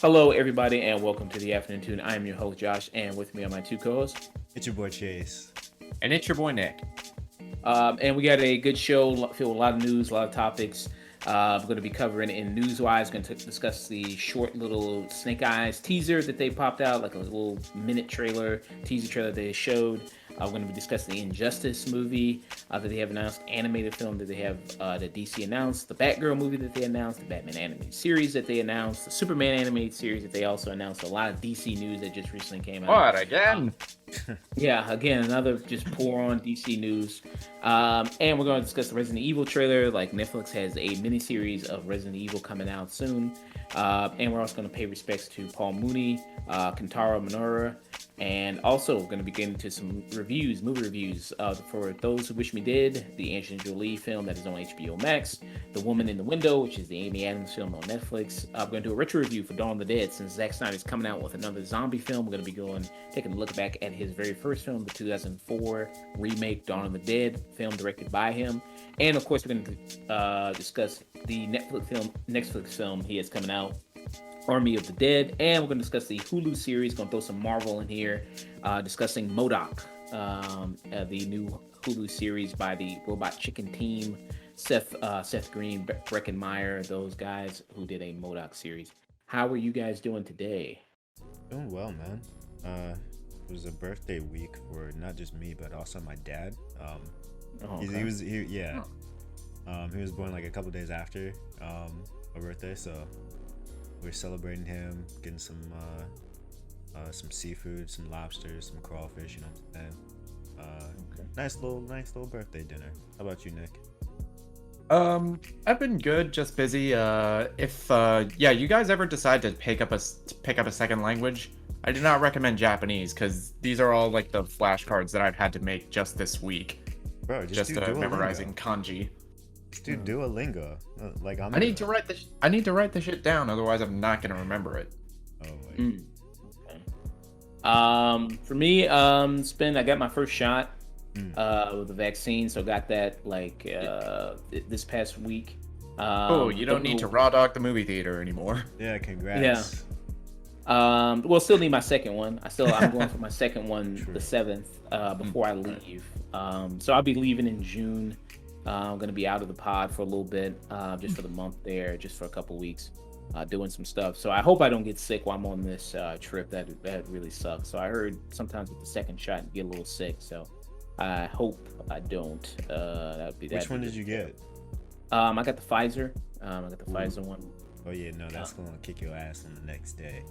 Hello, everybody, and welcome to the Afternoon Tune. I am your host, Josh, and with me are my two co-hosts. It's your boy Chase. And it's your boy Nick. And we got a good show filled with a lot of news, a lot of topics. We're going to be covering in Newswise. Going to discuss the short little Snake Eyes teaser that they popped out, like a little minute teaser trailer they showed. We're going to be discussing the Injustice movie that they have announced, animated film that they have that DC announced, the Batgirl movie that they announced, the Batman animated series that they announced, the Superman animated series that they also announced. A lot of DC news that just recently came out. What again? Yeah, again, another just pour on DC news. And we're going to discuss the Resident Evil trailer. Like, Netflix has a miniseries of Resident Evil coming out soon. And we're also going to pay respects to Paul Mooney, Kentaro Miura, and also we're going to be getting into some movie reviews for Those Who Wish Me Dead, the Angelina Jolie film that is on HBO Max, The Woman in the Window, which is the Amy Adams film on Netflix. We're going to do a retro review for Dawn of the Dead, since Zack Synder is coming out with another zombie film. We're going to be taking a look back at his very first film, the 2004 remake Dawn of the Dead film directed by him. And of course, we're going to discuss the Netflix film he has coming out, Army of the Dead, and we're going to discuss the Hulu series. Going to throw some Marvel in here, discussing M.O.D.O.K, the new Hulu series by the Robot Chicken team, Seth Green, Breckin Meyer, those guys who did a M.O.D.O.K series. How are you guys doing today? Doing well, man. It was a birthday week for not just me, but also my dad. Okay. He was born like a couple days after my birthday, so we're celebrating him, getting some seafood, some lobsters, some crawfish. You know what I'm saying? Okay. Nice little birthday dinner. How about you, Nick? I've been good, just busy. If you guys ever decide to pick up a second language, I do not recommend Japanese, because these are all like the flashcards that I've had to make just this week, Bro, just do Duolingo. memorizing kanji. Just do Duolingo. Like I need to write the shit down, otherwise I'm not gonna remember it. Oh wait. Okay. For me, I got my first shot with the vaccine, so got that this past week. You don't need to raw dog the movie theater anymore. Yeah, congrats. Yeah. Still need my second one. I'm going for my second one, the 7th, before I leave. So I'll be leaving in June. I'm gonna be out of the pod for a little bit, just for the month there, just for a couple weeks, doing some stuff. So I hope I don't get sick while I'm on this trip. That really sucks. So I heard sometimes with the second shot you get a little sick. So I hope I don't. Which one did you get? I got the Pfizer. I got the Pfizer one. Oh yeah, no, that's gonna kick your ass on the next day.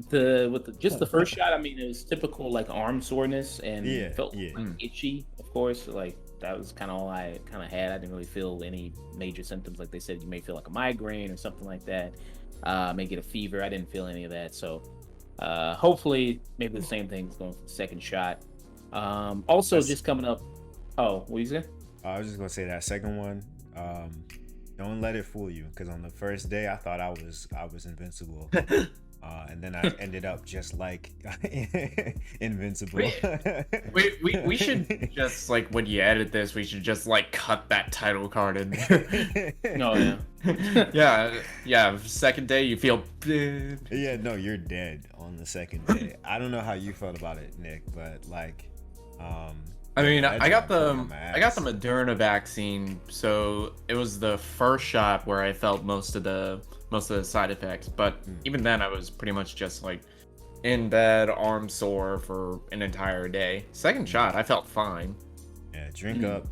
The first shot, I mean, it was typical like arm soreness and felt itchy, of course. Like that was kind of all I kind of had. I didn't really feel any major symptoms. Like they said, you may feel like a migraine or something like that. May get a fever. I didn't feel any of that. So hopefully, maybe the same thing's going for the second shot. Just coming up. Oh, what you saying? I was just gonna say that second one. Don't let it fool you, because on the first day I thought I was invincible, and then I ended up just like invincible. We should just, like, when you edit this, we should just like cut that title card in there. Oh yeah. yeah. Second day you feel. Yeah, no, you're dead on the second day. I don't know how you felt about it, Nick, but like, I mean, I got the my Moderna vaccine, so it was the first shot where I felt most of the side effects. But even then, I was pretty much just like in bed, arm sore for an entire day. Second shot, I felt fine. Yeah, drink up.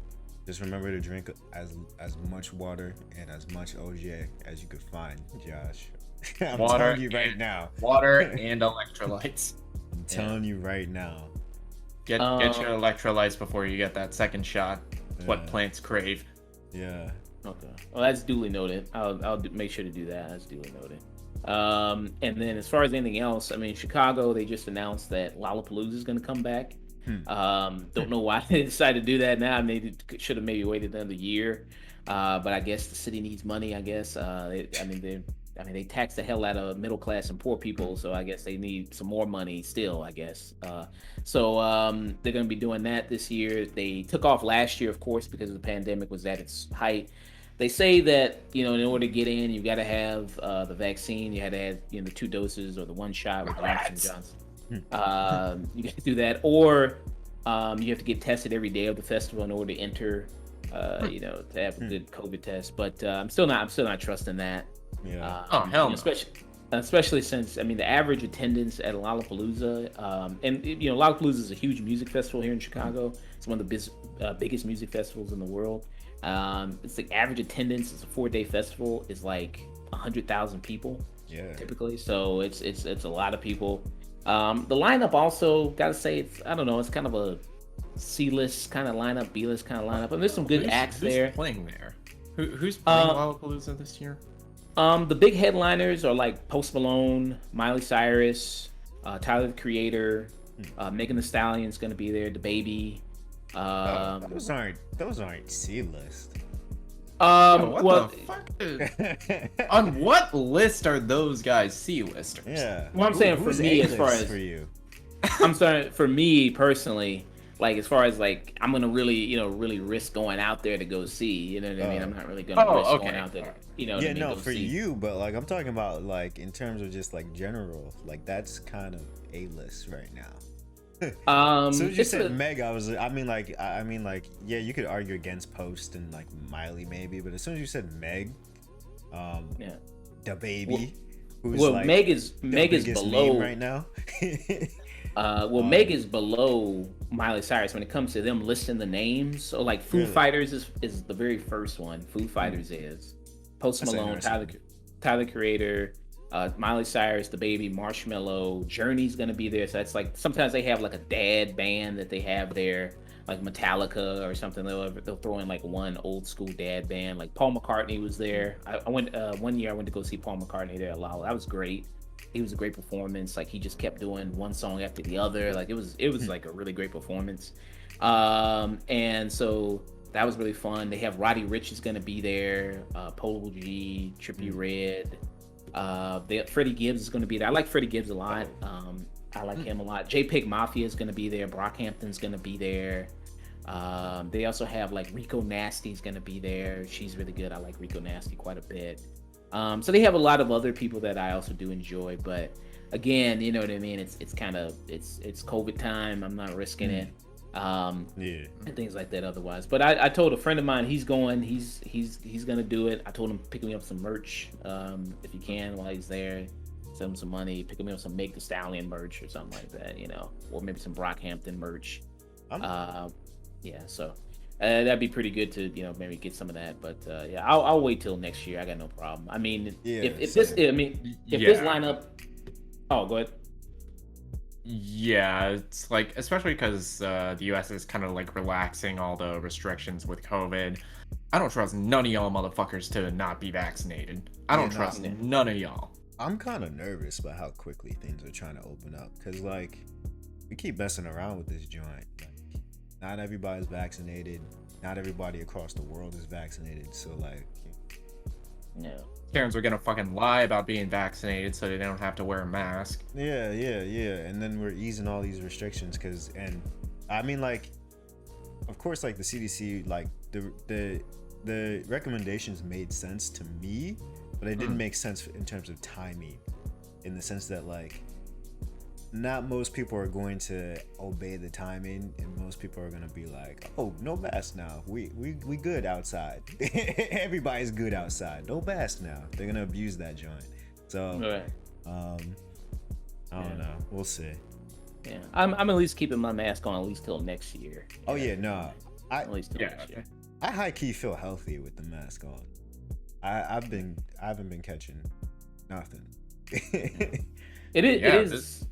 Just remember to drink as much water and as much OJ as you could find, Josh. I'm telling you right now. Water and electrolytes. I'm telling you right now. Get your electrolytes before you get that second shot. It's what plants crave. Yeah. Okay. Well, that's duly noted. I'll make sure to do that. That's duly noted. And then as far as anything else, I mean, Chicago, they just announced that Lollapalooza is going to come back. Don't know why they decided to do that now. Maybe should have waited another year. But I guess the city needs money. I guess. They tax the hell out of middle class and poor people, so I guess they need some more money still, I guess. So they're going to be doing that this year. They took off last year, of course, because the pandemic was at its height. they say that in order to get in, you got to have the vaccine. You had to have the 2 doses or the 1 shot with Johnson Johnson. You got to do that, or you have to get tested every day of the festival in order to enter. To have a good COVID test. But I'm still not trusting that. Yeah. Oh hell no. Especially since the average attendance at Lollapalooza, and Lollapalooza is a huge music festival here in Chicago. It's one of the biggest music festivals in the world. It's the average attendance. It's a 4-day festival. Is like 100,000 people. Yeah. Typically, so it's a lot of people. The lineup also, gotta say, it's kind of a C-list kind of lineup, B-list kind of lineup. And there's some good acts there. Who's playing there? Who's playing Lollapalooza this year? The big headliners are like Post Malone, Miley Cyrus, Tyler the Creator, Megan Thee Stallion's gonna be there, The Baby. Those aren't C-list. What the fuck? On what list are those guys C-listers? Yeah. Well, I'm saying for me, as far as for you, I'm sorry, for me personally, like as far as like I'm gonna really risk going out there to go see. You know what I mean? I'm not really gonna risk going out there. Yeah, no, for you, but like I'm talking about like in terms of just like general, like that's kind of A-list right now. So you said Meg, yeah, you could argue against Post and like Miley maybe, but as soon as you said Meg, The Baby, Meg is below right now. Meg is below Miley Cyrus when it comes to them listing the names. So like Foo Fighters is the very first one. Foo Fighters is Post Malone, Tyler Creator, Miley Cyrus, The Baby, Marshmello, Journey's gonna be there. So that's like sometimes they have like a dad band that they have there, like Metallica or something. They'll throw in like one old school dad band. Like Paul McCartney was there. I went one year. I went to go see Paul McCartney there at Lolla. That was great. It was a great performance. Like he just kept doing one song after the other. Like it was like a really great performance. And so that was really fun. They have Roddy Ricch is gonna be there. Polo G, Trippie Redd. Freddie Gibbs is gonna be there. I like Freddie Gibbs a lot. I like him a lot. JPEG Mafia is gonna be there. Brockhampton's gonna be there. They also have like Rico Nasty's gonna be there. She's really good. I like Rico Nasty quite a bit. So they have a lot of other people that I also do enjoy, but again, you know what I mean? It's kind of it's COVID time. I'm not risking it. And things like that otherwise. But I told a friend of mine he's going. He's gonna do it. I told him pick me up some merch if you can while he's there. Send him some money. Pick me up some Meg Thee Stallion merch or something like that, or maybe some Brockhampton merch. So. That'd be pretty good to maybe get some of that, but I'll wait till next year. I got no problem. I mean, if this lineup, go ahead. Yeah, it's like especially because the U.S. is kind of like relaxing all the restrictions with COVID. I don't trust none of y'all motherfuckers to not be vaccinated. I don't trust none of y'all. I'm kind of nervous about how quickly things are trying to open up because like we keep messing around with this joint. Not everybody's vaccinated. Not everybody across the world is vaccinated. So like, Karens are gonna fucking lie about being vaccinated so they don't have to wear a mask. Yeah. And then we're easing all these restrictions and I mean like, of course like the CDC like the recommendations made sense to me, but it didn't make sense in terms of timing, in the sense that like. Not most people are going to obey the timing, and most people are gonna be like, "Oh, no mask now. We good outside. Everybody's good outside. No mask now." They're gonna abuse that joint. So, I don't know. We'll see. Yeah, I'm at least keeping my mask on at least till next year. Oh yeah, no. At least till next year. I high key feel healthy with the mask on. I haven't been catching nothing. It is.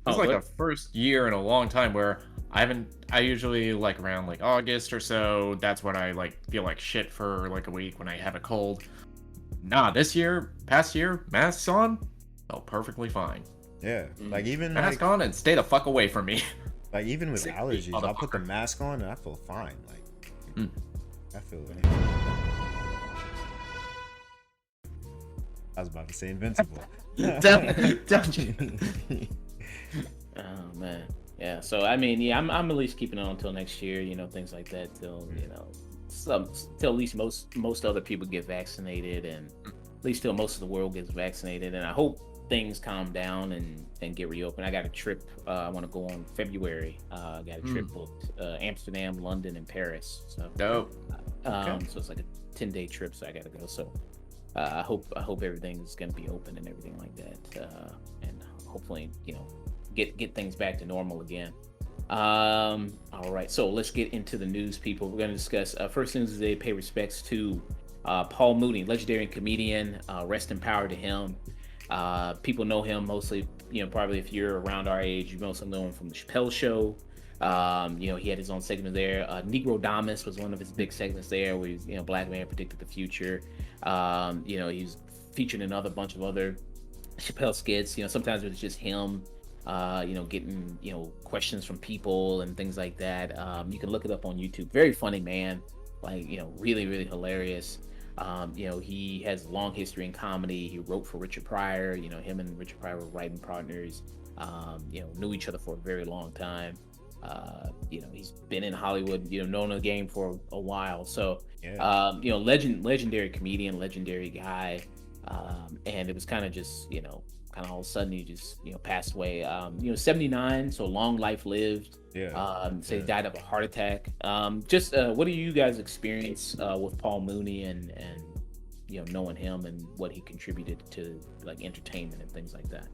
It's like the first year in a long time where I usually like around like August or so, that's when I like feel like shit for like a week when I have a cold. Nah, past year, masks on, felt perfectly fine. Yeah, like even mask on and stay the fuck away from me. Like even with allergies, I'll put the mask on and I feel fine. Like I feel it. I was about to say invincible. Oh man, yeah. So I mean, I'm at least keeping it on until next year. Things like that till till at least most other people get vaccinated, and at least till most of the world gets vaccinated. And I hope things calm down and get reopened. I got a trip I want to go on February. I got a trip booked, Amsterdam, London, and Paris. So Dope. so it's like a 10-day trip, so I got to go. So I hope everything's gonna be open and everything like that, and hopefully get things back to normal again. All right, so let's get into the news, people. We're going to discuss first news is they pay respects to Paul Mooney, legendary comedian. Rest in power to him. People know him mostly, probably if you're around our age, you mostly know him from the Chappelle Show. He had his own segment there. Negro Damas was one of his big segments there, where he's, black man predicted the future. He's featured in bunch of other Chappelle skits. Sometimes it was just him. Getting questions from people and things like that. You can look it up on YouTube. Very funny man, really, really hilarious. He has a long history in comedy. He wrote for Richard Pryor. Him and Richard Pryor were writing partners. Knew each other for a very long time. He's been in Hollywood, known the game for a while. So, legendary comedian, legendary guy. And it was kind of just, all of a sudden he just passed away. 79, so long life lived. He died of a heart attack. What do you guys experience with Paul Mooney and knowing him and what he contributed to entertainment and things like that?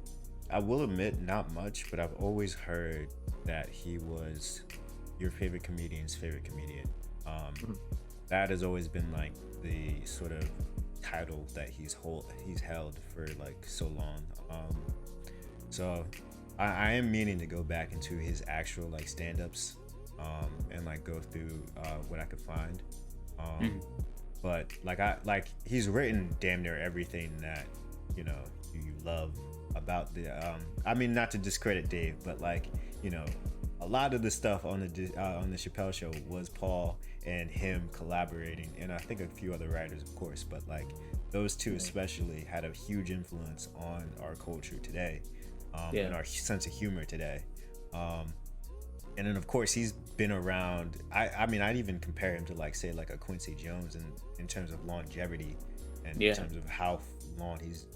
I will admit, not much, but I've always heard that he was your favorite comedian's favorite comedian. That has always been the sort of title that he's held for so long. So I am meaning to go back into his actual stand-ups and go through what I could find. But he's written damn near everything that you love about the not to discredit Dave, but a lot of the stuff on the Chappelle Show was Paul and him collaborating, and I think a few other writers, of course, but those two especially had a huge influence on our culture today, and our sense of humor today. And then of course he's been around. I'd even compare him to say a Quincy Jones in terms of longevity and in terms of how long he's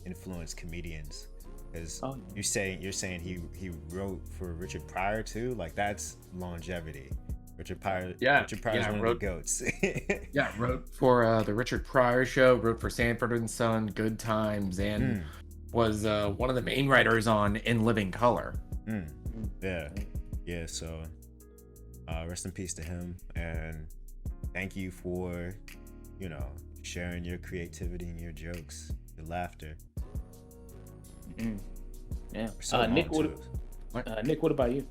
influenced comedians. Because you're saying he wrote for Richard Pryor too. That's longevity. Richard Pryor's one of the goats. Wrote for the Richard Pryor Show, wrote for Sanford and Son, Good Times, and was one of the main writers on In Living Color. So rest in peace to him, and thank you for sharing your creativity and your jokes, your laughter. Nick, what about you?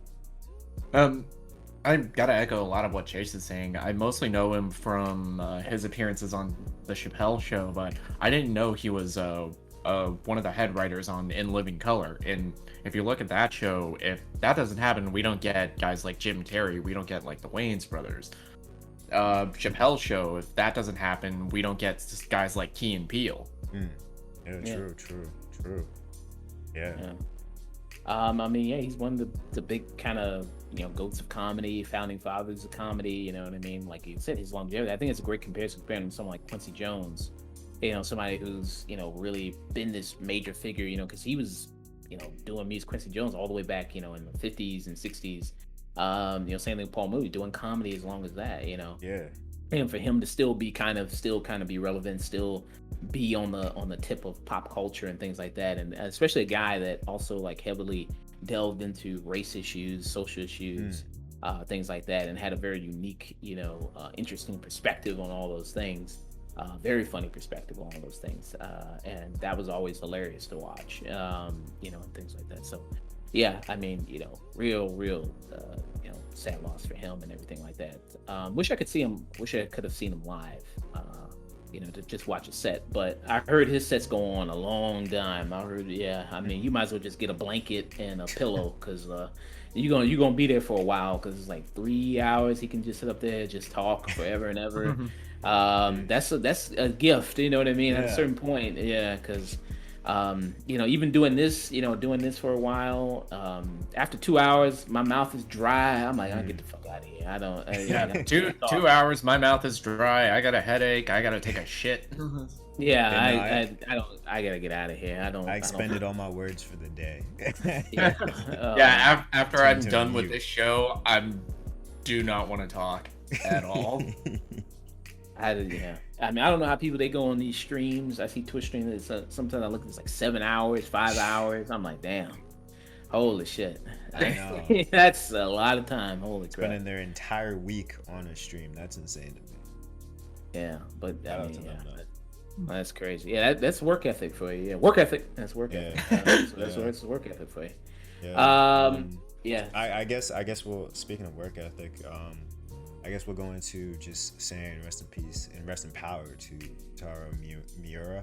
I gotta echo a lot of what Chayse is saying. I mostly know him from his appearances on the Chappelle Show, but I didn't know he was one of the head writers on In Living Color. And if you look at that show, if that doesn't happen, we don't get guys like Jim Carrey, we don't get the Wayans brothers. Chappelle Show, if that doesn't happen, we don't get guys like Key and Peele. True. He's one of the big kind of goats of comedy, founding fathers of comedy. You know what I mean? Like you said, his longevity. I think it's a great comparison comparing to someone like Quincy Jones. Somebody who's really been this major figure. Because he was doing music, Quincy Jones, all the way back in the 50s and 60s. Same thing with Paul Mooney, doing comedy as long as that. And for him to still kind of be relevant, still be on the tip of pop culture and things like that, and especially a guy that also heavily delved into race issues, social issues, things like that, and had a very unique, interesting perspective on all those things. Very funny perspective on all those things, and that was always hilarious to watch, and things like that. So, real, sad loss for him and everything like that. Wish I could have seen him live, to just watch a set. But I heard his sets go on a long time. You might as well just get a blanket and a pillow, because you're gonna be there for a while, because it's 3 hours. He can just sit up there, just talk forever and ever. That's a gift, you know what I mean? At a certain point, because Even doing this, doing this for a while, after 2 hours, my mouth is dry. I'm like, I'll get the fuck out of here. I don't. Yeah, 2 hours, my mouth is dry. I got a headache. I gotta take a shit. Yeah, I don't. I gotta get out of here. I expended all my words for the day. Yeah, after I'm done with this show, I do not want to talk at all. I mean, I don't know how people they go on these streams. I see Twitch streams. Sometimes I look, it's like 7 hours, 5 hours. I'm like, damn, holy shit. I know. That's a lot of time. Holy crap. Spending their entire week on a stream. That's insane to me. Yeah, but I mean, that's crazy. Yeah, that's work ethic for you. Yeah, work ethic. That's work ethic. That's work ethic for you. Yeah. I guess we'll. Speaking of work ethic, I guess we're going to just saying rest in peace and rest in power to Kentaro Miura,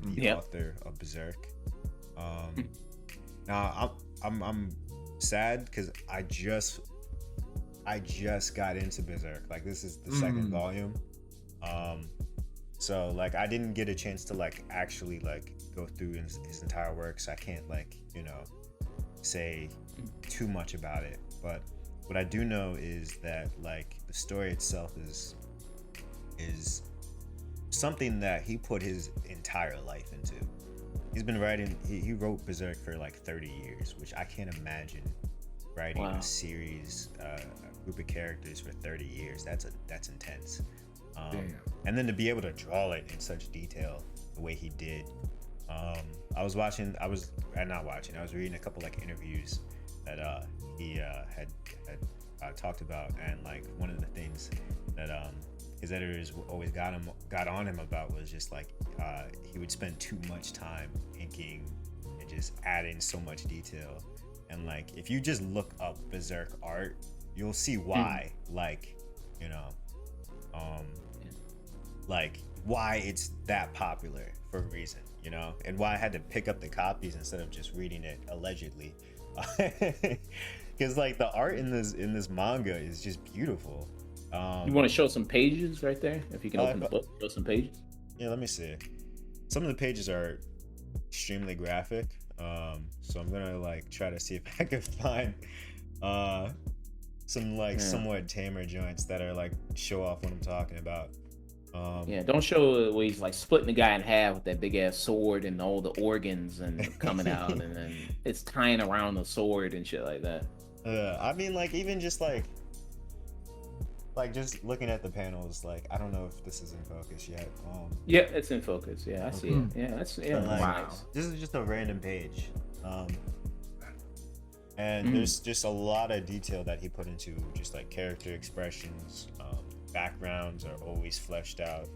the author of Berserk. Now I'm sad because I just got into Berserk. Like, this is the second volume. So like I didn't get a chance to like actually like go through his entire work, so I can't like say too much about it. But what I do know is that like the story itself is something that he put his entire life into. He's been writing. He wrote Berserk for like 30 years, which I can't imagine writing a series, a group of characters for 30 years. That's intense. And then to be able to draw it in such detail the way he did. I was reading a couple like interviews that he had talked about, and like one of the things that his editors always got on him about was just like he would spend too much time inking and just adding so much detail. And like if you just look up Berserk art, you'll see why. Like like why it's that popular for a reason, and why I had to pick up the copies instead of just reading it allegedly. Because like the art in this manga is just beautiful. You want to show some pages right there? If you can open the book, show some pages. Yeah, let me see. Some of the pages are extremely graphic. So I'm gonna like try to see if I can find some like somewhat tamer joints that are like show off what I'm talking about. Don't show where he's like splitting the guy in half with that big ass sword and all the organs and coming out, and then it's tying around the sword and shit like that. I mean, like even just like just looking at the panels, like I don't know if this is in focus yet. Yeah, it's in focus. Yeah, I see it. Yeah, that's like, wow. This is just a random page, and there's just a lot of detail that he put into just like character expressions. Backgrounds are always fleshed out,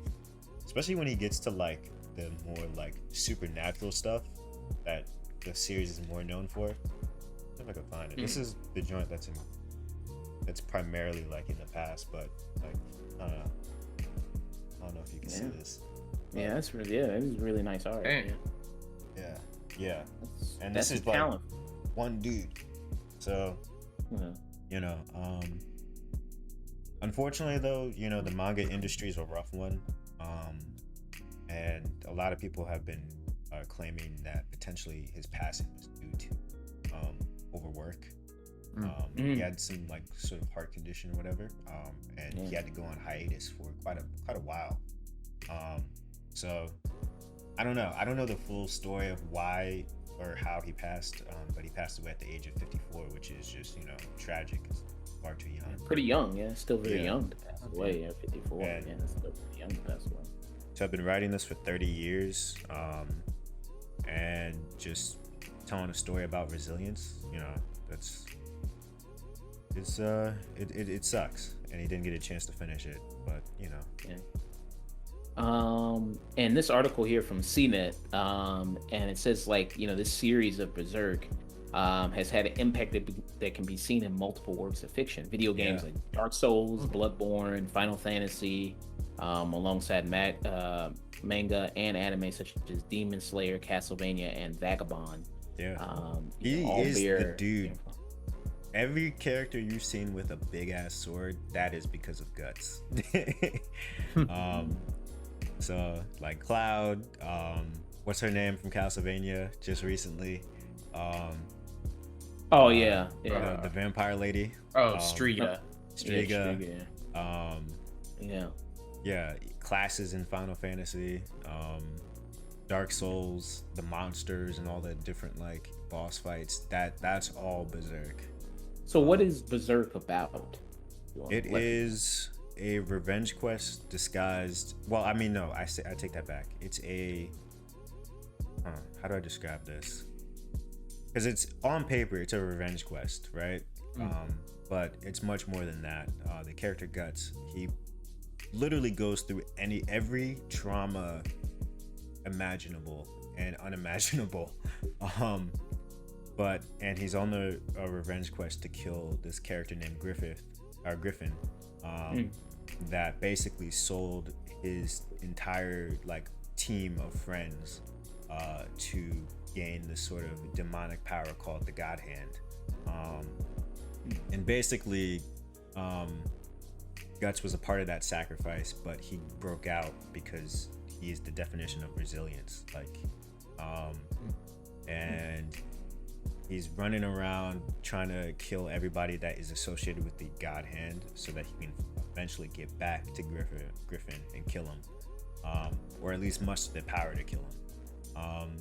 especially when he gets to like the more like supernatural stuff that the series is more known for. If I can find it. This is the joint that's primarily like in the past, but like I don't know if you can see this. Yeah, that's really it was really nice art. Yeah. And this is like talent. One dude. So unfortunately though, the manga industry is a rough one, and a lot of people have been claiming that potentially his passing was due to overwork. He had some like sort of heart condition or whatever, and he had to go on hiatus for quite a while. So I don't know the full story of why or how he passed, but he passed away at the age of 54, which is just tragic. Far too young. Pretty young, yeah. Still very young to pass away at 54. And, yeah, that's still pretty young to pass away. So I've been writing this for 30 years, and just telling a story about resilience. It sucks, and he didn't get a chance to finish it, but Yeah. And this article here from CNET, and it says like this series of Berserk has had an impact that can be seen in multiple works of fiction. Video games like Dark Souls, Bloodborne, Final Fantasy, alongside manga and anime such as Demon Slayer, Castlevania, and Vagabond. He is the dude. Every character you've seen with a big ass sword, that is because of guts. So like Cloud, what's her name from Castlevania just recently. Oh yeah, yeah. The vampire lady. Striga. Striga. Yeah. Yeah, classes in Final Fantasy, Dark Souls, the monsters and all the different like boss fights. That's all Berserk. So what is Berserk about? It is a revenge quest disguised. Well, I mean, no, I take that back. It's a. How do I describe this? Because it's on paper, it's a revenge quest, right? But it's much more than that. The character Guts, he literally goes through every trauma imaginable and unimaginable. And he's on a revenge quest to kill this character named Griffin, that basically sold his entire like team of friends to gain this sort of demonic power called the God Hand. And basically, Guts was a part of that sacrifice, but he broke out because he is the definition of resilience. And he's running around trying to kill everybody that is associated with the God Hand so that he can eventually get back to Griffin and kill him, or at least muster the power to kill him,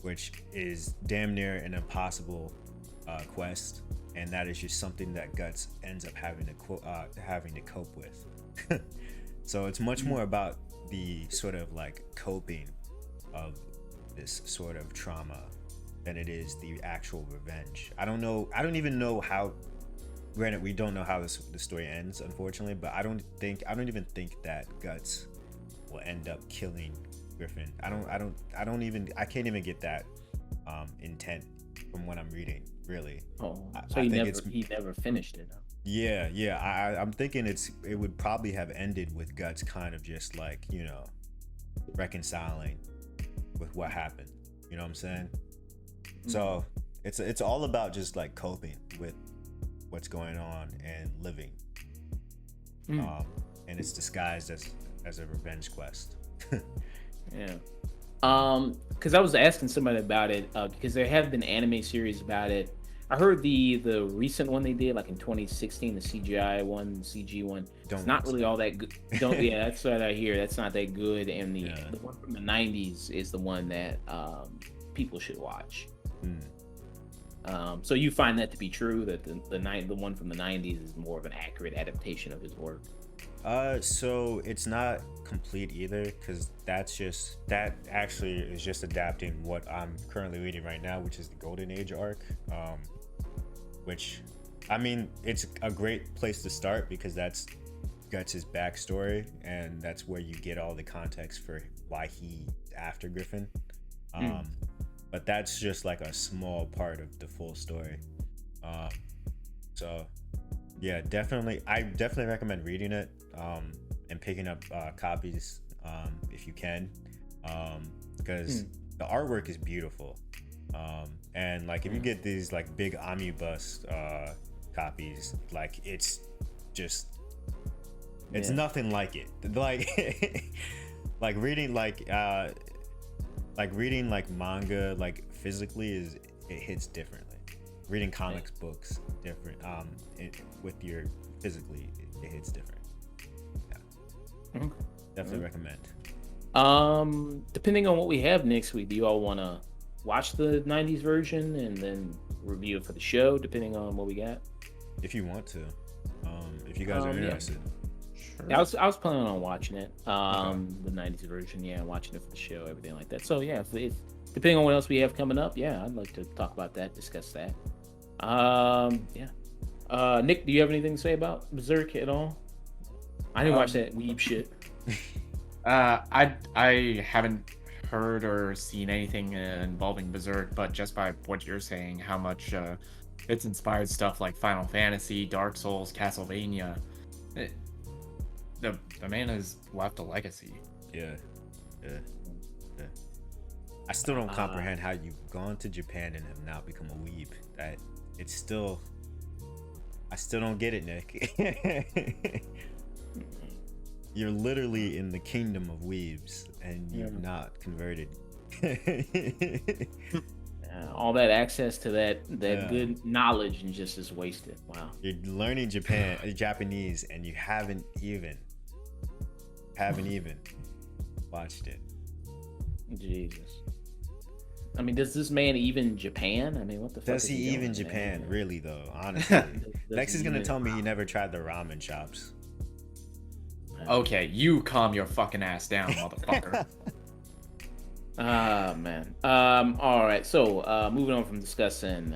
which is damn near an impossible quest, and that is just something that Guts ends up having to cope with. So it's much more about the sort of like coping of this sort of trauma than it is the actual revenge. I don't even know how. Granted, we don't know how the story ends, unfortunately, but I don't even think that Guts will end up killing Griffin. I can't even get that intent from what I'm reading, really. Oh, so he never finished it. Huh? Yeah. I'm thinking it would probably have ended with Guts kind of just like, reconciling with what happened. You know what I'm saying? Mm-hmm. So it's all about just like coping with what's going on and living. And it's disguised as a revenge quest. Yeah. Because I was asking somebody about it, because there have been anime series about it. I heard the recent one they did, like in 2016, the CG one. It's not really all that good. Yeah, that's what I hear. That's not that good. And the one from the 90s is the one that people should watch. So you find that to be true, that the one from the 90s is more of an accurate adaptation of his work? So it's not complete either, because that actually is just adapting what I'm currently reading right now, which is the Golden Age arc. Which, I mean, it's a great place to start because that's Guts' backstory, and that's where you get all the context for why he's after Griffin. But that's just like a small part of the full story. So yeah, I definitely recommend reading it, and picking up copies if you can, because the artwork is beautiful. And like if you get these like big omnibus copies, like it's nothing like it. Like reading like manga, like physically it hits differently. Reading comics books different. With your physically it hits different. Yeah. Definitely recommend. Depending on what we have next week, do you all want to watch the 90s version and then review it for the show, depending on what we got? If you want to, if you guys are interested. Sure. Yeah, I was planning on watching it, the 90s version, watching it for the show, everything like that. So yeah, if depending on what else we have coming up, I'd like to talk about that, discuss that. Nick, do you have anything to say about Berserk at all? I didn't watch that weeb shit. I haven't heard or seen anything involving Berserk, but just by what you're saying, how much it's inspired stuff like Final Fantasy, Dark Souls, Castlevania. The man has left a legacy. Yeah. I still don't comprehend how you've gone to Japan and have now become a weeb. I still don't get it, Nick. You're literally in the kingdom of weebs and you've not converted. All that access to that good knowledge and just is wasted. Wow. You're learning Japanese, and you haven't even watched it. Jesus. I mean, does this man even Japan? I mean, what the fuck? Does he even Japan? Really though, honestly. Next, he's gonna tell me he never tried the ramen shops. Okay, you calm your fucking ass down, motherfucker. Man. All right. So, moving on from discussing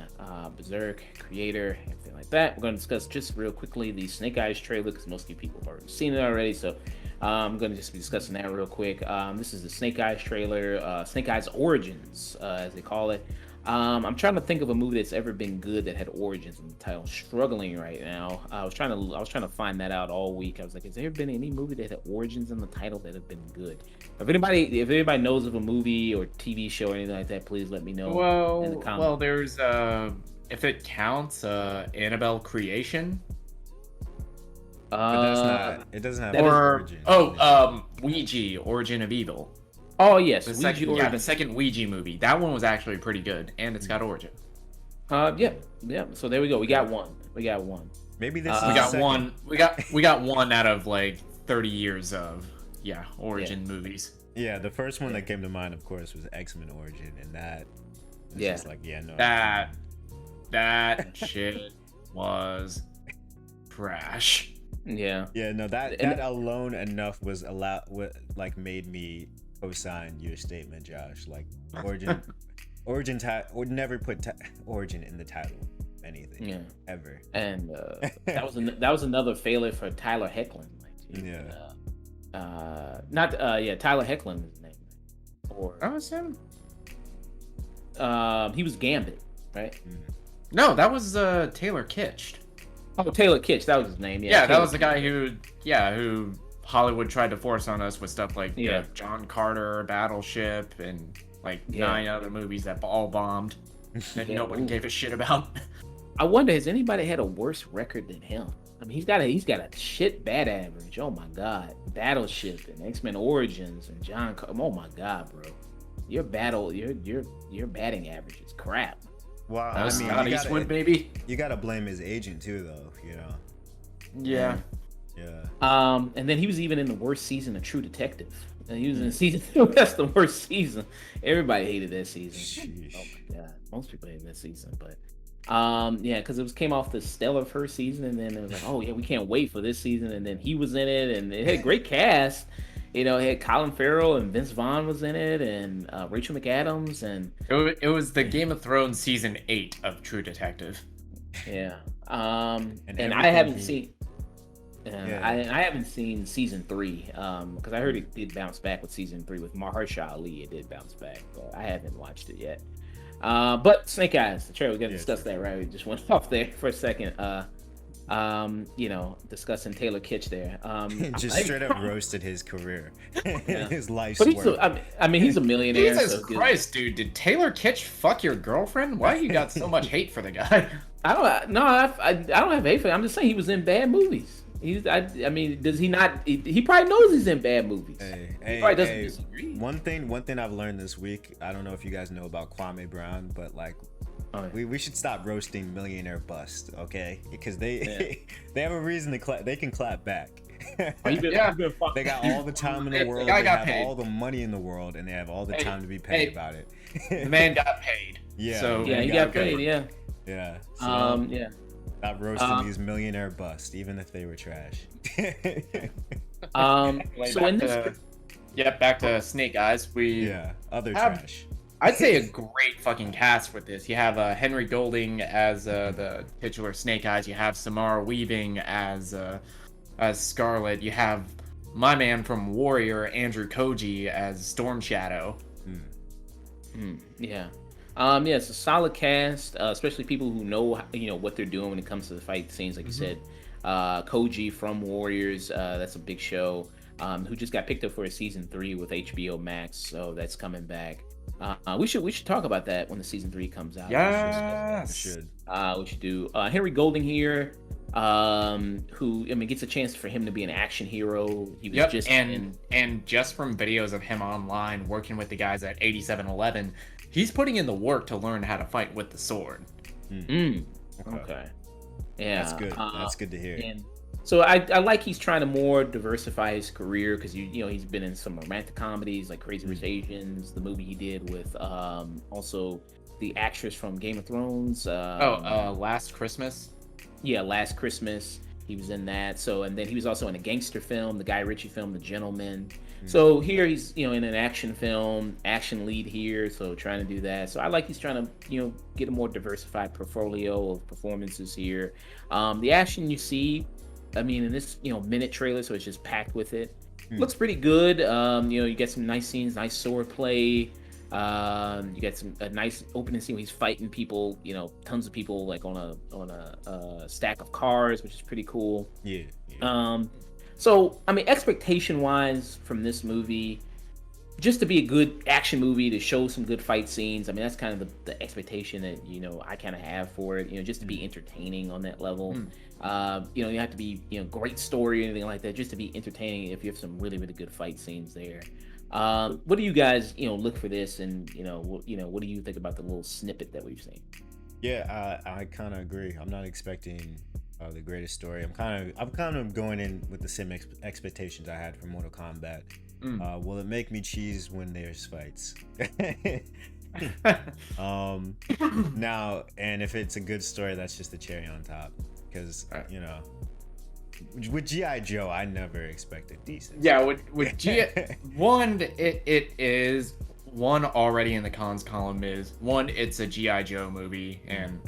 Berserk, Creator, everything like that, we're going to discuss just real quickly the Snake Eyes trailer because most of you people have already seen it already. So, I'm going to just be discussing that real quick. This is the Snake Eyes trailer, Snake Eyes Origins, as they call it. I'm trying to think of a movie that's ever been good that had origins in the title. I'm struggling right now. I was trying to find that out all week. I was like, has there been any movie that had origins in the title that have been good? If anybody knows of a movie or TV show or anything like that, please let me know. In the comments. Well, there's if it counts, Annabelle Creation. But that's not. It doesn't have origin. Ouija, Origin of Evil. Oh yes, the second Ouija movie. That one was actually pretty good, and it's got origin. Yeah. So there we go. We got one. Maybe this. We got one. We got one out of like 30 years of origin movies. Yeah, the first one that came to mind, of course, was X-Men Origin, and that. Just like no. That shit was trash. Yeah. Yeah. No. That alone enough was made me co-sign your statement, Josh. Like origin would never put origin in the title of anything ever. And that was another failure for Tyler Hoechlin. Tyler Hoechlin is his name. Or was him. He was Gambit, right? No, that was Taylor Kitsch. Oh, Taylor Kitsch, that was his name. Yeah, that was the guy who Hollywood tried to force on us with stuff like John Carter, Battleship, and like 9 other movies that all bombed that nobody gave a shit about. I wonder, has anybody had a worse record than him? I mean, he's got a shit bad average. Oh my god, Battleship and X-Men Origins and John. Oh my god, bro, your batting average is crap. Wow, I mean, Scott Eastwood, baby. You gotta blame his agent too, though. Yeah. Yeah. And then he was even in the worst season of True Detective. And he was in season 2. That's the worst season. Everybody hated that season. Sheesh. Oh my god, most people hated that season. But because it came off the stellar first season, and then it was like, oh yeah, we can't wait for this season. And then he was in it, and it had a great cast. It had Colin Farrell and Vince Vaughn was in it, and Rachel McAdams, and it was the Game of Thrones season 8 of True Detective. Yeah. And I haven't seen. I haven't seen season 3 because I heard it did bounce back with season 3 with Mahershala Ali. It did bounce back, but I haven't watched it yet. But Snake Eyes, the trailer, we're gonna discuss that, right? We just went off there for a second. Discussing Taylor Kitsch there. Just straight up roasted his career, his life's but work. He's a millionaire. Jesus Christ, dude! Did Taylor Kitsch fuck your girlfriend? Why you got so much hate for the guy? I don't have hate for him. I'm just saying he was in bad movies. Does he not? He probably knows he's in bad movies. He probably doesn't disagree. One thing I've learned this week. I don't know if you guys know about Kwame Brown, but like, we should stop roasting millionaire bust, okay? Because they have a reason to clap. They can clap back. They got all the time in the world. They have all the money in the world, and they have all the time to be petty about it. The man got paid. Yeah. So he got paid. Yeah. Yeah. Yeah. Stop roasting these millionaire busts, even if they were trash. Back to Snake Eyes. Trash. I'd say a great fucking cast with this. You have Henry Golding as the titular Snake Eyes. You have Samara Weaving as Scarlet. You have my man from Warrior, Andrew Koji, as Storm Shadow. Yeah. It's a solid cast, especially people who know what they're doing when it comes to the fight scenes. Like you said, Koji from Warriors, that's a big show. Who just got picked up for a season 3 with HBO Max, so that's coming back. We should talk about that when the season 3 comes out. Yes, we should. We should do Henry Golding here. who, I mean, gets a chance for him to be an action hero. He was Yep, just and just from videos of him online working with the guys at 8711, he's putting in the work to learn how to fight with the sword. Okay. Yeah, that's good. That's good to hear. And so I like he's trying to more diversify his career, because you know he's been in some romantic comedies like Crazy Rich Asians, the movie he did with also the actress from Game of Thrones. Last Christmas. Yeah, Last Christmas. He was in that. So, and then he was also in a gangster film, the Guy Ritchie film, The Gentleman. So here he's, you know, in an action film, action lead here. So trying to do that. So I like he's trying to, you know, get a more diversified portfolio of performances here. The action you see, I mean, in this, you know, minute trailer, so it's just packed with it. Looks pretty good. You know, you get some nice scenes, nice sword play. You get a nice opening scene where he's fighting people, you know, tons of people, like on a stack of cars, which is pretty cool. Yeah. So I mean, expectation wise from this movie, just to be a good action movie, to show some good fight scenes, I mean, that's kind of the expectation that, you know, I kind of have for it, you know, just to be entertaining on that level. You know, you have to be, you know, great story or anything like that, just to be entertaining if you have some really, really good fight scenes there. What do you guys, you know, look for this, and you know, what do you think about the little snippet that we've seen? Yeah, I kind of agree. I'm not expecting the greatest story. I'm kind of going in with the same expectations I had for Mortal Kombat. Will it make me cheese when there's fights? Now, and if it's a good story, that's just the cherry on top, because you know, with G.I. Joe, I never expected decent. Yeah, with G.I. one, it is one already in the cons column is one. It's a G.I. Joe movie, and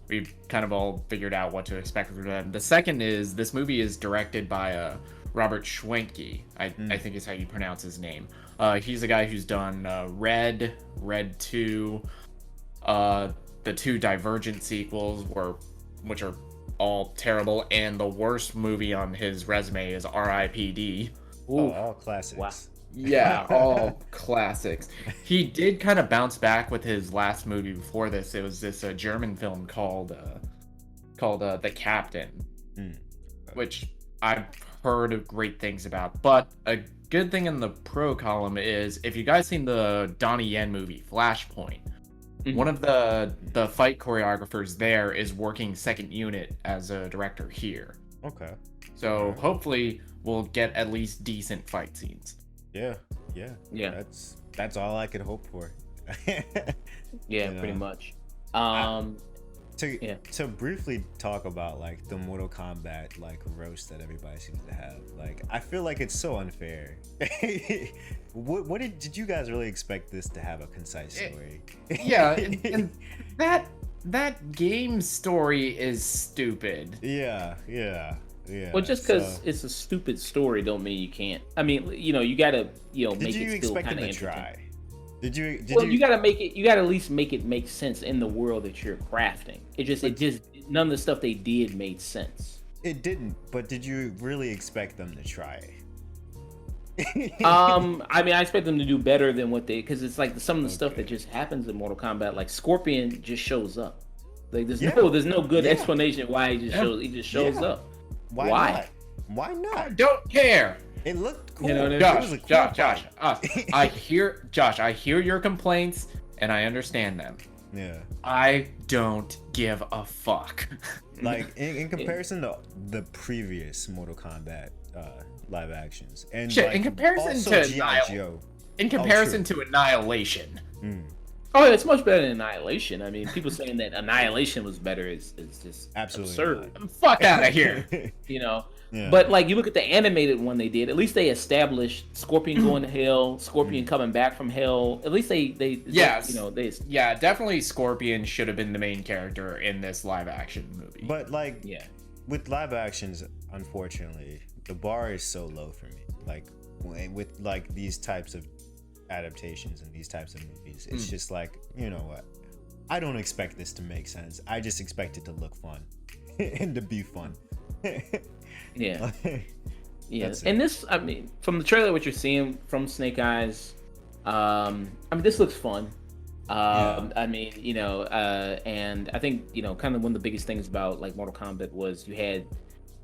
we've kind of all figured out what to expect from them. The second is this movie is directed by Robert Schwenke. I think is how you pronounce his name. He's a guy who's done Red 2, the 2 Divergent sequels, which are all terrible, and the worst movie on his resume is R.I.P.D. All classics. Wow. Yeah, all classics. He did kind of bounce back with his last movie before this. It was this German film called The Captain, which I've heard great things about. But a good thing in the pro column is, if you guys seen the Donnie Yen movie Flashpoint, one of the fight choreographers there is working second unit as a director here. Okay. So hopefully we'll get at least decent fight scenes. Yeah. That's all I could hope for. Yeah, pretty much. To briefly talk about like the Mortal Kombat like roast that everybody seems to have, like I feel like it's so unfair. What did you guys really expect this to have a concise story? Yeah, and that game story is stupid. Yeah. Well, just because it's a stupid story don't mean you can't. I mean, you know, you gotta, you know, make it still kind of interesting. You gotta make it. You gotta at least make it make sense in the world that you're crafting. It just none of the stuff they did made sense. It didn't. But did you really expect them to try? I mean, I expect them to do better than what they, because it's like some of the stuff that just happens in Mortal Kombat. Like Scorpion just shows up. Like there's no good explanation why he just shows up. Why? Why not? I don't care. It looked cool. You know, Josh, I hear your complaints and I understand them. Yeah. I don't give a fuck. Like in comparison to the previous Mortal Kombat live actions, and shit, like, in comparison to G.I. Joe. In comparison to Annihilation. Oh, it's much better than Annihilation. I mean, people saying that Annihilation was better is just absolutely absurd. Fuck out of here. You know. Yeah. But like you look at the animated one they did, at least they established Scorpion going to hell, Scorpion coming back from hell. At least they definitely Scorpion should have been the main character in this live action movie. But like with live actions, unfortunately, the bar is so low for me. Like with like these types of adaptations and these types of movies, it's just like, you know what? I don't expect this to make sense. I just expect it to look fun and to be fun. Yeah. And this, I mean, from the trailer, what you're seeing from Snake Eyes, I mean, this looks fun. I mean, and I think, kind of one of the biggest things about like Mortal Kombat was you had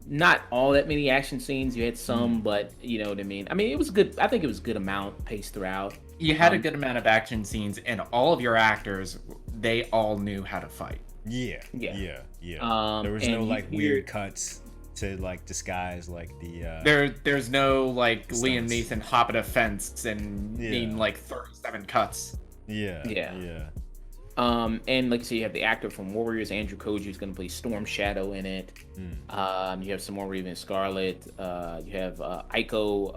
not all that many action scenes. You had some, but you know what I mean? I mean, it was good. I think it was a good amount paced throughout. You had a good amount of action scenes, and all of your actors, they all knew how to fight. Yeah. Yeah. There was no like weird cuts to like disguise like the There's no like stunts. Liam Neeson hopping a fence and needing like 37 cuts. Yeah. And like I said, you have the actor from Warriors, Andrew Koji, who's going to play Storm Shadow in it. You have some more Raven Scarlet. You have Iko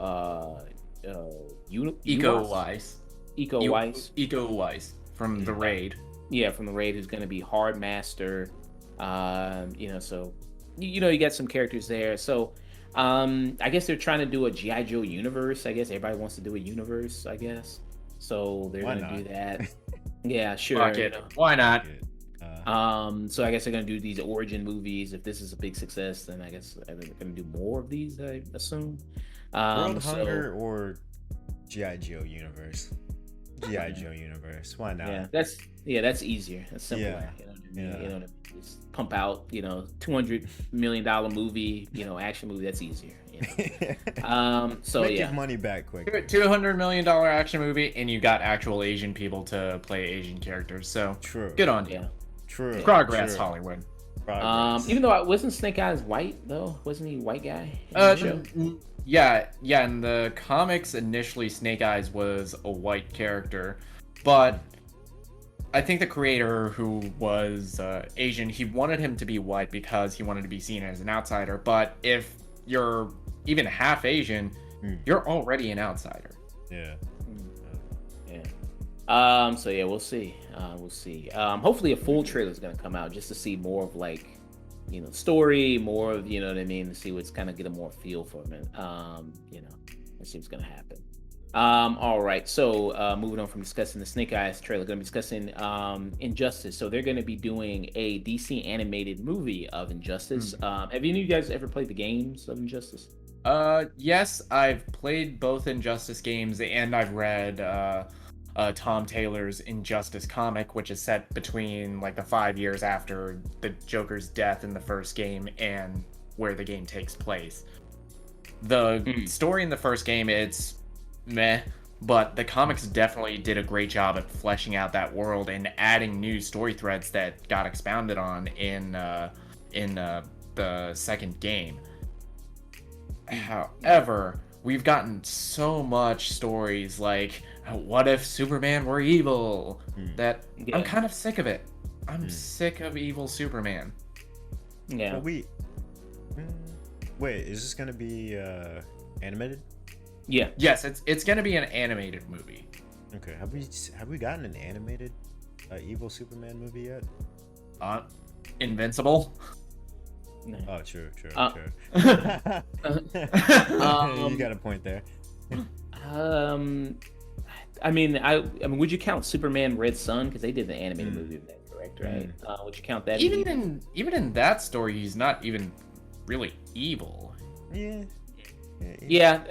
Weiss from The Raid. Yeah, from The Raid, who's going to be Hard Master. So you got some characters there. So I guess they're trying to do a G.I. Joe universe. I guess everybody wants to do a universe, I guess. So they're going to do that. Yeah, sure. Fuck it. Why not? So I guess they're gonna do these origin movies. If this is a big success, then I guess they're gonna do more of these, I assume. World Hunger or G.I. Joe universe. G.I. Joe universe. Why not? Yeah, that's easier. That's simpler. Just pump out, $200 million movie, action movie. That's easier. Make your money back quick. $200 million action movie, and you got actual Asian people to play Asian characters. So true. Good on you. True. Progress, Hollywood. Progress. Even though wasn't Snake Eyes white though? Wasn't he a white guy? Yeah. In the comics, initially Snake Eyes was a white character, but I think the creator, who was Asian, he wanted him to be white because he wanted to be seen as an outsider. But if you're even half Asian, you're already an outsider. Yeah. So yeah, we'll see. We'll see. Hopefully a full trailer is gonna come out just to see more of like, story, more of, what I mean, to see what's kind of get a more feel for it. Let's see what's gonna happen. All right. So moving on from discussing the Snake Eyes trailer, gonna be discussing Injustice. So they're gonna be doing a DC animated movie of Injustice. Have any of you guys ever played the games of Injustice? Yes, I've played both Injustice games, and I've read Tom Taylor's Injustice comic, which is set between like the 5 years after the Joker's death in the first game and where the game takes place. The story in the first game, it's meh, but the comics definitely did a great job at fleshing out that world and adding new story threads that got expounded on in the second game. However, we've gotten so much stories like, what if Superman were evil? That I'm kind of sick of it. I'm sick of evil Superman. Yeah. But wait, is this gonna be animated? Yeah. Yes, it's gonna be an animated movie. Okay. Have we gotten an animated evil Superman movie yet? Invincible. No. Oh, true. You got a point there. I mean, would you count Superman Red Sun, because they did the animated movie of that, correct? Right? Would you count that? Even in that story, he's not even really evil. Yeah,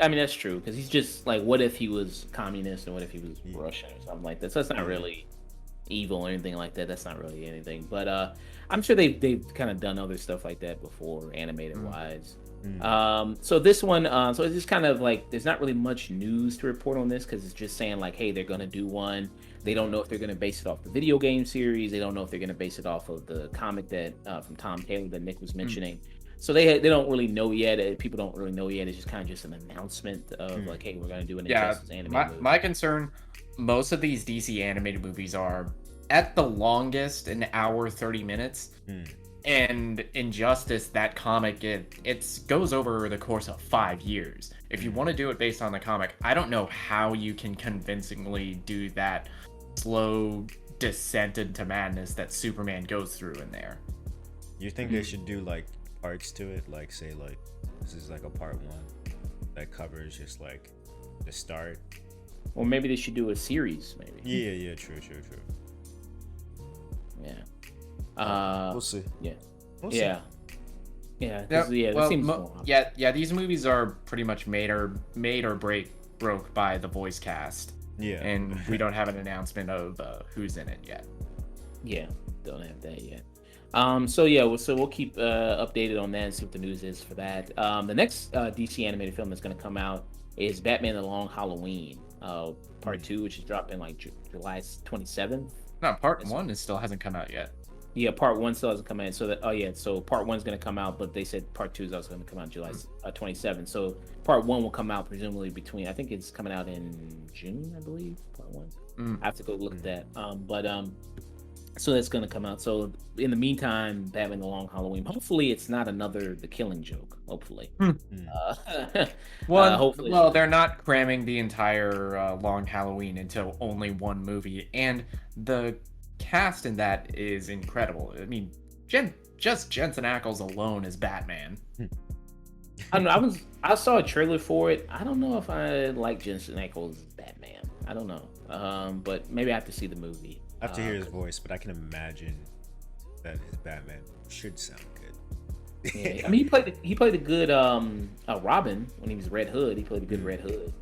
I mean that's true, because he's just like, what if he was communist, or what if he was Russian or something like that? So that's not really evil or anything like that. That's not really anything. But I'm sure they've kind of done other stuff like that before, animated wise. So this one, so it's just kind of like, there's not really much news to report on this, because it's just saying like, hey, they're gonna do one. They don't know if they're gonna base it off the video game series. They don't know if they're gonna base it off of the comic that from Tom Taylor that Nick was mentioning. So they don't really know yet. People don't really know yet. It's just kind of just an announcement of like, hey, we're gonna do an Injustice animated movie. My concern, most of these DC animated movies are at the longest an hour 30 minutes. And Injustice, that comic, it goes over the course of 5 years. If you want to do it based on the comic, I don't know how you can convincingly do that slow descent into madness that Superman goes through in there. You think they should do like parts to it, like say like this is like a part 1 that covers just like the start? Or maybe they should do a series, maybe. Yeah, true. Yeah. We'll see. Yeah. We'll see. Yeah. That seems more. Yeah. These movies are pretty much made or broke by the voice cast. Yeah. And we don't have an announcement of who's in it yet. Yeah, don't have that yet. So we'll keep updated on that and see what the news is for that. The next DC animated film that's going to come out is Batman: The Long Halloween, Part 2, which is dropping like July 27th. No, Part 1 still hasn't come out yet. Yeah, Part 1 still hasn't come out. So Part 1 is going to come out, but they said Part 2 is also going to come out July 27th. So Part 1 will come out presumably between, I think it's coming out in June, I believe. Part 1. I have to go look at that. So that's going to come out. So in the meantime, Batman: The Long Halloween. Hopefully, it's not another The Killing Joke. Hopefully. Hopefully. Well, they're not cramming the entire Long Halloween into only one movie, and the cast in that is incredible. I mean, just Jensen Ackles alone as Batman. I don't know. I saw a trailer for it. I don't know if I like Jensen Ackles as Batman. I don't know. But maybe I have to see the movie. I have to hear his voice, but I can imagine that his Batman should sound good. Yeah, I mean, he played a good Robin when he was Red Hood. He played a good Red Hood.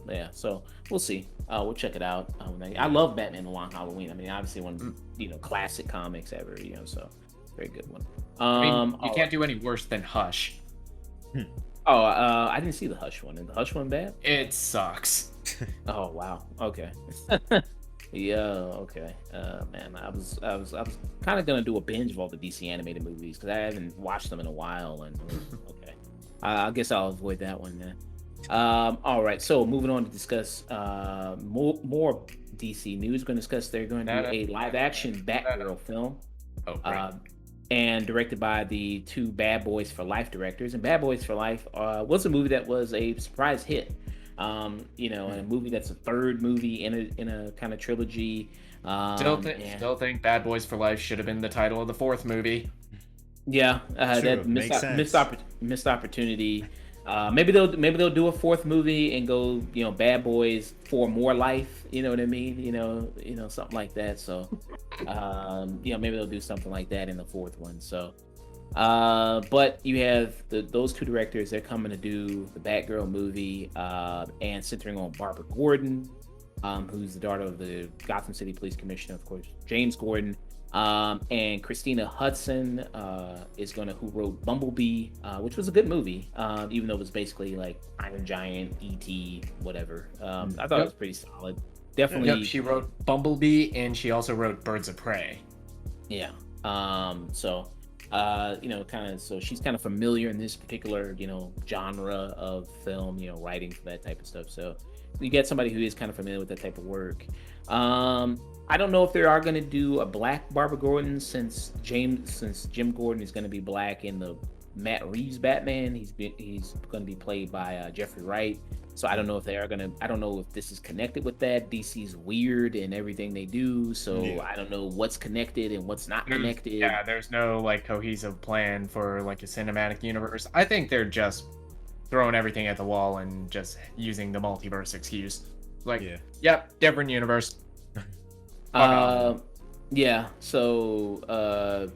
Yeah, so we'll see. We'll check it out. I love Batman: The Long Halloween. I mean, obviously one classic comics ever. So very good one. I mean, you can't do any worse than Hush. I didn't see the Hush one. Is the Hush one bad? It sucks. Oh wow. Okay. Yeah. Okay. Man, I was kind of gonna do a binge of all the DC animated movies because I haven't watched them in a while. And okay, I guess I'll avoid that one then. All right. So moving on to discuss more DC news. We're going to discuss they're going to do a live action Batgirl film. Oh, right. And directed by the two Bad Boys for Life directors. And Bad Boys for Life was a movie that was a surprise hit. And a movie that's a third movie in a kind of trilogy. Still think Bad Boys for Life should have been the title of the fourth movie. Yeah, that missed opportunity. Maybe they'll do a fourth movie and go, Bad Boys for More Life. You know what I mean? Something like that. So, maybe they'll do something like that in the fourth one. So, but you have those two directors. They're coming to do the Batgirl movie, and centering on Barbara Gordon, who's the daughter of the Gotham City Police Commissioner, of course, James Gordon. And Christina Hudson who wrote Bumblebee, which was a good movie, even though it was basically like Iron Giant, E.T., whatever. I thought it was pretty solid. Definitely. Yep, she wrote Bumblebee, and she also wrote Birds of Prey. Yeah. So she's kind of familiar in this particular, genre of film, writing for that type of stuff. So you get somebody who is kind of familiar with that type of work. I don't know if they are going to do a black Barbara Gordon since Jim Gordon is going to be black in the Matt Reeves Batman. He's going to be played by Jeffrey Wright. So I don't know if they are going to. I don't know if this is connected with that. DC's weird in everything they do, so I don't know what's connected and what's not connected. Yeah, there's no cohesive plan for a cinematic universe. I think they're just throwing everything at the wall and just using the multiverse excuse. Yep, different universe. Yeah. So,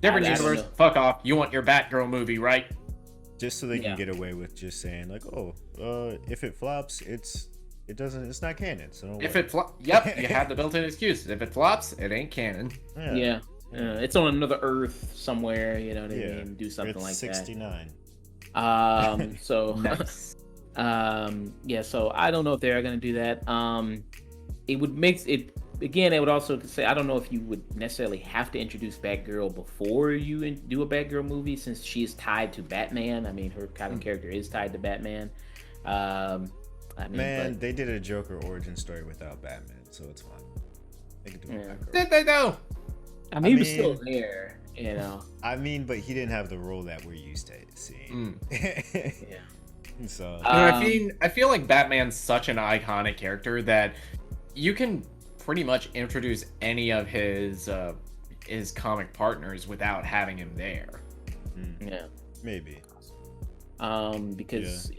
different universe. Fuck off. You want your Batgirl movie, right? Just so they can get away with just saying if it flops, it's not canon. So if it flops, yep, you have the built-in excuse. If it flops, it ain't canon. Yeah. It's on another Earth somewhere. You know what I mean? Do something Earth like 69. That. So. Nice. So I don't know if they're going to do that. It would make it. Again, I would also say I don't know if you would necessarily have to introduce Batgirl before you do a Batgirl movie, since she is tied to Batman. I mean, her kind of character is tied to Batman. They did a Joker origin story without Batman, so it's fine. They could do Batgirl. Did they though? I mean, he was still there, I mean, but he didn't have the role that we're used to seeing. Yeah. So I feel like Batman's such an iconic character that you can pretty much introduce any of his comic partners without having him there. Yeah, maybe. Because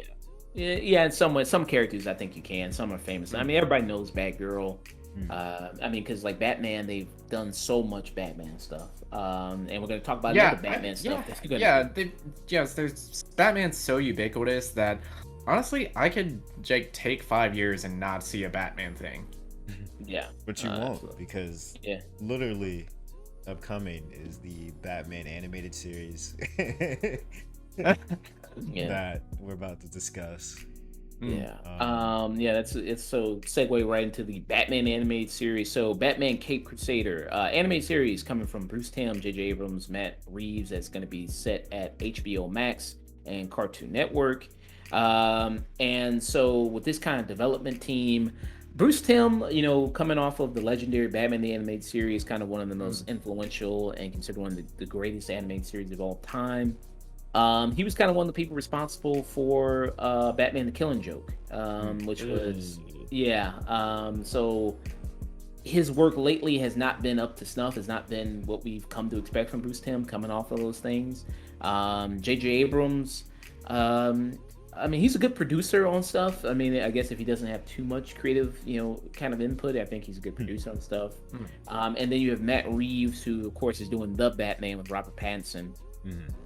in some way, some characters I think you can. Some are famous. I mean, everybody knows Batgirl. Because Batman, they've done so much Batman stuff. And we're going to talk about other Batman stuff. There's Batman's so ubiquitous that Honestly, I could like take 5 years and not see a Batman thing. Yeah, But you won't, absolutely. because Yeah. literally upcoming is the Batman animated series Yeah. that we're about to discuss. Yeah. Um, Yeah, it's so segue right into the Batman animated series. So Batman Cape Crusader, animated series coming from Bruce Timm, J.J. Abrams, Matt Reeves, that's going to be set at HBO Max and Cartoon Network. And so with this kind of development team, Bruce Timm, coming off of the legendary Batman the Animated Series, kind of one of the most influential and considered one of the greatest animated series of all time. He was kind of one of the people responsible for Batman the Killing Joke, which was, yeah. So his work lately has not been up to snuff, has not been what we've come to expect from Bruce Timm coming off of those things. J.J. Abrams, I mean, he's a good producer on stuff. I mean, I guess if he doesn't have too much creative, kind of input, I think he's a good producer on stuff. And then you have Matt Reeves, who, of course, is doing the Batman with Robert Pattinson.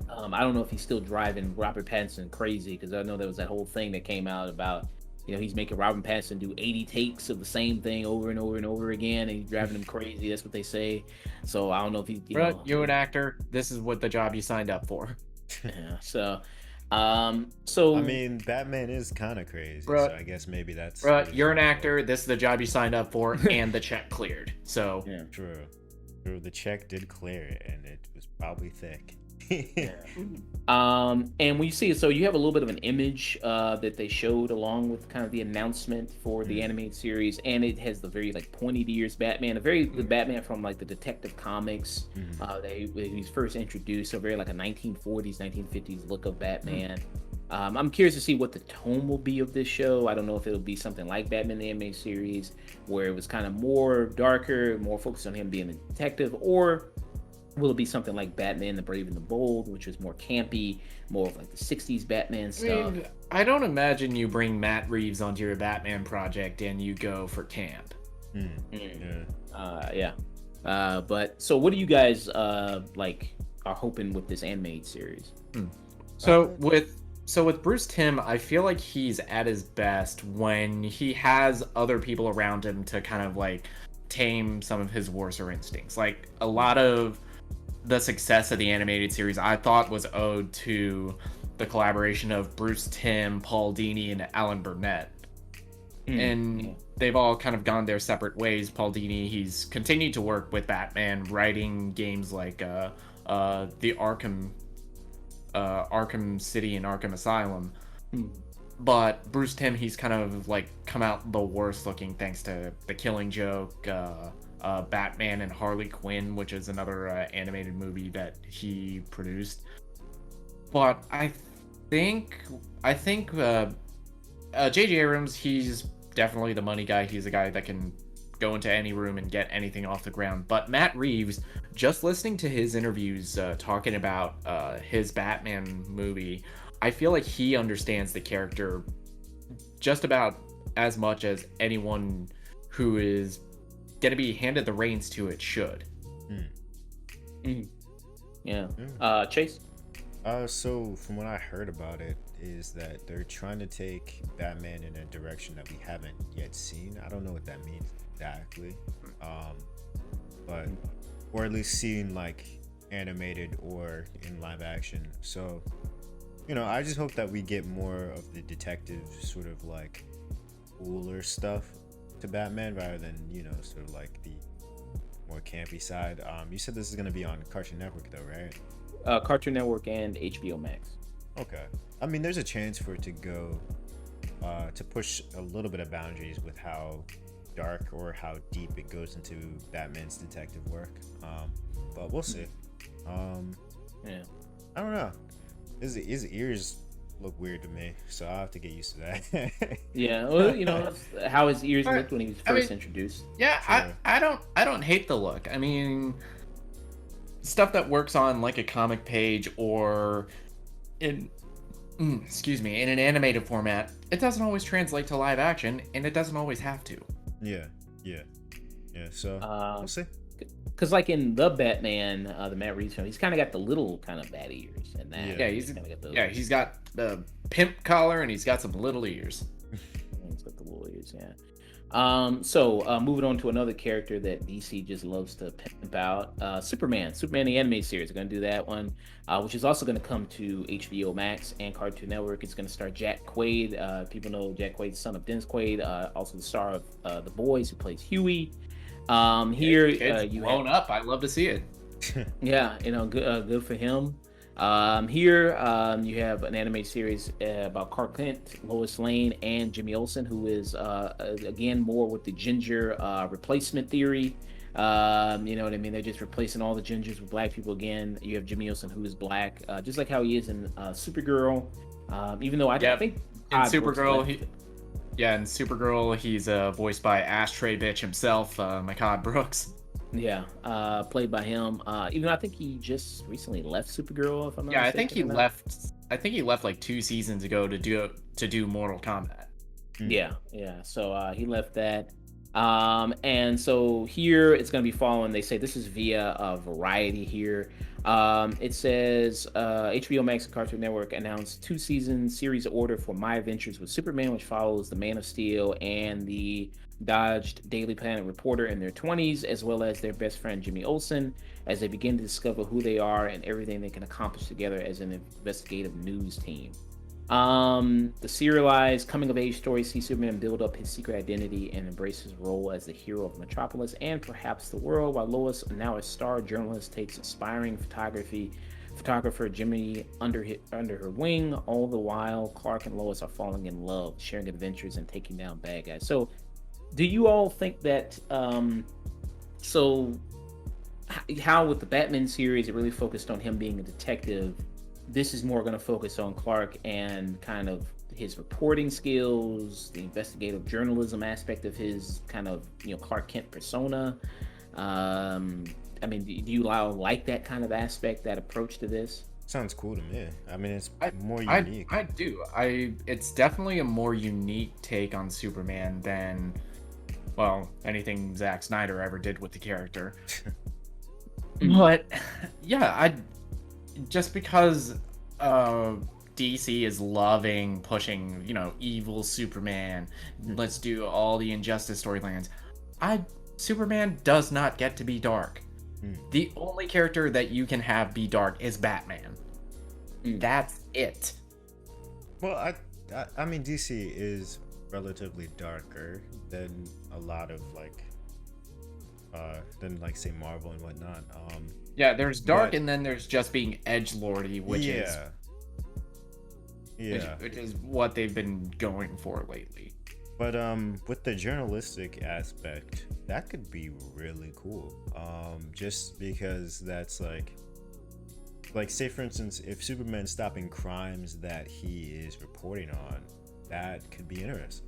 I don't know if he's still driving Robert Pattinson crazy, because I know there was that whole thing that came out about, he's making Robert Pattinson do 80 takes of the same thing over and over and over again, and he's driving him crazy. That's what they say. So I don't know if he's, You're an actor. This is what the job you signed up for. Yeah. So I mean, Batman is kind of crazy, Bruh. so I guess maybe that's. You're an actor. This is the job you signed up for, and the check cleared. So yeah. True. The check did clear, and it was probably thick. And when you see it, so you have a little bit of an image that they showed along with kind of the announcement for the animated series, and it has the very like pointy ears Batman, the Batman from like the Detective Comics. He's first introduced, so very like a 1940s, 1950s look of Batman. I'm curious to see what the tone will be of this show. I don't know if it'll be something like Batman the Animated Series, where it was kind of more darker, more focused on him being a detective, or will it be something like Batman the Brave and the Bold, which was more campy, more of like the 60s Batman stuff? I don't imagine you bring Matt Reeves onto your Batman project and you go for camp. But so what do you guys are hoping with this animated series? So with Bruce Timm, I feel like he's at his best when he has other people around him to kind of like tame some of his worser instincts. Like a lot of the success of the animated series, I thought, was owed to the collaboration of Bruce Timm, Paul Dini, and Alan Burnett. And they've all kind of gone their separate ways. Paul Dini, he's continued to work with Batman, writing games like the Arkham City and Arkham Asylum. But Bruce Timm, he's kind of like come out the worst looking thanks to The Killing Joke, Batman and Harley Quinn, which is another animated movie that he produced. But I think J.J. Abrams, he's definitely the money guy. He's a guy that can go into any room and get anything off the ground. But Matt Reeves, just listening to his interviews talking about his Batman movie, I feel like he understands the character just about as much as anyone who is going to be handed the reins to it should. Yeah. Chase? So from what I heard about it is that they're trying to take Batman in a direction that we haven't yet seen. I don't know what that means exactly. But or at least seen like animated or in live action. So, I just hope that we get more of the detective sort of like cooler stuff to Batman rather than, sort of like the more campy side. You said this is going to be on Cartoon Network though, right? Cartoon Network and HBO Max. Okay. I mean, there's a chance for it to go to push a little bit of boundaries with how dark or how deep it goes into Batman's detective work. But we'll see. Yeah. I don't know. His ears look weird to me, so I'll have to get used to that. Yeah, well, that's how his ears looked when he was first introduced. Yeah, Sure. I don't hate the look. I mean, stuff that works on like a comic page or in an animated format, it doesn't always translate to live action, and it doesn't always have to. Yeah. So we'll see. Because like in the Batman, the Matt Reeves film, he's kind of got the little kind of bat ears and that. Yeah, he's got the pimp collar, and he's got some little ears. He's got the little ears, yeah. Moving on to another character that DC just loves to pimp out, Superman the animated series. We're gonna do that one, which is also gonna come to HBO Max and Cartoon Network. It's gonna star Jack Quaid. People know Jack Quaid, the son of Dennis Quaid, also the star of The Boys, who plays Huey. Here, you grown up. I love to see it. Yeah, good for him. Here, you have an anime series about Clark Kent, Lois Lane, and Jimmy Olsen, who is again more with the ginger replacement theory. You know what I mean? They're just replacing all the gingers with black people again. You have Jimmy Olsen, who is black, just like how he is in Supergirl. Even though I think in Supergirl, in Supergirl, he's voiced by Ashtray Bitch himself, Mehcad Brooks. Yeah, played by him. Even though I think he just recently left Supergirl, if I'm not mistaken. I think he left. I think he left like 2 seasons ago to do Mortal Kombat. Yeah. So he left that. And so here it's going to be following. They say this is via Variety here. It says HBO Max and Cartoon Network announced 2-season series order for My Adventures with Superman, which follows the Man of Steel and the Dodged Daily Planet reporter in their 20s, as well as their best friend Jimmy Olsen, as they begin to discover who they are and everything they can accomplish together as an investigative news team. The serialized coming-of-age story sees Superman build up his secret identity and embrace his role as the hero of Metropolis and perhaps the world, while Lois, now a star journalist, takes aspiring photographer Jimmy under her wing. All the while, Clark and Lois are falling in love, sharing adventures and taking down bad guys. So, do you all think that? How with the Batman series, it really focused on him being a detective. This is more going to focus on Clark and kind of his reporting skills, the investigative journalism aspect of his kind of Clark Kent persona. I mean, do you like that kind of aspect, that approach to this? Sounds cool to me. I mean, it's more unique. I do. It's definitely a more unique take on Superman than, well, anything Zack Synder ever did with the character. But yeah, just because DC is loving pushing, evil Superman, let's do all the Injustice storylines. Superman does not get to be dark. The only character that you can have be dark is Batman. That's it. Well, I mean, DC is relatively darker than a lot of say Marvel and whatnot. Yeah, there's dark, and then there's just being edgelordy, which is what they've been going for lately. But with the journalistic aspect, that could be really cool. Just because that's like say for instance, if Superman's stopping crimes that he is reporting on, that could be interesting.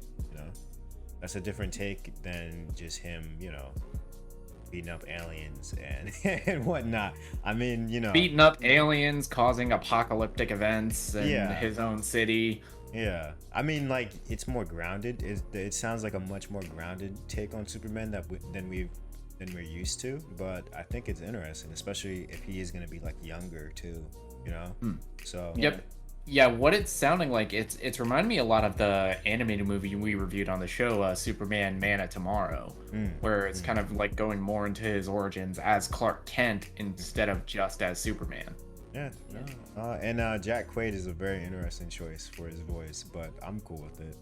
That's a different take than just him, beating up aliens and whatnot. I mean, beating up aliens, causing apocalyptic events in his own city. Yeah, I mean, it's more grounded. It sounds like a much more grounded take on Superman than we're used to. But I think it's interesting, especially if he is going to be younger too. So yep. Yeah, what it's sounding like, it's reminding me a lot of the animated movie we reviewed on the show, Superman Man of Tomorrow, where it's kind of going more into his origins as Clark Kent instead of just as Superman. Yeah, and Jack Quaid is a very interesting choice for his voice, but I'm cool with it.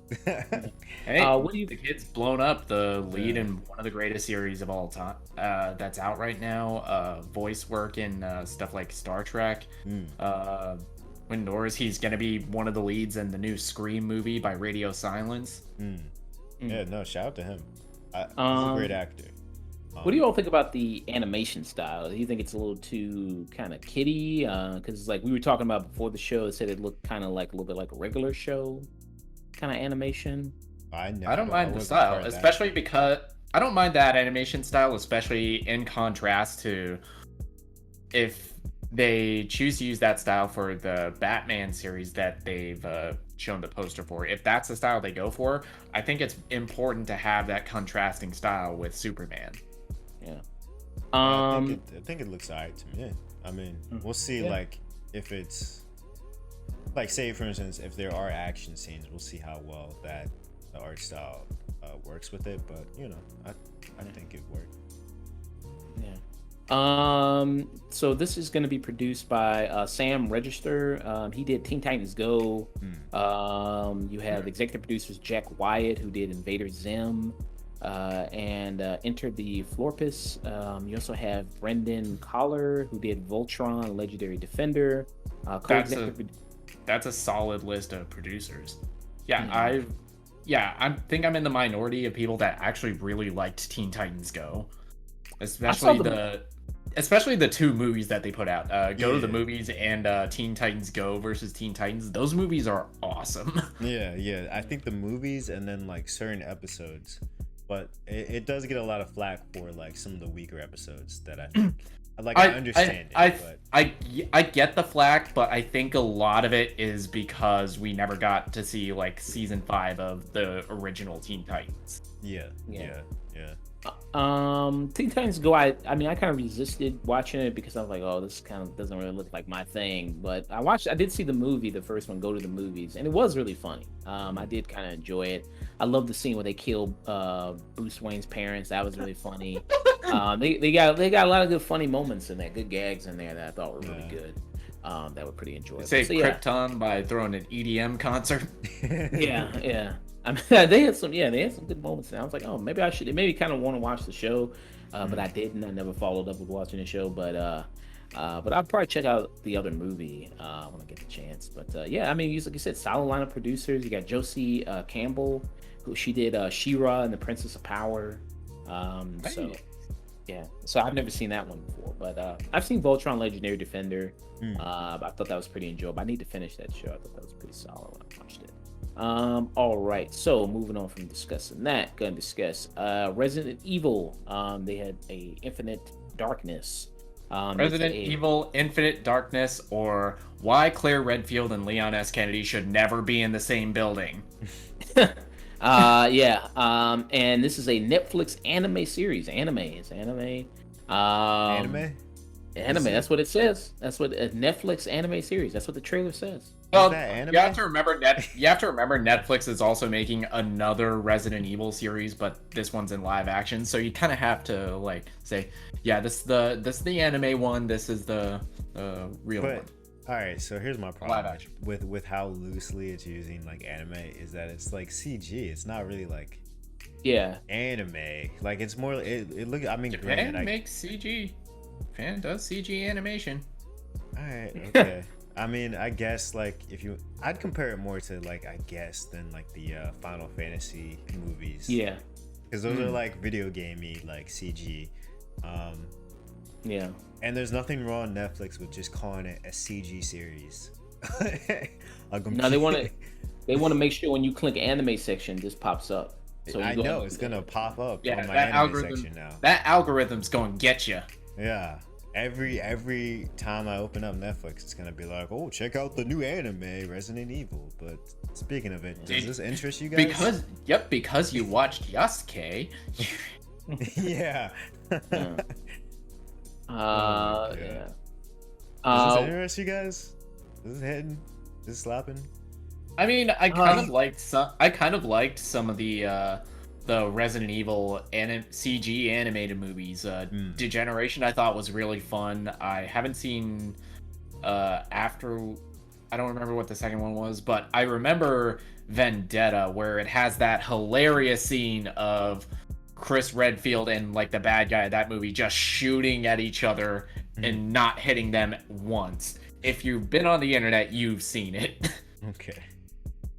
Hey, what do you? The kid's blown up, the lead in one of the greatest series of all time that's out right now. Voice work in stuff like Star Trek. Indoors, he's gonna be one of the leads in the new Scream movie by Radio Silence. Yeah, no, shout out to him. He's a great actor. What do you all think about the animation style? Do you think it's a little too kind of kiddie? Because we were talking about before the show, it said it looked kind of a little bit like a regular show kind of animation. I don't mind the style, especially because I don't mind that animation style, especially in contrast to if they choose to use that style for the Batman series that they've shown the poster for. If that's the style they go for, I think it's important to have that contrasting style with Superman. Yeah. I think it looks alright to me. I mean, we'll see if it's like say for instance, if there are action scenes, we'll see how well that the art style works with it. But you know, I think it worked. Yeah. So this is going to be produced by Sam Register. He did Teen Titans Go. You have executive producers Jack Wyatt, who did Invader Zim, and Enter the Florpus. You also have Brendan Collar, who did Voltron, Legendary Defender. That's a solid list of producers. Yeah, Mm-hmm. I think I'm in the minority of people that actually really liked Teen Titans Go, especially the two movies that they put out. Go to the Movies and Teen Titans Go versus Teen Titans. Those movies are awesome. Yeah. I think the movies and then like certain episodes, but it does get a lot of flack for like some of the weaker episodes that I think. I understand but I get the flack, but I think a lot of it is because we never got to see like season 5 of the original Teen Titans. Yeah. Teen Titans Go. I mean, I kind of resisted watching it because I was like, oh, this kind of doesn't really look like my thing. But I did see the movie, the first one, Go to the Movies, and it was really funny. I did kind of enjoy it. I love the scene where they kill Bruce Wayne's parents. That was really funny. They got a lot of good funny moments in there, good gags in there that I thought were really good. That were pretty enjoyable. Save Krypton by throwing an EDM concert. Yeah. I mean, they had some good moments. And I was like, oh, maybe I should. It made me kind of want to watch the show, but I didn't. I never followed up with watching the show. But I'll probably check out the other movie when I get the chance. But yeah, I mean, like you said, solid line of producers. You got Josie Campbell, who she did She-Ra and the Princess of Power. So yeah, so I've never seen that one before, but I've seen Voltron, Legendary Defender. I thought that was pretty enjoyable. I need to finish that show. I thought that was pretty solid when I watched it. All right, so moving on from discussing that, gonna discuss Resident Evil. They had a Infinite Darkness. Resident Evil Infinite Darkness, or why Claire Redfield and Leon S. Kennedy should never be in the same building. And this is a Netflix anime series. Anime. That's what it says. That's what a Netflix anime series. That's what the trailer says. Well, you have to remember Netflix is also making another Resident Evil series, but this one's in live action. So you kind of have to like say, yeah, this is the anime one. This is the real one. All right, so here's my problem with how loosely it's using like anime is that it's like CG. It's not really like anime. Like it's more. It look. I mean, Japan makes CG. Japan does CG animation. All right. Okay. I mean, I guess like I'd compare it more to like than like the Final Fantasy movies. Yeah. Because those are like video gamey like CG. Yeah. And there's nothing wrong on Netflix with just calling it a CG series. No, they want to make sure when you click anime section, this pops up. So I know it's gonna pop up on my that anime section now. That algorithm's gonna get you. Yeah. Every time I open up Netflix, it's gonna be like, oh, check out the new anime Resident Evil. But speaking of it, does this interest you guys? Because you watched Yasuke. Yeah. Yeah. Does this interest you guys? Is this hitting? Is this slapping? I mean, I kind of liked some of the Resident Evil CG animated movies. Degeneration I thought was really fun. I haven't seen after. I don't remember what the second one was, but I remember Vendetta, where it has that hilarious scene of Chris Redfield and like the bad guy of that movie just shooting at each other and not hitting them once. If you've been on the internet, you've seen it. Okay.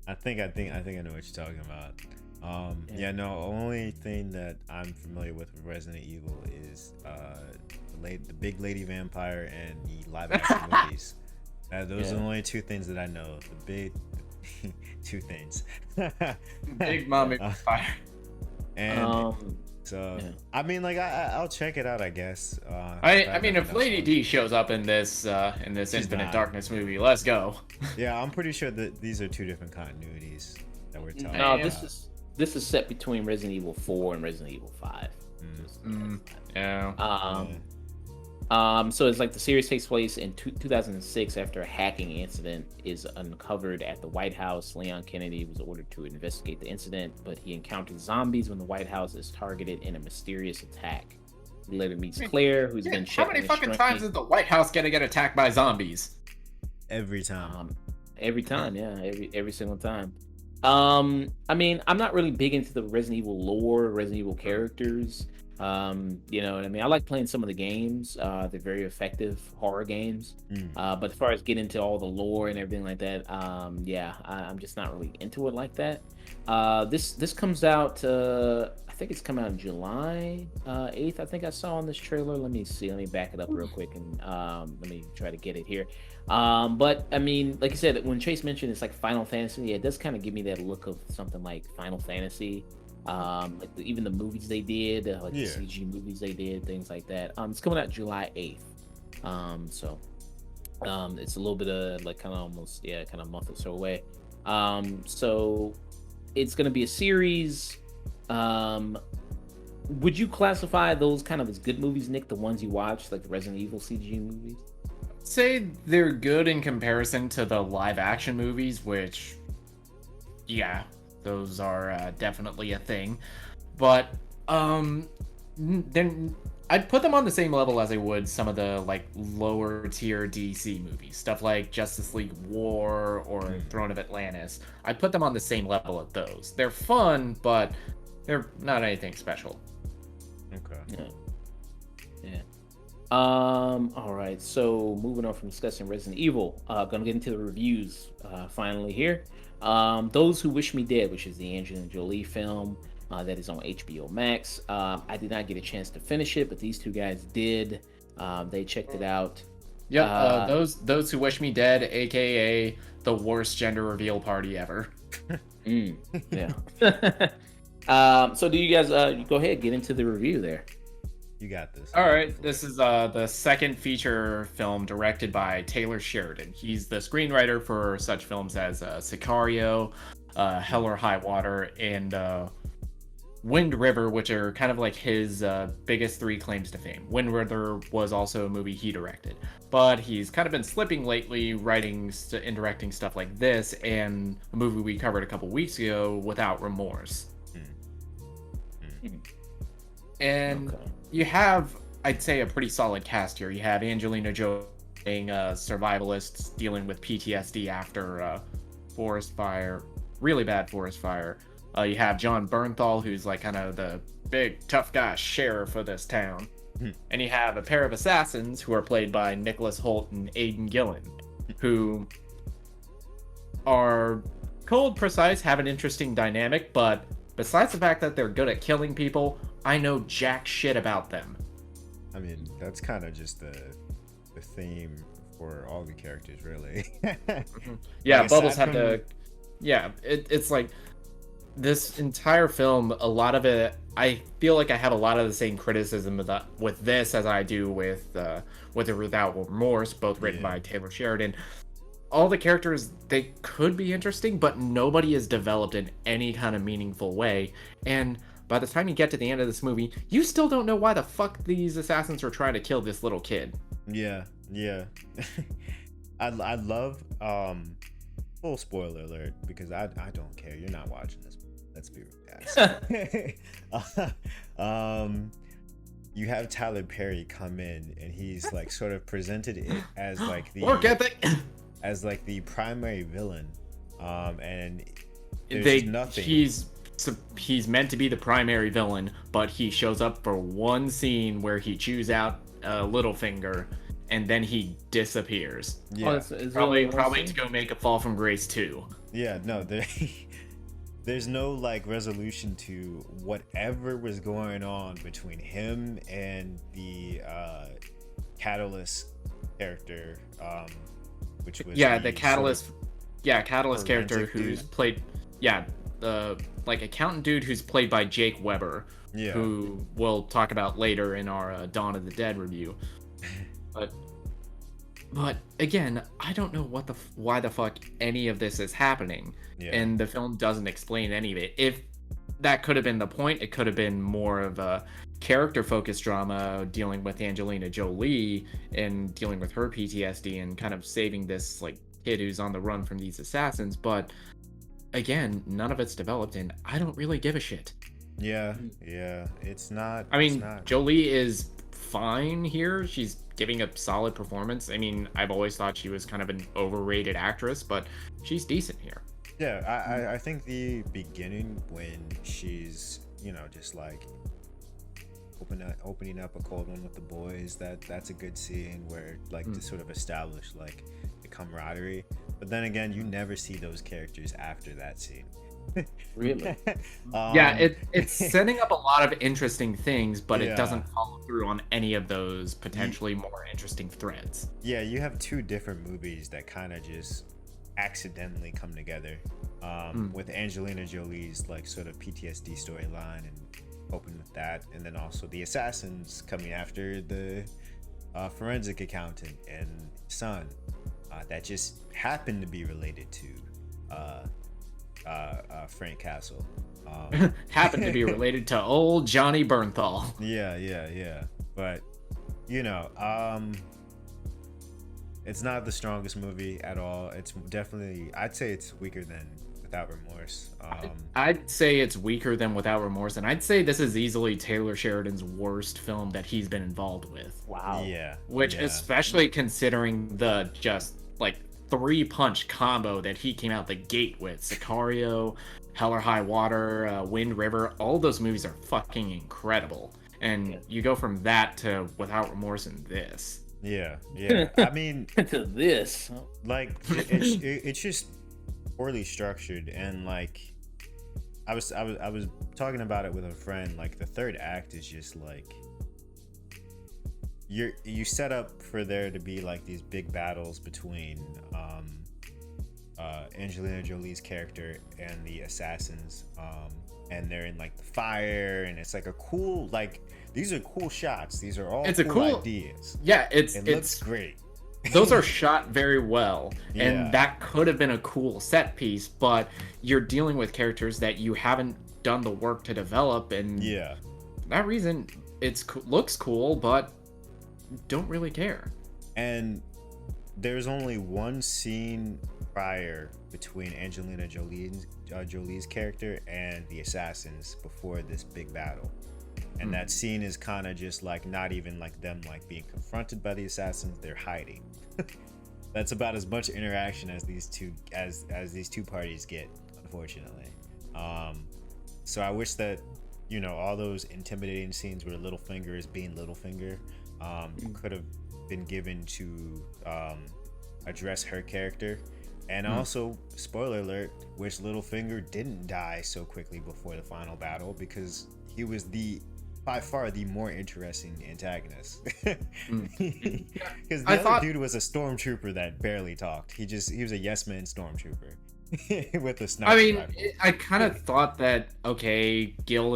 I think I know what you're talking about. Only thing that I'm familiar with Resident Evil is the big lady vampire and the live action movies. Those are the only two things that I know. The big two things. Big mommy vampire. And I mean, like I'll check it out, I guess. I mean, if Lady D shows up in this Infinite Darkness movie, let's go. Yeah, I'm pretty sure that these are two different continuities that we're talking about. No, this is set between Resident Evil 4 and Resident Evil 5. So it's like the series takes place in 2006 after a hacking incident is uncovered at the White House. Leon Kennedy was ordered to investigate the incident, but he encounters zombies when the White House is targeted in a mysterious attack. He later meets Claire, who's been How many fucking times is the White House gonna get attacked by zombies? Every time. Every time, yeah, every single time. I mean, I'm not really big into the Resident Evil lore, Resident Evil characters. You know what I mean? I like playing some of the games. They're very effective horror games. But as far as getting into all the lore and everything like that, yeah, I'm just not really into it like that. This comes out. I think it's coming out in July 8th. I think I saw on this trailer. Let me see. Let me back it up real quick and let me try to get it here. But I mean, like I said, when Chayse mentioned it's like Final Fantasy, it does kind of give me that look of something like Final Fantasy. Like even the movies they did, the CG movies they did, things like that. It's coming out July 8th. So it's a little bit of like kind of almost kind of a month or so away. So it's gonna be a series. Would you classify those kind of as good movies, Nick? The ones you watched, like the Resident Evil CG movies? Say they're good in comparison to the live action movies, which, yeah, those are definitely a thing. But then I'd put them on the same level as I would some of the like lower tier DC movies, stuff like Justice League War or Throne of Atlantis. I'd put them on the same level as those. They're fun, but they're not anything special. Okay. Yeah. All right. So moving on from discussing Resident Evil, gonna get into the reviews finally here. Those Who Wish Me Dead, which is the Angelina Jolie film that is on HBO Max. I did not get a chance to finish it, but these two guys did. They checked it out. Yep. Those Who Wish Me Dead, aka the worst gender reveal party ever. Yeah. So do you guys go ahead, get into the review there? You got this. All right, this is the second feature film directed by Taylor Sheridan. He's the screenwriter for such films as Sicario, Hell or High Water, and Wind River, which are kind of like his biggest three claims to fame. Wind River was also a movie he directed, but he's kind of been slipping lately, writing and directing stuff like this, and a movie we covered a couple weeks ago, Without Remorse. And you have, I'd say, a pretty solid cast here. You have Angelina Jolie playing a survivalist dealing with PTSD after forest fire, really bad forest fire. You have John Bernthal, who's like kind of the big tough guy sheriff of this town. And you have a pair of assassins who are played by Nicholas Hoult and Aidan Gillen, who are cold, precise, have an interesting dynamic, but besides the fact that they're good at killing people, I know jack shit about them. I mean, that's kind of just the theme for all the characters, really. Yeah, like Bubbles had to... Yeah, it's like... This entire film, a lot of it... I feel like I have a lot of the same criticism with this as I do with it Without Remorse, both written by Taylor Sheridan. All the characters, they could be interesting, but nobody is developed in any kind of meaningful way. And by the time you get to the end of this movie, you still don't know why the fuck these assassins are trying to kill this little kid. Yeah. I love, full spoiler alert, because I don't care. You're not watching this. Let's be real. You have Tyler Perry come in, and he's like sort of presented it as like the work ethic. As like the primary villain, and there's nothing. He's meant to be the primary villain, but he shows up for one scene where he chews out Littlefinger, and then he disappears. Yeah, probably to go make a Fall from Grace 2. Yeah, no, there's no like resolution to whatever was going on between him and the Catalyst character. Which was the Catalyst, Catalyst character who's played, the like accountant dude who's played by Jake Weber, who we'll talk about later in our Dawn of the Dead review. But again, I don't know why the fuck any of this is happening, and the film doesn't explain any of it. If that could have been the point, it could have been more of a, character focused drama dealing with Angelina Jolie and dealing with her PTSD and kind of saving this like kid who's on the run from these assassins. But again, none of it's developed, and I don't really give a shit. Yeah, it's not. I mean, it's not. Jolie is fine here. She's giving a solid performance. I mean, I've always thought she was kind of an overrated actress, but she's decent here. Yeah, I think the beginning when she's, just like opening up a cold one with the boys, that's a good scene where like to sort of establish like the camaraderie. But then again, you never see those characters after that scene. Really? Yeah, it's setting up a lot of interesting things, but it doesn't follow through on any of those potentially more interesting threads. Yeah, you have two different movies that kind of just accidentally come together, with Angelina Jolie's like sort of PTSD storyline and open with that, and then also the assassins coming after the forensic accountant and son, that just happened to be related to Frank Castle. Happened to be related to old Johnny Bernthal. Yeah. But it's not the strongest movie at all. It's definitely, I'd say it's weaker than Without Remorse. I'd say it's weaker than Without Remorse, and I'd say this is easily Taylor Sheridan's worst film that he's been involved with. Wow. Yeah. Which, especially considering the just like 3-punch combo that he came out the gate with: Sicario, Hell or High Water, Wind River. All those movies are fucking incredible, and you go from that to Without Remorse and this. Yeah. I mean, to this, like it's just poorly structured, and like I was talking about it with a friend. Like the third act is just like you set up for there to be like these big battles between Angelina Jolie's character and the assassins, and they're in like the fire, and it's like a cool, like these are cool shots. These are all cool ideas. Yeah, it looks great. Those are shot very well, Yeah. and that could have been a cool set piece, but you're dealing with characters that you haven't done the work to develop, and for that reason looks cool, but don't really care. And there's only one scene prior between Angelina Jolie's character and the assassins before this big battle. And that scene is kind of just like not even like them like being confronted by the assassins, they're hiding. That's about as much interaction as these two parties get, unfortunately. So I wish that all those intimidating scenes where Littlefinger is being Littlefinger could have been given to address her character. And also, spoiler alert, wish Littlefinger didn't die so quickly before the final battle, because he was by far the more interesting antagonist. Because the other dude was a stormtrooper that barely talked. He was a yes man stormtrooper with a sniper rifle. I kind of thought that, okay, Gil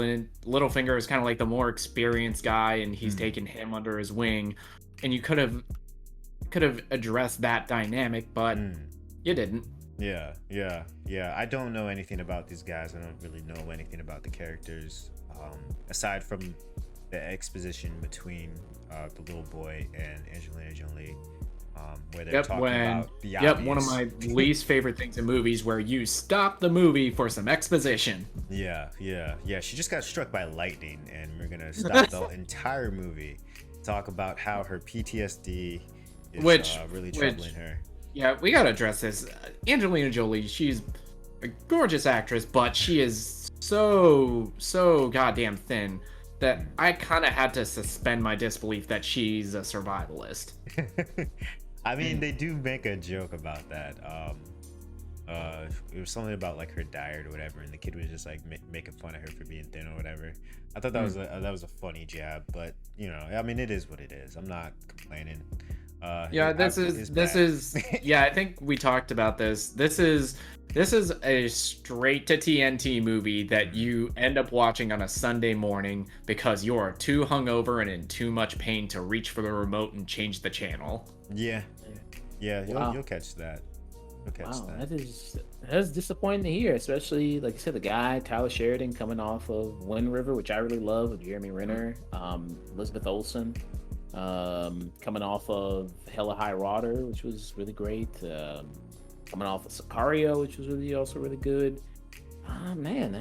Littlefinger is kind of like the more experienced guy, and he's taken him under his wing, and you could have addressed that dynamic, but you didn't. Yeah. I don't know anything about these guys. I don't really know anything about the characters, aside from the exposition between the little boy and Angelina Jolie, where they're talking about the obvious. One of my least favorite things in movies, where you stop the movie for some exposition. Yeah. She just got struck by lightning, and we're gonna stop the entire movie, talk about how her PTSD is really troubling her. Yeah, we gotta address this. Angelina Jolie, she's a gorgeous actress, but she is so goddamn thin that I kind of had to suspend my disbelief that she's a survivalist. I mean, they do make a joke about that. It was something about like her diet or whatever, and the kid was just like making fun of her for being thin or whatever. I thought that was a funny jab, but I mean, it is what it is. I'm not complaining. This is I think we talked about this. This is a straight to TNT movie that you end up watching on a Sunday morning because you're too hungover and in too much pain to reach for the remote and change the channel. Yeah, you'll catch that. You'll catch Wow, that. that's disappointing to hear, especially like you said, the guy Tyler Sheridan coming off of Wind River, which I really love, with Jeremy Renner, Elizabeth Olsen, coming off of Hella High Water, which was really great, coming off of Sicario, which was really also really good. Man,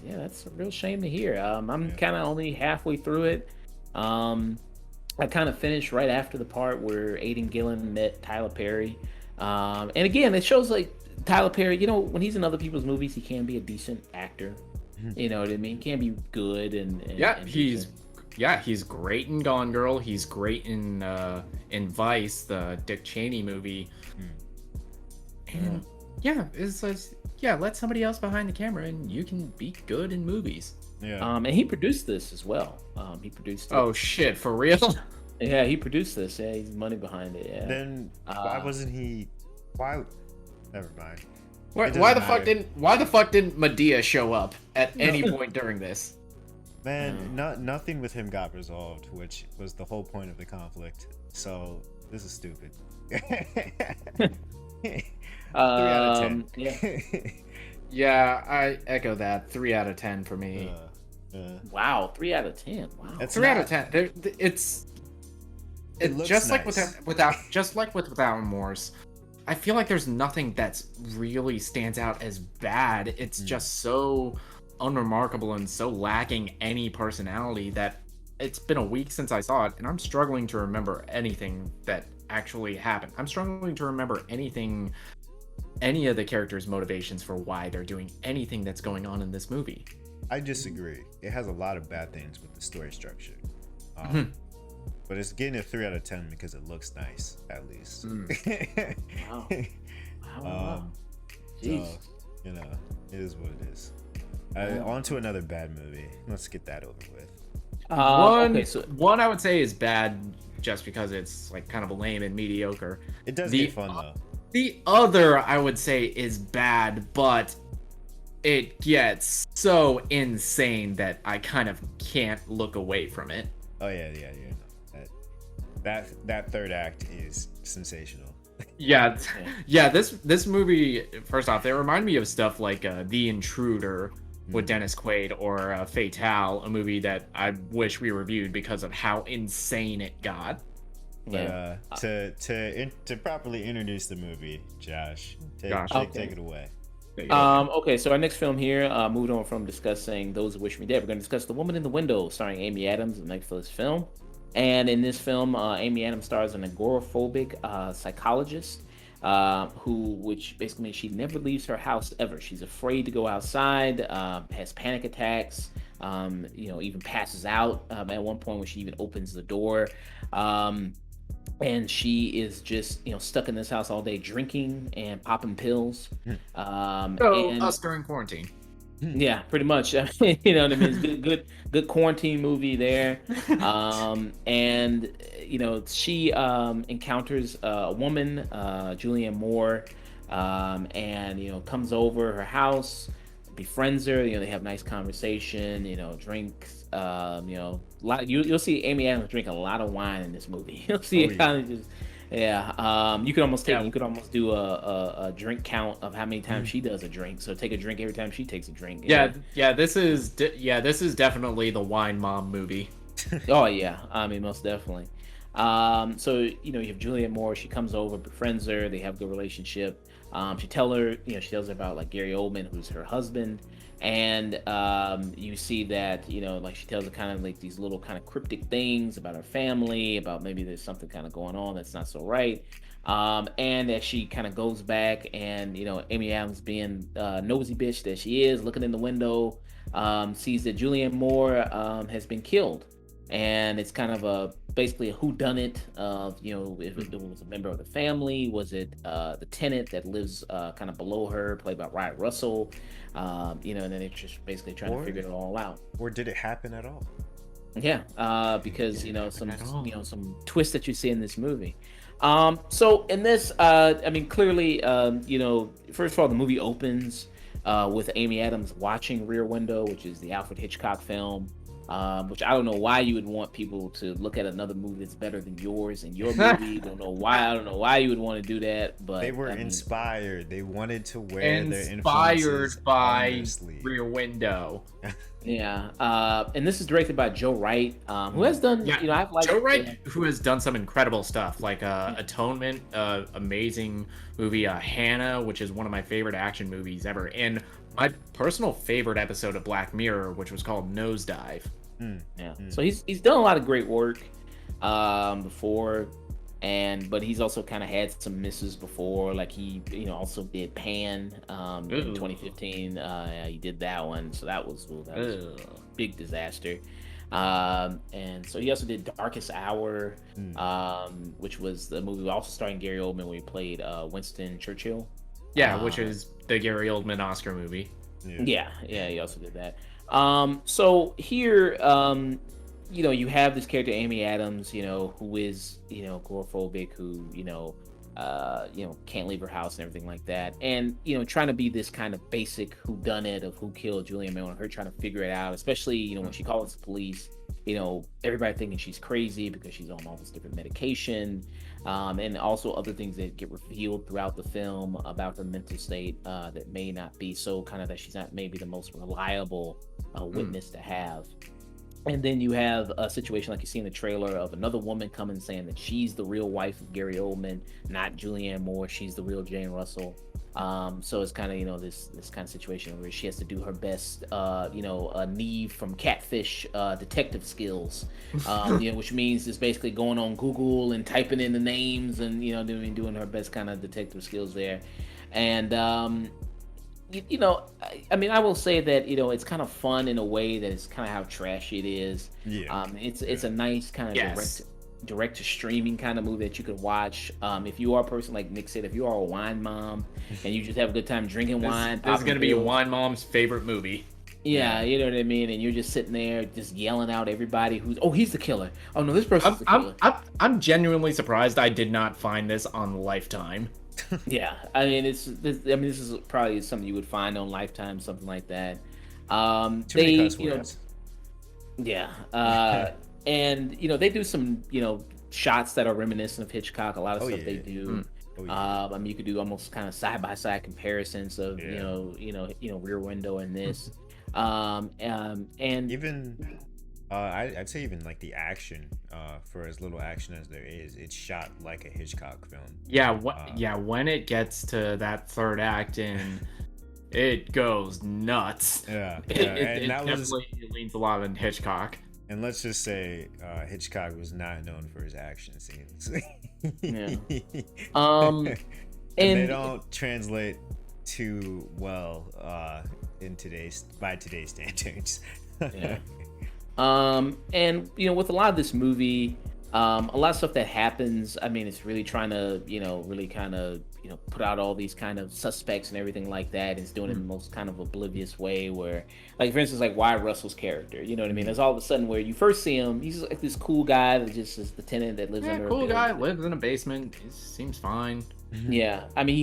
that's a real shame to hear. I'm Yeah. kind of only halfway through it. I kind of finished right after the part where Aidan Gillen met Tyler Perry. And again, it shows like Tyler Perry, when he's in other people's movies, he can be a decent actor. You know what I mean? He can be good and He's decent. he's great in Gone Girl. He's great in Vice, the Dick Cheney movie. And let somebody else behind the camera, and you can be good in movies. Yeah. And he produced this as well. He produced it. Oh shit, for real? Yeah, he produced this. Yeah, he's money behind it. Yeah. Then why wasn't he? Why? Never mind. It Why the doesn't fuck matter. didn't Medea show up at any point during this? Man, nothing with him got resolved, which was the whole point of the conflict. So this is stupid. 3 out of 10. Yeah. Yeah, I echo that. 3 out of 10 for me. Wow, 3 out of 10. Wow. It's 3 out not- of 10. It's looks just like nice. without remorse. I feel like there's nothing that's really stands out as bad. It's just so unremarkable and so lacking any personality that it's been a week since I saw it, and I'm struggling to remember anything that actually happened. I'm struggling to remember any of the characters' motivations for why they're doing anything that's going on in this movie. I disagree. It has a lot of bad things with the story structure. But it's getting a 3 out of 10 because it looks nice, at least. Wow. Wow. Jeez. So, it is what it is. On to another bad movie. Let's get that over with. One I would say is bad just because it's like kind of lame and mediocre. It does get fun though. The other I would say is bad, but it gets so insane that I kind of can't look away from it. Oh yeah. That third act is sensational. Yeah. This movie, first off, they remind me of stuff like The Intruder with Dennis Quaid, or Fatale, a movie that I wish we reviewed because of how insane it got. Yeah. To properly introduce the movie, Josh, take it away. Okay, so our next film here, moved on from discussing Those Who Wish Me Dead. We're going to discuss The Woman in the Window, starring Amy Adams, a Netflix film. And in this film, Amy Adams stars an agoraphobic psychologist, which basically means she never leaves her house ever. She's afraid to go outside, has panic attacks, even passes out at one point when she even opens the door. And she is just, stuck in this house all day drinking and popping pills. Us during quarantine. Yeah, pretty much. You know what I mean? It's good quarantine movie there. And she encounters a woman, Julianne Moore, and comes over her house, befriends her. They have nice conversation. Drinks. You'll see Amy Adams drink a lot of wine in this movie. You'll see it kind of just. Yeah, you could almost do a drink count of how many times she does a drink. So take a drink every time she takes a drink. This is definitely the wine mom movie. Oh yeah, I mean most definitely. So you have Julianne Moore. She comes over, befriends her. They have a good relationship. She tells her about like Gary Oldman, who's her husband. And you see that she tells her kind of like these little kind of cryptic things about her family, about maybe there's something kind of going on that's not so right, and as she kind of goes back and Amy Adams, being nosy bitch that she is, looking in the window, sees that Julianne Moore has been killed, and it's kind of basically a whodunit of if it was a member of the family, was it the tenant that lives kind of below her, played by Ryan Russell. And then they're just basically trying to figure it all out. Or did it happen at all? Yeah, because some twists that you see in this movie. So in this, clearly, first of all, the movie opens with Amy Adams watching Rear Window, which is the Alfred Hitchcock film. which I don't know why you would want people to look at another movie that's better than yours and your movie. I don't know why you would want to do that, but they were inspired. They wanted to wear their influences inspired by honestly. Rear Window. Yeah, and this is directed by Joe Wright, who has done, I've liked Joe Wright, who has done some incredible stuff like Atonement, amazing movie, Hannah, which is one of my favorite action movies ever, and my personal favorite episode of Black Mirror, which was called Nosedive. So he's done a lot of great work before, but he's also kind of had some misses before. Like he also did Pan in 2015. He did that one, so that was a big disaster. And so he also did Darkest Hour, which was the movie also starring Gary Oldman, where he played Winston Churchill. Which is the Gary Oldman Oscar movie. Yeah, he also did that. So here, you have this character Amy Adams, who is, agoraphobic, who, can't leave her house and everything like that, and trying to be this kind of basic whodunit of who killed Julian May, her trying to figure it out, especially when she calls the police. Everybody thinking she's crazy because she's on all this different medication, and also other things that get revealed throughout the film about her mental state that may not be so kind of that she's not maybe the most reliable witness to have. And then you have a situation like you see in the trailer of another woman coming saying that she's the real wife of Gary Oldman, not Julianne Moore. She's the real Jane Russell. So it's kind of this kind of situation where she has to do her best Neve from Catfish detective skills, which means it's basically going on Google and typing in the names and doing her best kind of detective skills there. And I will say that it's kind of fun in a way that it's kind of how trashy it is. It's a nice kind of direct to streaming kind of movie that you could watch. If you are a person like Nick said, if you are a wine mom and you just have a good time drinking wine, this is gonna be a wine mom's favorite movie. Yeah, you know what I mean, and you're just sitting there just yelling out everybody he's the killer. Oh no, this person's the killer. I'm genuinely surprised I did not find this on Lifetime. Yeah, I mean this is probably something you would find on Lifetime, something like that. And they do some shots that are reminiscent of Hitchcock. A lot of stuff they do. You could do almost kind of side by side comparisons of Rear Window and this, and even I'd say even like the action, for as little action as there is, it's shot like a Hitchcock film. When it gets to that third act and it goes nuts. It definitely leans a lot on Hitchcock. And let's just say Hitchcock was not known for his action scenes. And they don't translate too well by today's standards. And with a lot of this movie, a lot of stuff that happens, it's really trying to really kind of put out all these kind of suspects and everything like that. It's doing it in the most kind of oblivious way, where like for instance like Wyatt Russell's character, there's all of a sudden where you first see him, he's like this cool guy that just is the tenant that lives under cool guy, lives in a basement, he seems fine. He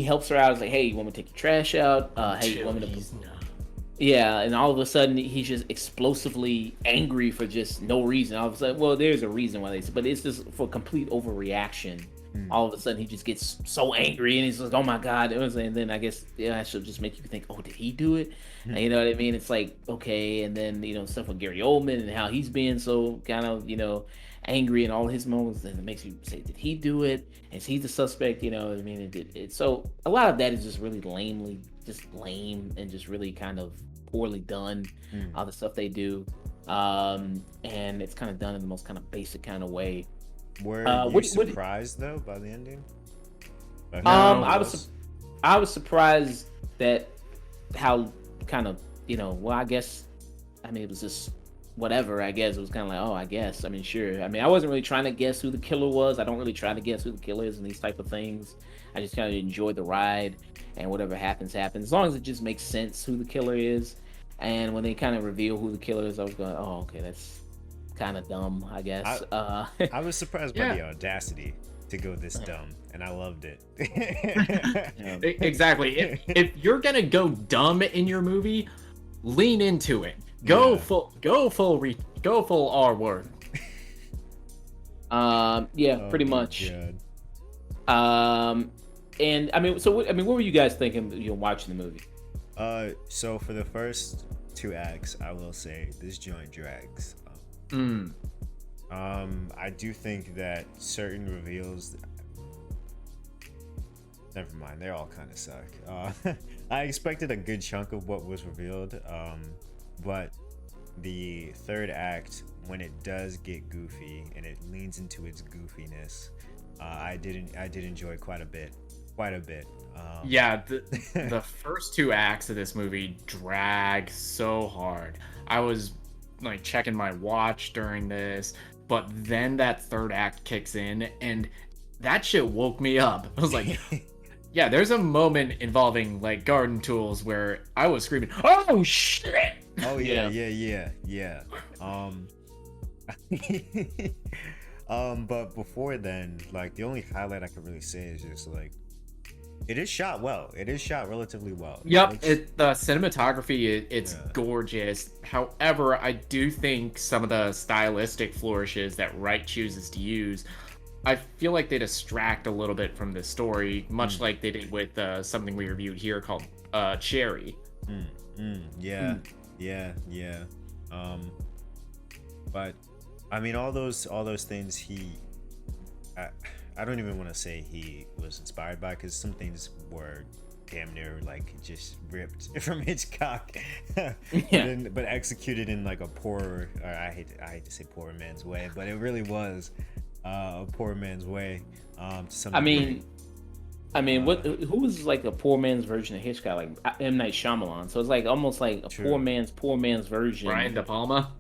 helps her out. He's like, hey, you want me to take your trash out? Hey, you want me to and all of a sudden he's just explosively angry for just no reason. All of a sudden, well, there's a reason why but it's just for complete overreaction. All of a sudden he just gets so angry and he's like, oh my god. And then I guess that should just make you think, oh, did he do it? And you know what I mean? It's like, okay. And then stuff with Gary Oldman and how he's being so kind of angry in all his moments, and it makes you say, did he do it? Is he the suspect? You know what I mean? So a lot of that is just really lame and just really kind of poorly done. All the stuff they do, and it's kind of done in the most kind of basic kind of way. Were you surprised though by the ending? I was surprised that how kind of I guess it was just whatever. I guess it was kind of like, oh, I guess. Sure. I wasn't really trying to guess who the killer was. I don't really try to guess who the killer is in these type of things. I just kind of enjoy the ride, and whatever happens. As long as it just makes sense who the killer is. And when they kind of reveal who the killer is, I was going, oh, okay, that's kind of dumb, I guess. I was surprised by the audacity to go this dumb, and I loved it. Exactly. If you're gonna go dumb in your movie, lean into it. Go Yeah. full R word. Yeah, Oh pretty my much. God. And I mean, so what were you guys thinking? Watching the movie? So for the first 2 acts, I will say this joint drags. I do think that certain reveals. Never mind, they all kind of suck. I expected a good chunk of what was revealed, but the third act, when it does get goofy and it leans into its goofiness, I did enjoy quite a bit. Yeah, the first 2 acts of this movie drag so hard. I was like checking my watch during this, but then that third act kicks in and that shit woke me up. I was like, yeah, there's a moment involving like garden tools where I was screaming, "Oh shit!" Oh yeah. But before then, like the only highlight I could really say is just like it is shot well. It is shot relatively well. Yep, the cinematography, it's gorgeous. However, I do think some of the stylistic flourishes that Wright chooses to use, I feel like they distract a little bit from the story, much like they did with something we reviewed here called Cherry. Yeah. But I mean, all those things I don't even want to say he was inspired by, because some things were damn near like just ripped from Hitchcock, but executed in like a poor, or I hate to say poor man's way, but it really was a poor man's way. To some degree. I mean, who was like a poor man's version of Hitchcock, like M. Night Shyamalan? So it's like almost like a poor man's version. Brian De Palma.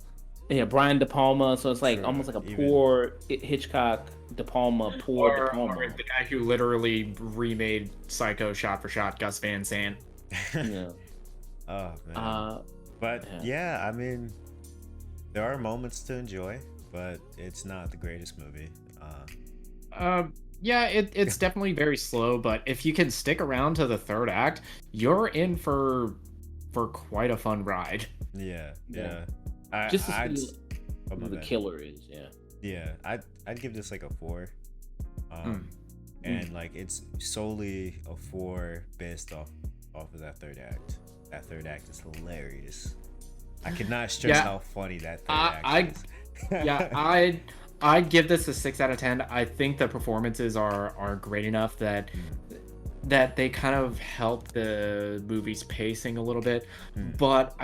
Yeah, Brian De Palma. So it's like almost like a poor Hitchcock, De Palma, De Palma. Or the guy who literally remade Psycho shot for shot, Gus Van Sant. Yeah. Oh man. But yeah, I mean, there are moments to enjoy, but it's not the greatest movie. Yeah, it's definitely very slow, but if you can stick around to the third act, you're in for quite a fun ride. Yeah. Just to see who the killer is. I'd give this like a 4. And like it's solely a 4 based off of that third act. That third act is hilarious. I could not stress how funny that third act is. I'd give this a 6 out of 10. I think the performances are great enough that they kind of help the movie's pacing a little bit. But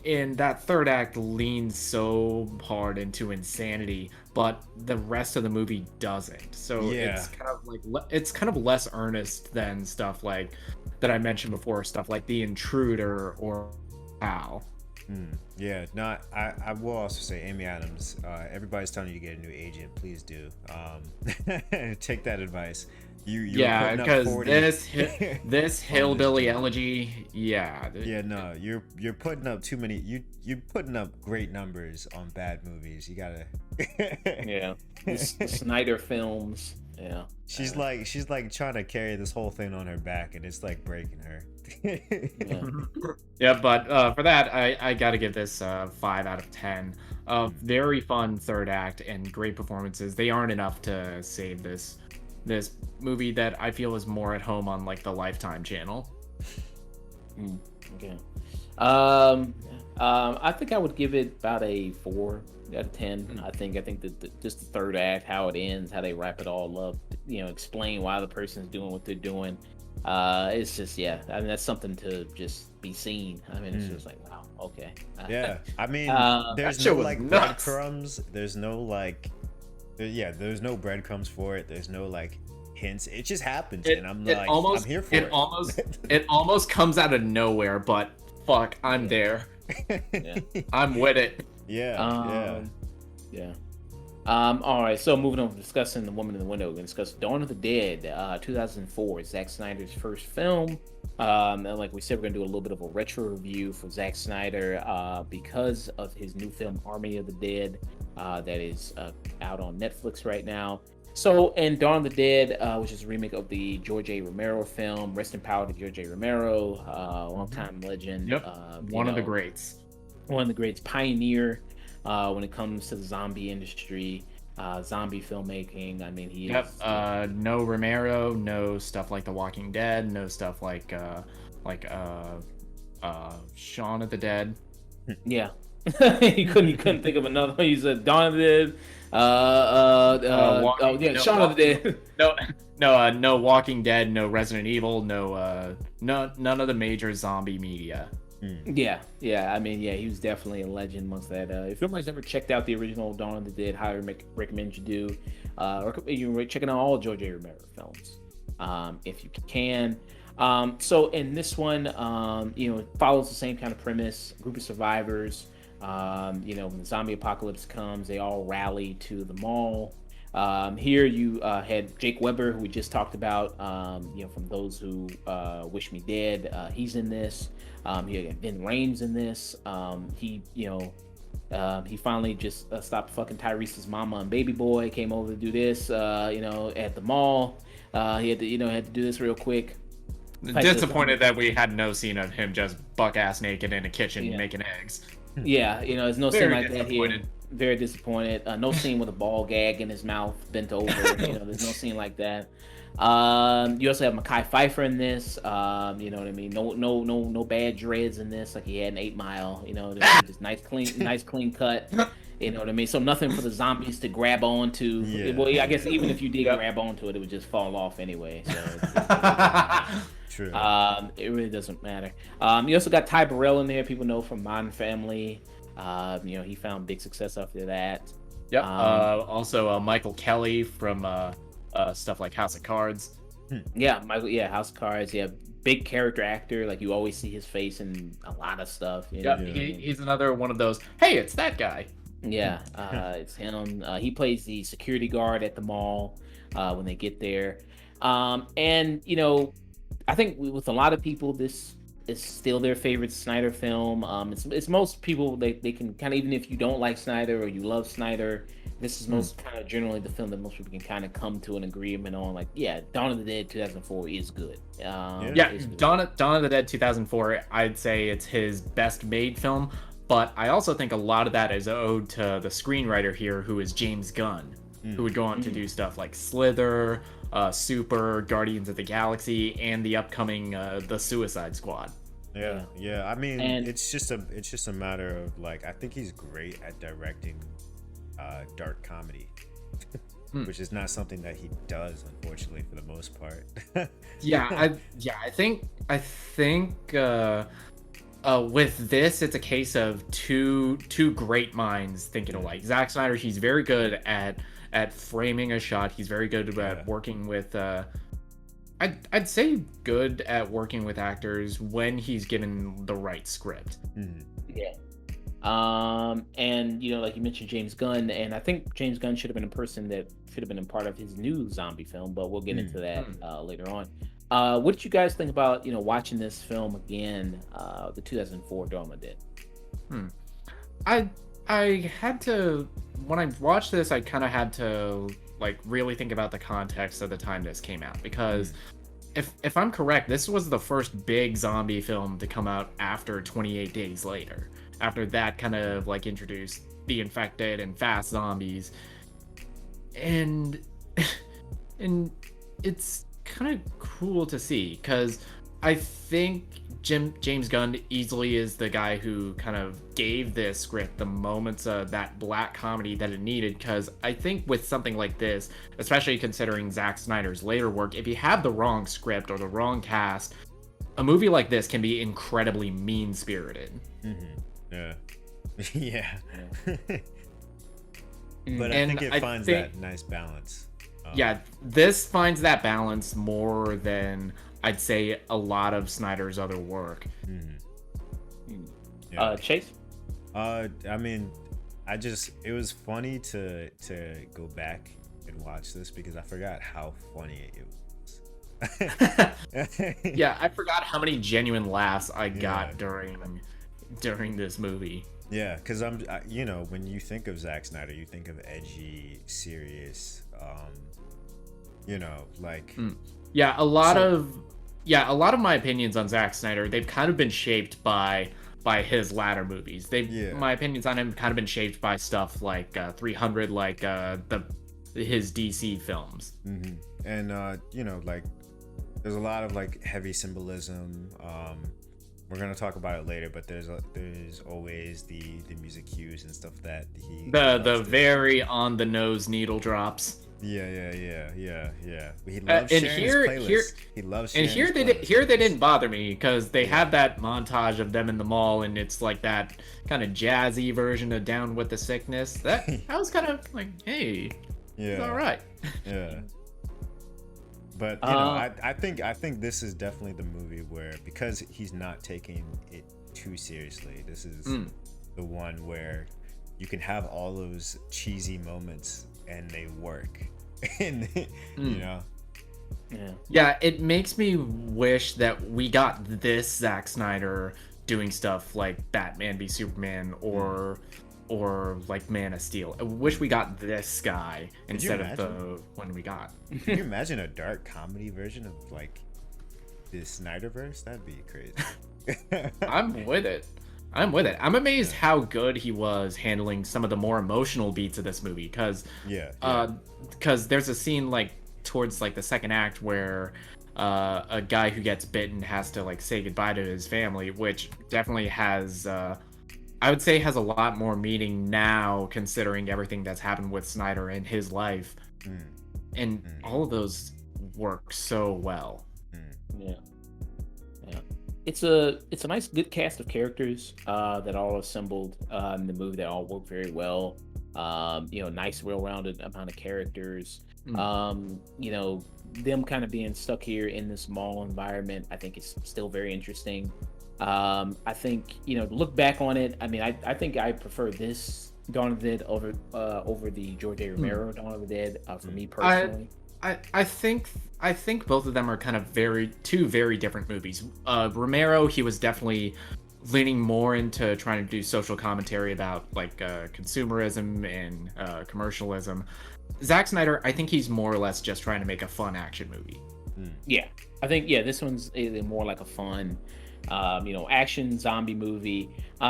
in that third act leans so hard into insanity, but the rest of the movie doesn't. So it's kind of less earnest than stuff like that I mentioned before, stuff like The Intruder or Al. Yeah, no, I will also say Amy Adams, everybody's telling you to get a new agent, please do. Take that advice. Because this hillbilly elegy, no, you're putting up too many. You're putting up great numbers on bad movies. You gotta. The Snyder films. Yeah. She's like trying to carry this whole thing on her back, and it's like breaking her. But for that, I gotta give this 5 out of 10. Very fun third act and great performances. They aren't enough to save this movie that I feel is more at home on like the Lifetime channel. Okay. I think I would give it about a 4 out of 10. I think that just the third act, how it ends, how they wrap it all up, explain why the person's doing what they're doing. It's just, I mean, that's something to just be seen. I mean, it's just like, wow, okay. I mean, there's no like breadcrumbs. There's no like, there's no breadcrumbs for it. There's no like hints. It just happens, and I'm like, I'm here for it. It almost comes out of nowhere, but fuck, I'm there. I'm with it. All right, so moving on, discussing The Woman in the Window, we're going to discuss Dawn of the Dead, 2004, Zack Snyder's first film. And like we said, we're going to do a little bit of a retro review for Zack Snyder because of his new film, Army of the Dead, that is out on Netflix right now. So, in Dawn of the Dead, which is a remake of the George A. Romero film, rest in power to George A. Romero, longtime legend. Yep, one of the greats. One of the greats, pioneer when it comes to the zombie industry, zombie filmmaking. I mean, he Yep. is. No Romero, no stuff like The Walking Dead, no stuff like Shaun of the Dead. Yeah. you couldn't think of another one. You said Dawn of the Dead. Shaun of the Dead. No Walking Dead, no Resident Evil, none of the major zombie media. Yeah. I mean, yeah, he was definitely a legend amongst that. If anybody's ever checked out the original Dawn of the Dead, highly recommend you do. You're checking out all George A. Romero films, if you can. So in this one, it follows the same kind of premise: a group of survivors. When the zombie apocalypse comes, they all rally to the mall. Here you had Jake Weber, who we just talked about, from Those Who Wish Me Dead. He's in this. You got Ben Rames in this. He finally just stopped fucking Tyrese's mama and baby boy. Came over to do this, at the mall. He had to do this real quick. Disappointed that we had no scene of him just buck ass naked in a kitchen making eggs. Yeah, there's no scene like that here. Very disappointed. No scene with a ball gag in his mouth, bent over. There's no scene like that. You also have Mekhi Phifer in this. You know what I mean? No bad dreads in this, like he had in 8 Mile. Just nice clean cut. You know what I mean? So nothing for the zombies to grab onto. Yeah. Well, I guess even if you did grab onto it, it would just fall off anyway. So. True. It really doesn't matter. You also got Ty Burrell in there. People know from Modern Family. He found big success after that. Yep. Also Michael Kelly from stuff like House of Cards. Yeah, Michael. Yeah, House of Cards. Yeah, big character actor. Like you always see his face in a lot of stuff. Yeah, he's another one of those. Hey, it's that guy. Yeah, it's him. He plays the security guard at the mall when they get there. I think with a lot of people, this is still their favorite Snyder film. It's most people, they can kind of, even if you don't like Snyder or you love Snyder, this is most kind of generally the film that most people can kind of come to an agreement on. Like, yeah, Dawn of the Dead 2004 is good. Is good. Dawn of the Dead 2004, I'd say it's his best made film, but I also think a lot of that is owed to the screenwriter here, who is James Gunn, who would go on to do stuff like Slither, Super, Guardians of the Galaxy, and the upcoming The Suicide Squad. Yeah. I mean, it's just a matter of, like, I think he's great at directing dark comedy, which is not something that he does, unfortunately, for the most part. I think with this, it's a case of two great minds thinking alike. Zack Snyder, he's very good at framing a shot. He's very good at working with I'd say good at working with actors when he's given the right script. Yeah. And like you mentioned, James Gunn, and I think James Gunn should have been a person that should have been a part of his new zombie film, but we'll get into that later on. What did you guys think about watching this film again, the 2004 Dawn of the Dead? I had to, when I watched this, I kind of had to like really think about the context of the time this came out, because if I'm correct, this was the first big zombie film to come out after 28 Days Later. After that kind of like introduced the infected and fast zombies, and it's kind of cool to see, because I think James Gunn easily is the guy who kind of gave this script the moments of that black comedy that it needed, because I think with something like this, especially considering Zack Snyder's later work, if you have the wrong script or the wrong cast, a movie like this can be incredibly mean-spirited. Yeah. But I think it finds that nice balance. This finds that balance more than I'd say a lot of Snyder's other work. Chase? I mean, it was funny to go back and watch this, because I forgot how funny it was. Yeah, I forgot how many genuine laughs I got during this movie. Yeah, because when you think of Zack Snyder, you think of edgy, serious, You know, like Yeah, a lot of my opinions on Zack Snyder, they've kind of been shaped by his latter movies. My opinions on him kind of been shaped by stuff like 300, like his DC films. And you know, like there's a lot of like heavy symbolism. We're gonna talk about it later, but there's always the music cues and stuff that the very on the nose needle drops. Yeah. He loves sharing his playlist. He loves sharing his playlist. Here they didn't bother me because they have that montage of them in the mall, and it's like that kind of jazzy version of Down with the Sickness. That I was kind of like, hey, it's all right. Yeah. But you know, I think this is definitely the movie where, because he's not taking it too seriously, this is the one where you can have all those cheesy moments and they work. And you know. Yeah, it makes me wish that we got this Zack Snyder doing stuff like Batman v Superman or like Man of Steel. I wish we got this guy instead of the one we got. Can you imagine a dark comedy version of like this Snyderverse? That'd be crazy. I'm with it. I'm amazed how good he was handling some of the more emotional beats of this movie, because there's a scene like towards like the second act where a guy who gets bitten has to like say goodbye to his family, which definitely has I would say has a lot more meaning now, considering everything that's happened with Snyder in his life. And all of those work so well. Yeah. It's a nice, good cast of characters that all assembled in the movie that all work very well. You know, nice, well-rounded amount of characters. You know, them kind of being stuck here in this mall environment, I think is still very interesting. I think, you know, look back on it, I mean, I think I prefer this Dawn of the Dead over the George A. Romero Dawn of the Dead for me personally. I think both of them are kind of two very different movies. Romero, he was definitely leaning more into trying to do social commentary about like consumerism and commercialism. Zack Snyder, I think he's more or less just trying to make a fun action movie. Yeah, I think this one's more like a fun you know, action zombie movie,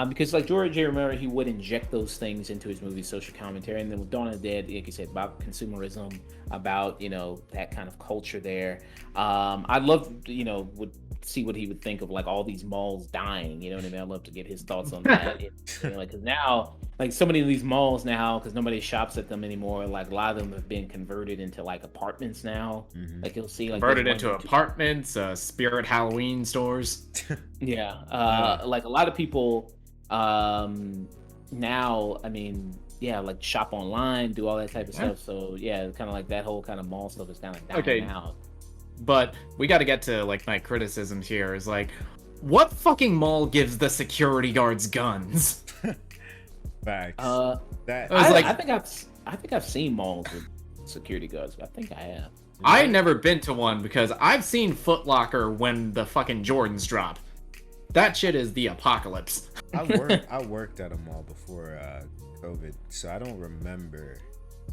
because like George A. Romero, he would inject those things into his movie, social commentary, and then with Dawn of the Dead, like you said, about consumerism, about, you know, that kind of culture there. I'd love, you know, would see what he would think of like all these malls dying, you know what I mean? I'd love to get his thoughts on that. You know, like, because now, like so many of these malls now, because nobody shops at them anymore, like a lot of them have been converted into like apartments now. Like you'll see like converted into apartments, Spirit Halloween stores. Like a lot of people now, I mean, like shop online, do all that type of stuff. So kind of like that whole kind of mall stuff is kind of dying out. But we got to get to like my criticisms here is like, what fucking mall gives the security guards guns? Facts. I think I've seen malls with security guards. I think I have. I've never been to one because I've seen Foot Locker when the fucking Jordans drop. That shit is the apocalypse. I worked at a mall before COVID, so I don't remember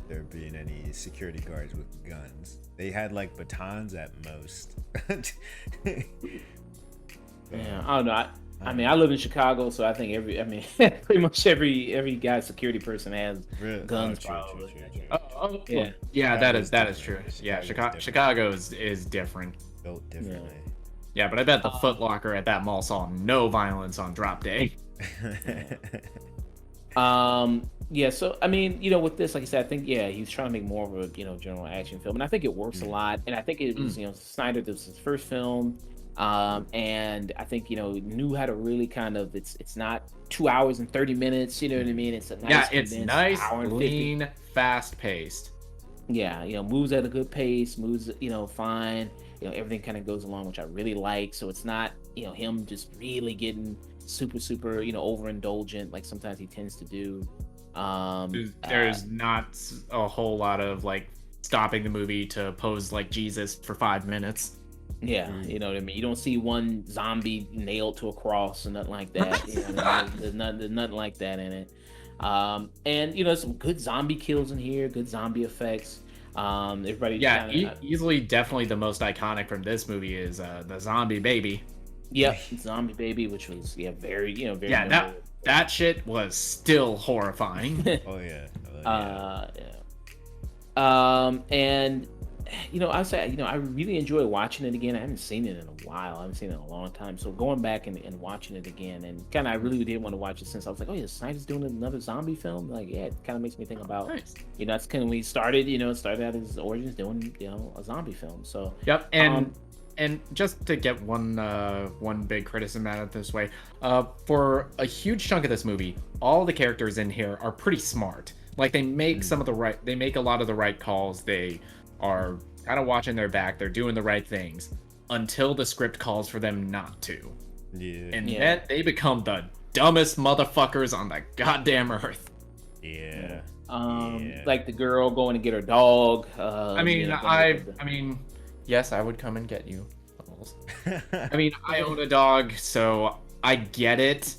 there being any security guards with guns. They had like batons at most. Yeah, I don't know. I mean, I live in Chicago, so I think pretty much every guy security person has guns. True. Yeah, that is true. Yeah, Chicago is different. Built differently. Yeah, but I bet the Foot Locker at that mall saw no violence on drop day. So I mean, you know, with this, like I said, I think he's trying to make more of a, you know, general action film, and I think it works a lot. And I think it was, you know, Snyder, this was his first film. And I think, you know, knew how to really kind of, it's not 2 hours and 30 minutes, you know what I mean? It's a nice, it's nice, lean, fast paced. Yeah, you know, moves at a good pace, moves, you know, fine. You know, everything kind of goes along, which I really like. So it's not, you know, him just really getting super, you know, overindulgent like sometimes he tends to do. There's not a whole lot of like stopping the movie to pose like Jesus for 5 minutes. Yeah, you know what I mean? You don't see one zombie nailed to a cross or nothing like that. You know, there's nothing like that in it. And, you know, some good zombie kills in here, good zombie effects. Everybody, Yeah, kinda, easily, definitely the most iconic from this movie is the zombie baby. yep, zombie baby, which was very very Yeah, memorable. that shit was still horrifying. Oh yeah. Yeah. And I say, I really enjoy watching it again. I haven't seen it in a while. I haven't seen it in a long time. So going back and watching it again, and kind of, I really did want to watch it since I was like, oh yeah, Snyder's doing another zombie film. Like, yeah, it kind of makes me think about, Nice. that's kind of when he started. It started out his origins doing, a zombie film. So Yep, and just to get one big criticism out of this way, for a huge chunk of this movie, all the characters in here are pretty smart. Like they make they make a lot of the right calls. They are kind of watching their back. They're doing the right things until the script calls for them not to. Yeah. And then they become the dumbest motherfuckers on the goddamn earth. Yeah. Like the girl going to get her dog. I mean, yes, I would come and get you. I mean, I own a dog, so I get it.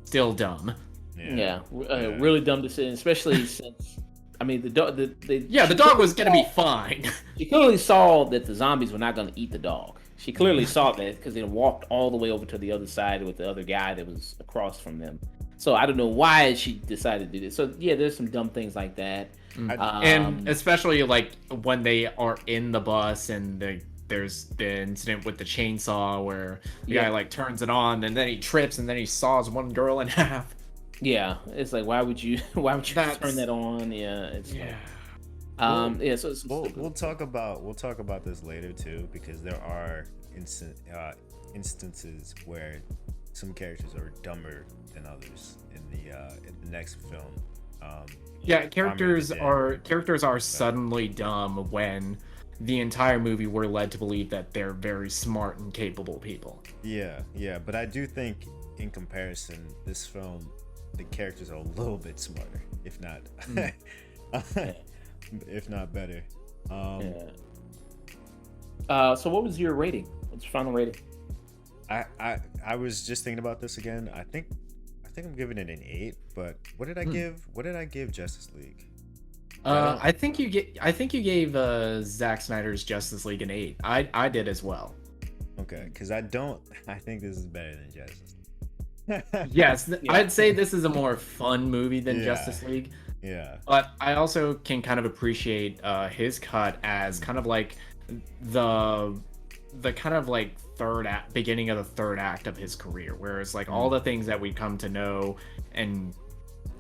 Still dumb. Really dumb decision, especially since, I mean, the dog was gonna be fine. She clearly saw that the zombies were not gonna eat the dog. She clearly saw that because they walked all the way over to the other side with the other guy that was across from them. So I don't know why she decided to do this. So yeah, there's some dumb things like that. And especially like when they are in the bus and there's the incident with the chainsaw where the guy like turns it on and then he trips and then he saws one girl in half. Yeah, it's like, why would you turn that on? Yeah, it's so we'll talk about this later too, because there are instances where some characters are dumber than others in the next film. Characters are suddenly dumb when the entire movie we're led to believe that they're very smart and capable people. Yeah, but I do think in comparison, this film, the characters are a little bit smarter, if not if not better. So what was your rating? What's your final rating? I was just thinking about this again. I think I'm giving it an 8, but what did I give Justice League? I think you gave Zack Snyder's Justice League an 8. I did as well. Okay, because I think this is better than Justice League. Yes, I'd say this is a more fun movie than Justice League. Yeah. But I also can kind of appreciate his cut as kind of like the kind of like beginning of the third act of his career, whereas like all the things that we come to know and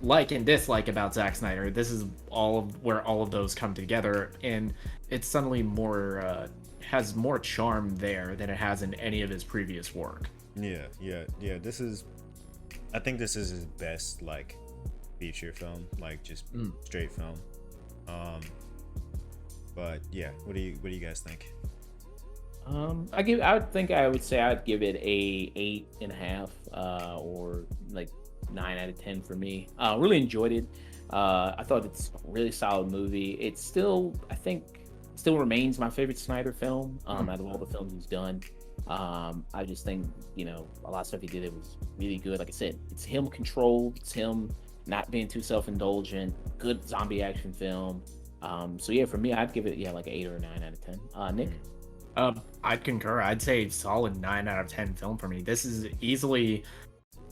like and dislike about Zack Snyder, this is where all of those come together, and it's suddenly more has more charm there than it has in any of his previous work. Yeah. I think this is his best like feature film, like just straight film. But yeah, what do you guys think? I would say I'd give it a 8.5, or like 9 out of 10 for me. Really enjoyed it. I thought it's a really solid movie. It still remains my favorite Snyder film out of all the films he's done. I just think, a lot of stuff he did, it was really good. Like I said, it's him controlled, it's him not being too self-indulgent, good zombie action film. So yeah, for me, I'd give it like an 8 or a 9 out of 10. Nick? I'd concur. I'd say solid 9 out of 10 film for me. This is easily,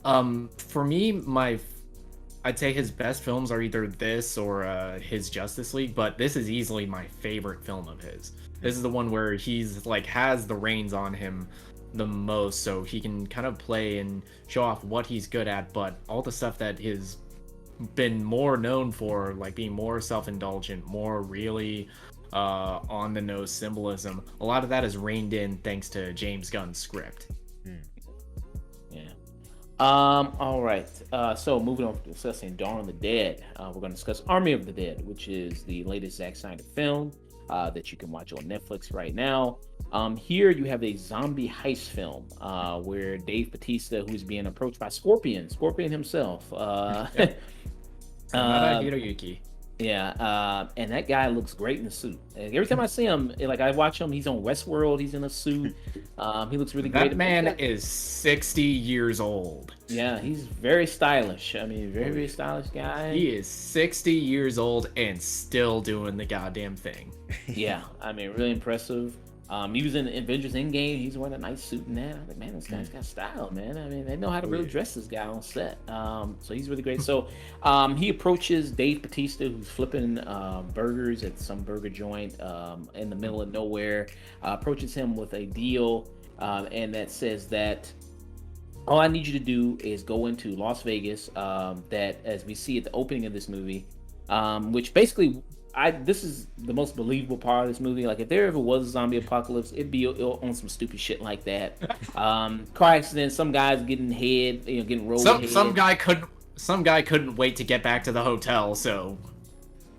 for me, I'd say his best films are either this or his Justice League, but this is easily my favorite film of his. This is the one where he's like has the reins on him the most, so he can kind of play and show off what he's good at, but all the stuff that has been more known for, like being more self-indulgent, more really on the nose symbolism, a lot of that is reined in thanks to James Gunn's script. All right. So moving on to discussing Dawn of the Dead, we're going to discuss Army of the Dead, which is the latest Zack Snyder film that you can watch on Netflix right now. Here you have a zombie heist film where Dave Bastista, who's being approached by Scorpion himself. Hiroyuki. Yeah, and that guy looks great in the suit. And every time I see him, like I watch him, he's on Westworld. He's in a suit. He looks really great. That man is 60 years old. Yeah, he's very stylish. I mean, very stylish guy. He is 60 years old and still doing the goddamn thing. Yeah, I mean, really impressive. He was in Avengers Endgame. He's wearing a nice suit and that. I'm like, man, this guy's got style, man. I mean, they know how to really dress this guy on set. So he's really great. So he approaches Dave Bastista, who's flipping burgers at some burger joint in the middle of nowhere. Approaches him with a deal, and that says that all I need you to do is go into Las Vegas. That, as we see at the opening of this movie, which basically. This is the most believable part of this movie. Like, if there ever was a zombie apocalypse, it'd be on some stupid shit like that. Car accident, some guys getting getting rolled. Some guy couldn't wait to get back to the hotel, so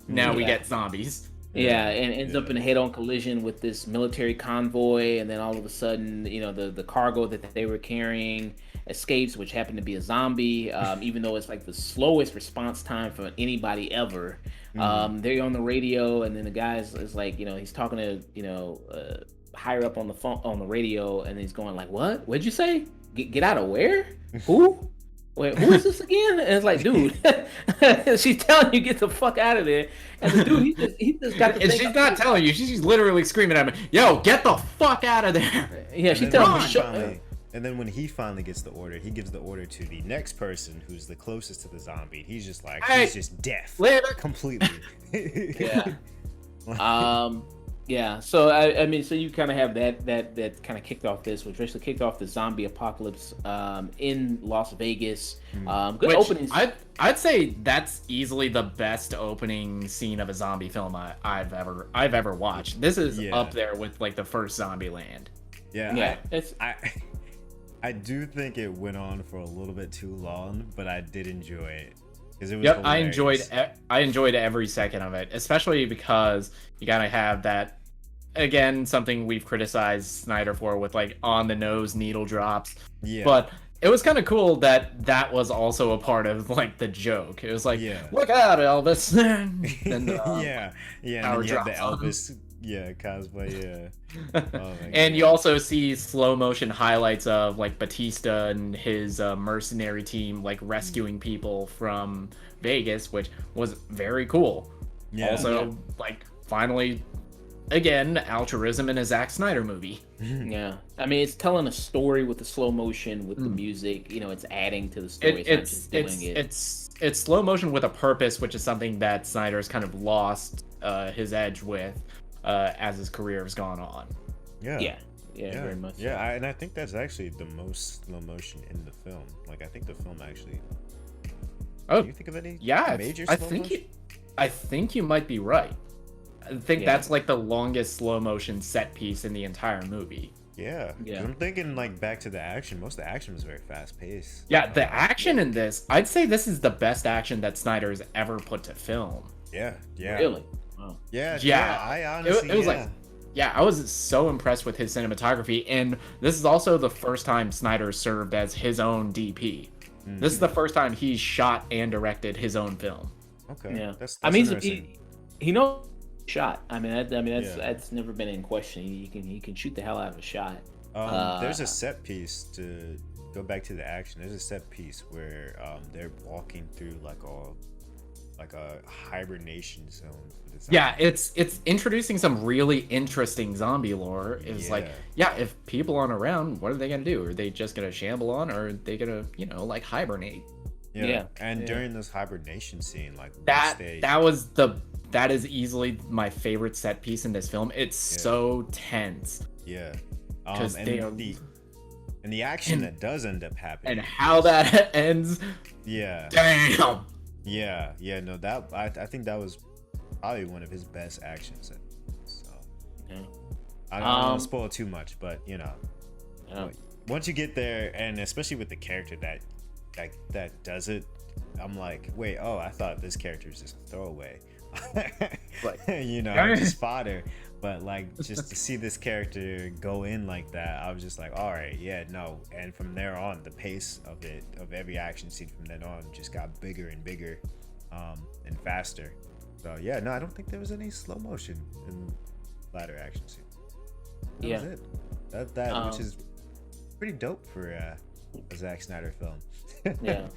now we get zombies. Yeah, and ends up in a head-on collision with this military convoy, and then all of a sudden, the cargo that they were carrying escapes, which happened to be a zombie. Even though it's like the slowest response time for anybody ever. They're on the radio, and then the guy is like, he's talking to higher up on the phone on the radio, and he's going like, "What? What'd you say? Get out of where? Who? Wait, who is this again?" And it's like, dude, she's telling you get the fuck out of there. And the dude, he just got. And she's not telling you; she's literally screaming at me, "Yo, get the fuck out of there!" Yeah, she's telling me. And then when he finally gets the order, he gives the order to the next person who's the closest to the zombie. He's just like, he's just deaf. Completely. Yeah. Yeah. So I mean, so you kind of have that kind of kicked off this, which basically kicked off the zombie apocalypse in Las Vegas. Good openings. I'd say that's easily the best opening scene of a zombie film I've ever watched. This is up there with like the first Zombieland. Yeah. I do think it went on for a little bit too long, but I did enjoy it. It was hilarious. I enjoyed every second of it, especially because you gotta have that, again, something we've criticized Snyder for with like on the nose needle drops. Yeah. But it was kind of cool that was also a part of like the joke. It was like, look out, Elvis. And, yeah. And then you have the Elvis cosplay, and you also see slow motion highlights of like Batista and his mercenary team like rescuing people from Vegas, which was very cool. Also, like, finally, again, altruism in a Zack Synder movie. Yeah, I mean, it's telling a story with the slow motion, with the music. It's adding to the story. It's slow motion with a purpose, which is something that Snyder's kind of lost his edge with as his career has gone on. Yeah, very much. Yeah, and I think that's actually the most slow motion in the film. Like, I think the film actually. Oh, do you think of any? Major. I think you might be right. I think that's like the longest slow motion set piece in the entire movie. Yeah. I'm thinking like back to the action. Most of the action was very fast paced. Yeah, the action in this, I'd say this is the best action that Snyder has ever put to film. Yeah. Really? Wow. Yeah. I honestly, it was like, I was so impressed with his cinematography, and this is also the first time Snyder served as his own DP. This is the first time he's shot and directed his own film. Okay. Yeah. That's I mean, interesting. he knows shot. I mean, that's never been in question. He can shoot the hell out of a shot. There's a set piece to go back to the action. There's a set piece where they're walking through like a hibernation zone for the zombie. Yeah, it's introducing some really interesting zombie lore. It's like, if people aren't around, what are they gonna do? Are they just gonna shamble on, or are they gonna, like hibernate? And during this hibernation scene, like that is easily my favorite set piece in this film. It's so tense. Because and the action that does end up happening and how that ends. Damn. No, that I think that was probably one of his best action scenes. So I don't want to spoil too much, but once you get there, and especially with the character that does it, I'm like, wait, I thought this character was just a throwaway. Just fodder. But like, just to see this character go in like that, I was just like, all right, and from there on, the pace of every action scene from then on just got bigger and bigger and faster. So yeah, no, I don't think there was any slow motion in latter action scene. That was it. Which is pretty dope for a Zack Snyder film. Yeah.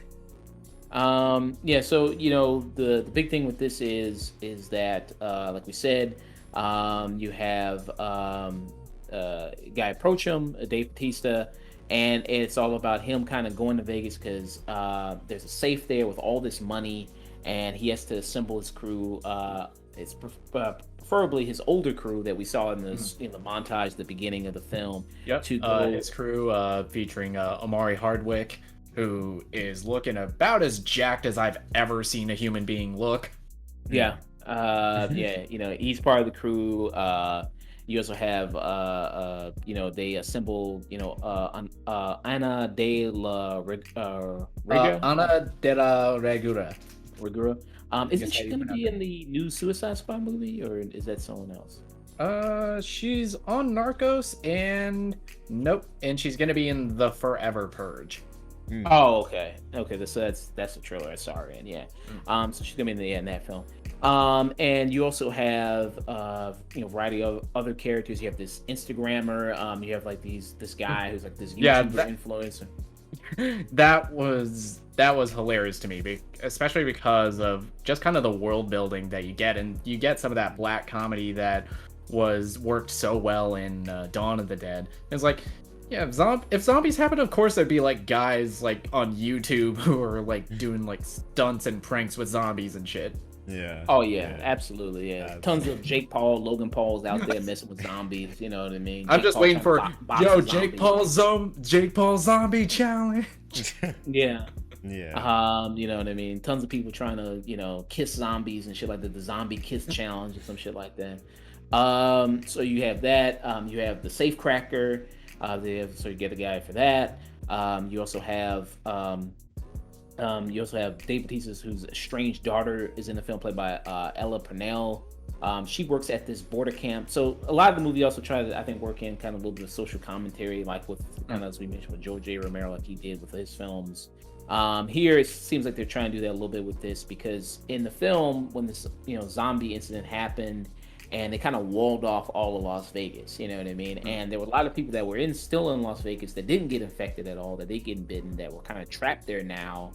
So the big thing with this is that like we said, you have a guy approach him, Dave Bastista, and it's all about him kind of going to Vegas because there's a safe there with all this money, and he has to assemble his crew. It's preferably his older crew that we saw in the montage at the beginning of the film. Yep. To go... his crew featuring Omari Hardwick, who is looking about as jacked as I've ever seen a human being look. Yeah. He's part of the crew. You also have, they assemble, Ana de la Regura. Ana de la Regura. Isn't she going to be in the new Suicide Squad movie, or is that someone else? She's on Narcos, and nope, and she's going to be in The Forever Purge. Oh, okay. So that's the trailer I saw her in. Yeah. So she's gonna be in that film. And you also have a variety of other characters. You have this Instagrammer. You have like this guy who's like this YouTuber influencer. That was hilarious to me, especially because of just kind of the world building that you get, and you get some of that black comedy that was worked so well in Dawn of the Dead. It's like, yeah, if zombies happen, of course there'd be like guys like on YouTube who are like doing like stunts and pranks with zombies and shit. Yeah. Oh yeah, absolutely. Yeah, tons of Jake Paul, Logan Paul's out there messing with zombies. You know what I mean? I'm just waiting for Jake Paul zombie challenge. Yeah. Yeah. You know what I mean? Tons of people trying to kiss zombies and shit like that. The zombie kiss challenge or some shit like that. So you have that. You have the safe cracker. So you get a guy for that. You also have Dave Bautista's, whose estranged daughter is in the film, played by Ella Purnell. She works at this border camp. So a lot of the movie also tries to, I think, work in kind of a little bit of social commentary, like with kind of, as we mentioned, with George A. Romero, like he did with his films. Here it seems like they're trying to do that a little bit with this, because in the film, when this zombie incident happened, and they kind of walled off all of Las Vegas, you know what I mean? And there were a lot of people that were still in Las Vegas that didn't get infected at all, that they get bitten, that were kind of trapped there now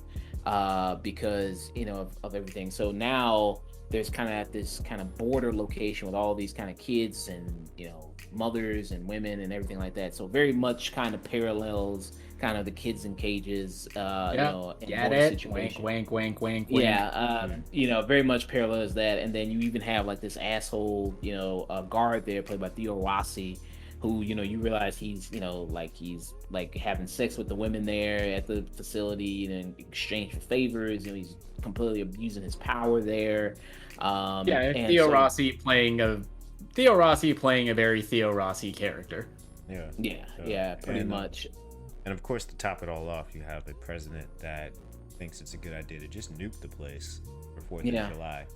because, of everything. So now there's kind of at this kind of border location with all these kind of kids and, mothers and women and everything like that. So very much kind of parallels kind of the kids in cages, situation. Wink. Yeah, very much parallels that. And then you even have like this asshole, guard there played by Theo Rossi, who, you realize he's, he's like having sex with the women there at the facility in exchange for favors. He's completely abusing his power there. Theo Rossi playing a very Theo Rossi character. Pretty much. And of course, to top it all off, you have a president that thinks it's a good idea to just nuke the place for 4th of July.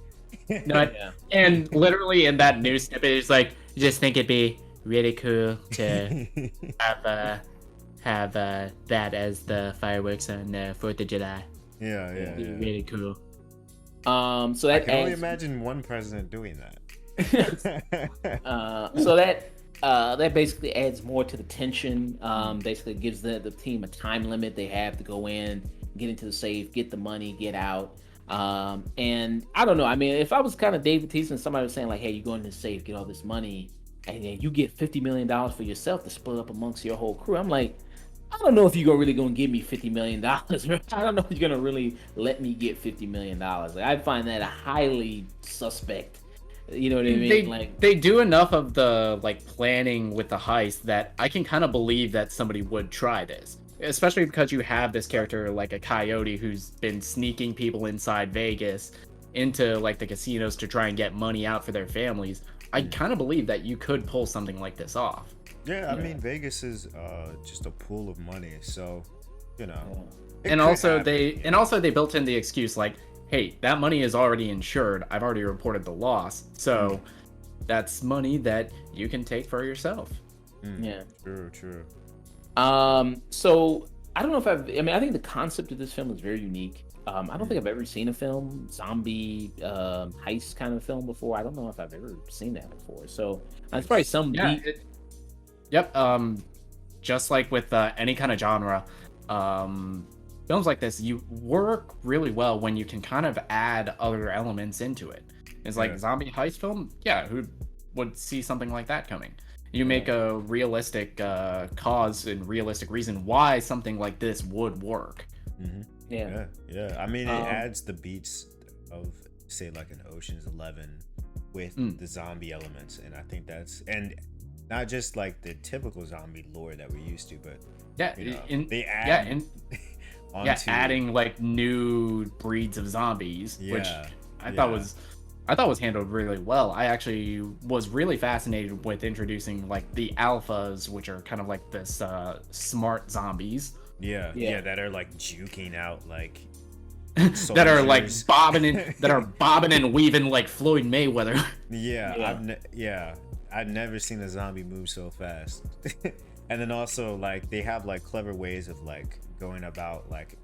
And literally in that news snippet, it's like, you just think it'd be really cool to have that as the fireworks on 4th of July. Yeah. Really cool. So that I can only imagine one president doing that. So that basically adds more to the tension. Basically gives the team a time limit. They have to go in, get into the safe, get the money, get out. And I don't know. I mean, if I was kind of Dave Bautista and somebody was saying like, hey, you go into the safe, get all this money, and then you get $50 million for yourself to split up amongst your whole crew, I'm like, I don't know if you're really going to give me $50 million. I don't know if you're going to really let me get $50 million. Like, I find that a highly suspect. You know what I mean? They do enough of the planning with the heist that I can kind of believe that somebody would try this. Especially because you have this character like a coyote who's been sneaking people inside Vegas into the casinos to try and get money out for their families. I kind of believe that you could pull something like this off. Yeah, I mean, Vegas is just a pool of money, so And also they built in the excuse hey, that money is already insured. I've already reported the loss, so that's money that you can take for yourself. Yeah, true. So I don't know if I think the concept of this film is very unique. I don't think I've ever seen a zombie heist kind of film before. I don't know if I've ever seen that before. So it's probably some Yep. Just like with any kind of genre, films like this, you work really well when you can kind of add other elements into it. It's like zombie heist film. Yeah, who would see something like that coming? You make a realistic cause and realistic reason why something like this would work. Mm-hmm. Yeah. I mean, it adds the beats of, say, like an Ocean's 11 with the zombie elements, and I think that's, and not just like the typical zombie lore that we're used to, but they add adding like new breeds of zombies, which I thought was handled really well. I actually was really fascinated with introducing like the alphas, which are kind of like this smart zombies. That are like juking out like that are like bobbing and weaving like Floyd Mayweather. I've never seen a zombie move so fast. And then also like they have like clever ways of like going about like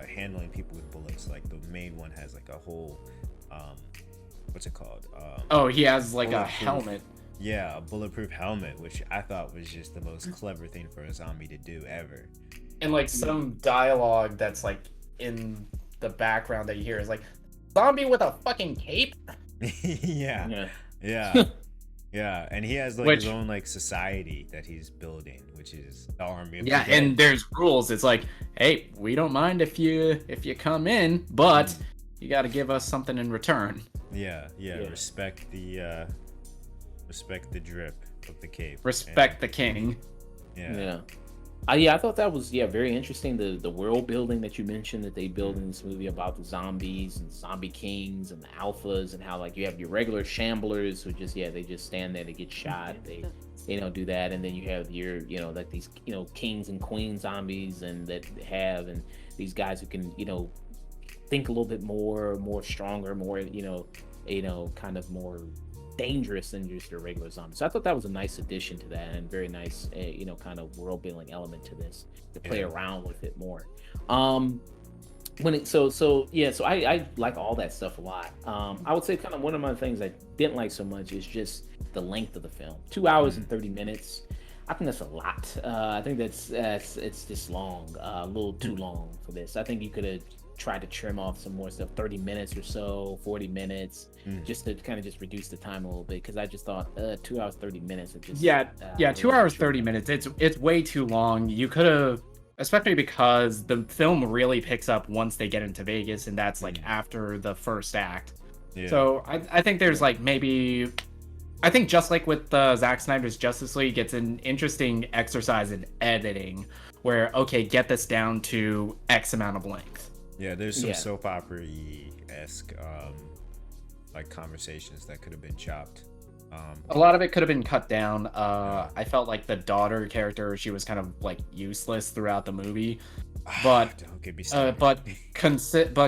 handling people with bullets. Like the main one has like a whole what's it called? He has like a helmet. Yeah, a bulletproof helmet, which I thought was just the most clever thing for a zombie to do ever. And like some dialogue that's like in the background that you hear is like, zombie with a fucking cape? Yeah. And he has like his own like society that he's building, which is the army of the dead. And there's rules. It's like, hey, we don't mind if you come in, but you got to give us something in return. Respect the drip of the cape. Respect the king. I thought that was very interesting. The world building that you mentioned that they build in this movie about the zombies and zombie kings and the alphas, and how like you have your regular shamblers who just they just stand there to get shot. They do that, and then you have your like these kings and queen zombies and these guys who can think a little bit more stronger, more kind of more dangerous than just your regular zombie. So I thought that was a nice addition to that, and very nice kind of world building element to this to play around with it more. So I like all that stuff a lot. I would say kind of one of my things I didn't like so much is just the length of the film. 2 hours and 30 minutes. I think that's a lot. I think that's it's just long, a little too long for this. I think you could have tried to trim off some more stuff, 30 minutes or so, 40 minutes, just to kind of just reduce the time a little bit, because I just thought 2 hours 30 minutes. It just 2 hours 30 minutes. It's way too long. You could have, especially because the film really picks up once they get into Vegas, and that's like after the first act. So I think there's like maybe, I think just like with Zack Snyder's Justice League, it's an interesting exercise in editing where, okay, get this down to X amount of length. Yeah, there's some soap opera-esque like conversations that could have been chopped. A lot of it could have been cut down. I felt like the daughter character, she was kind of like useless throughout the movie. But don't get me started. But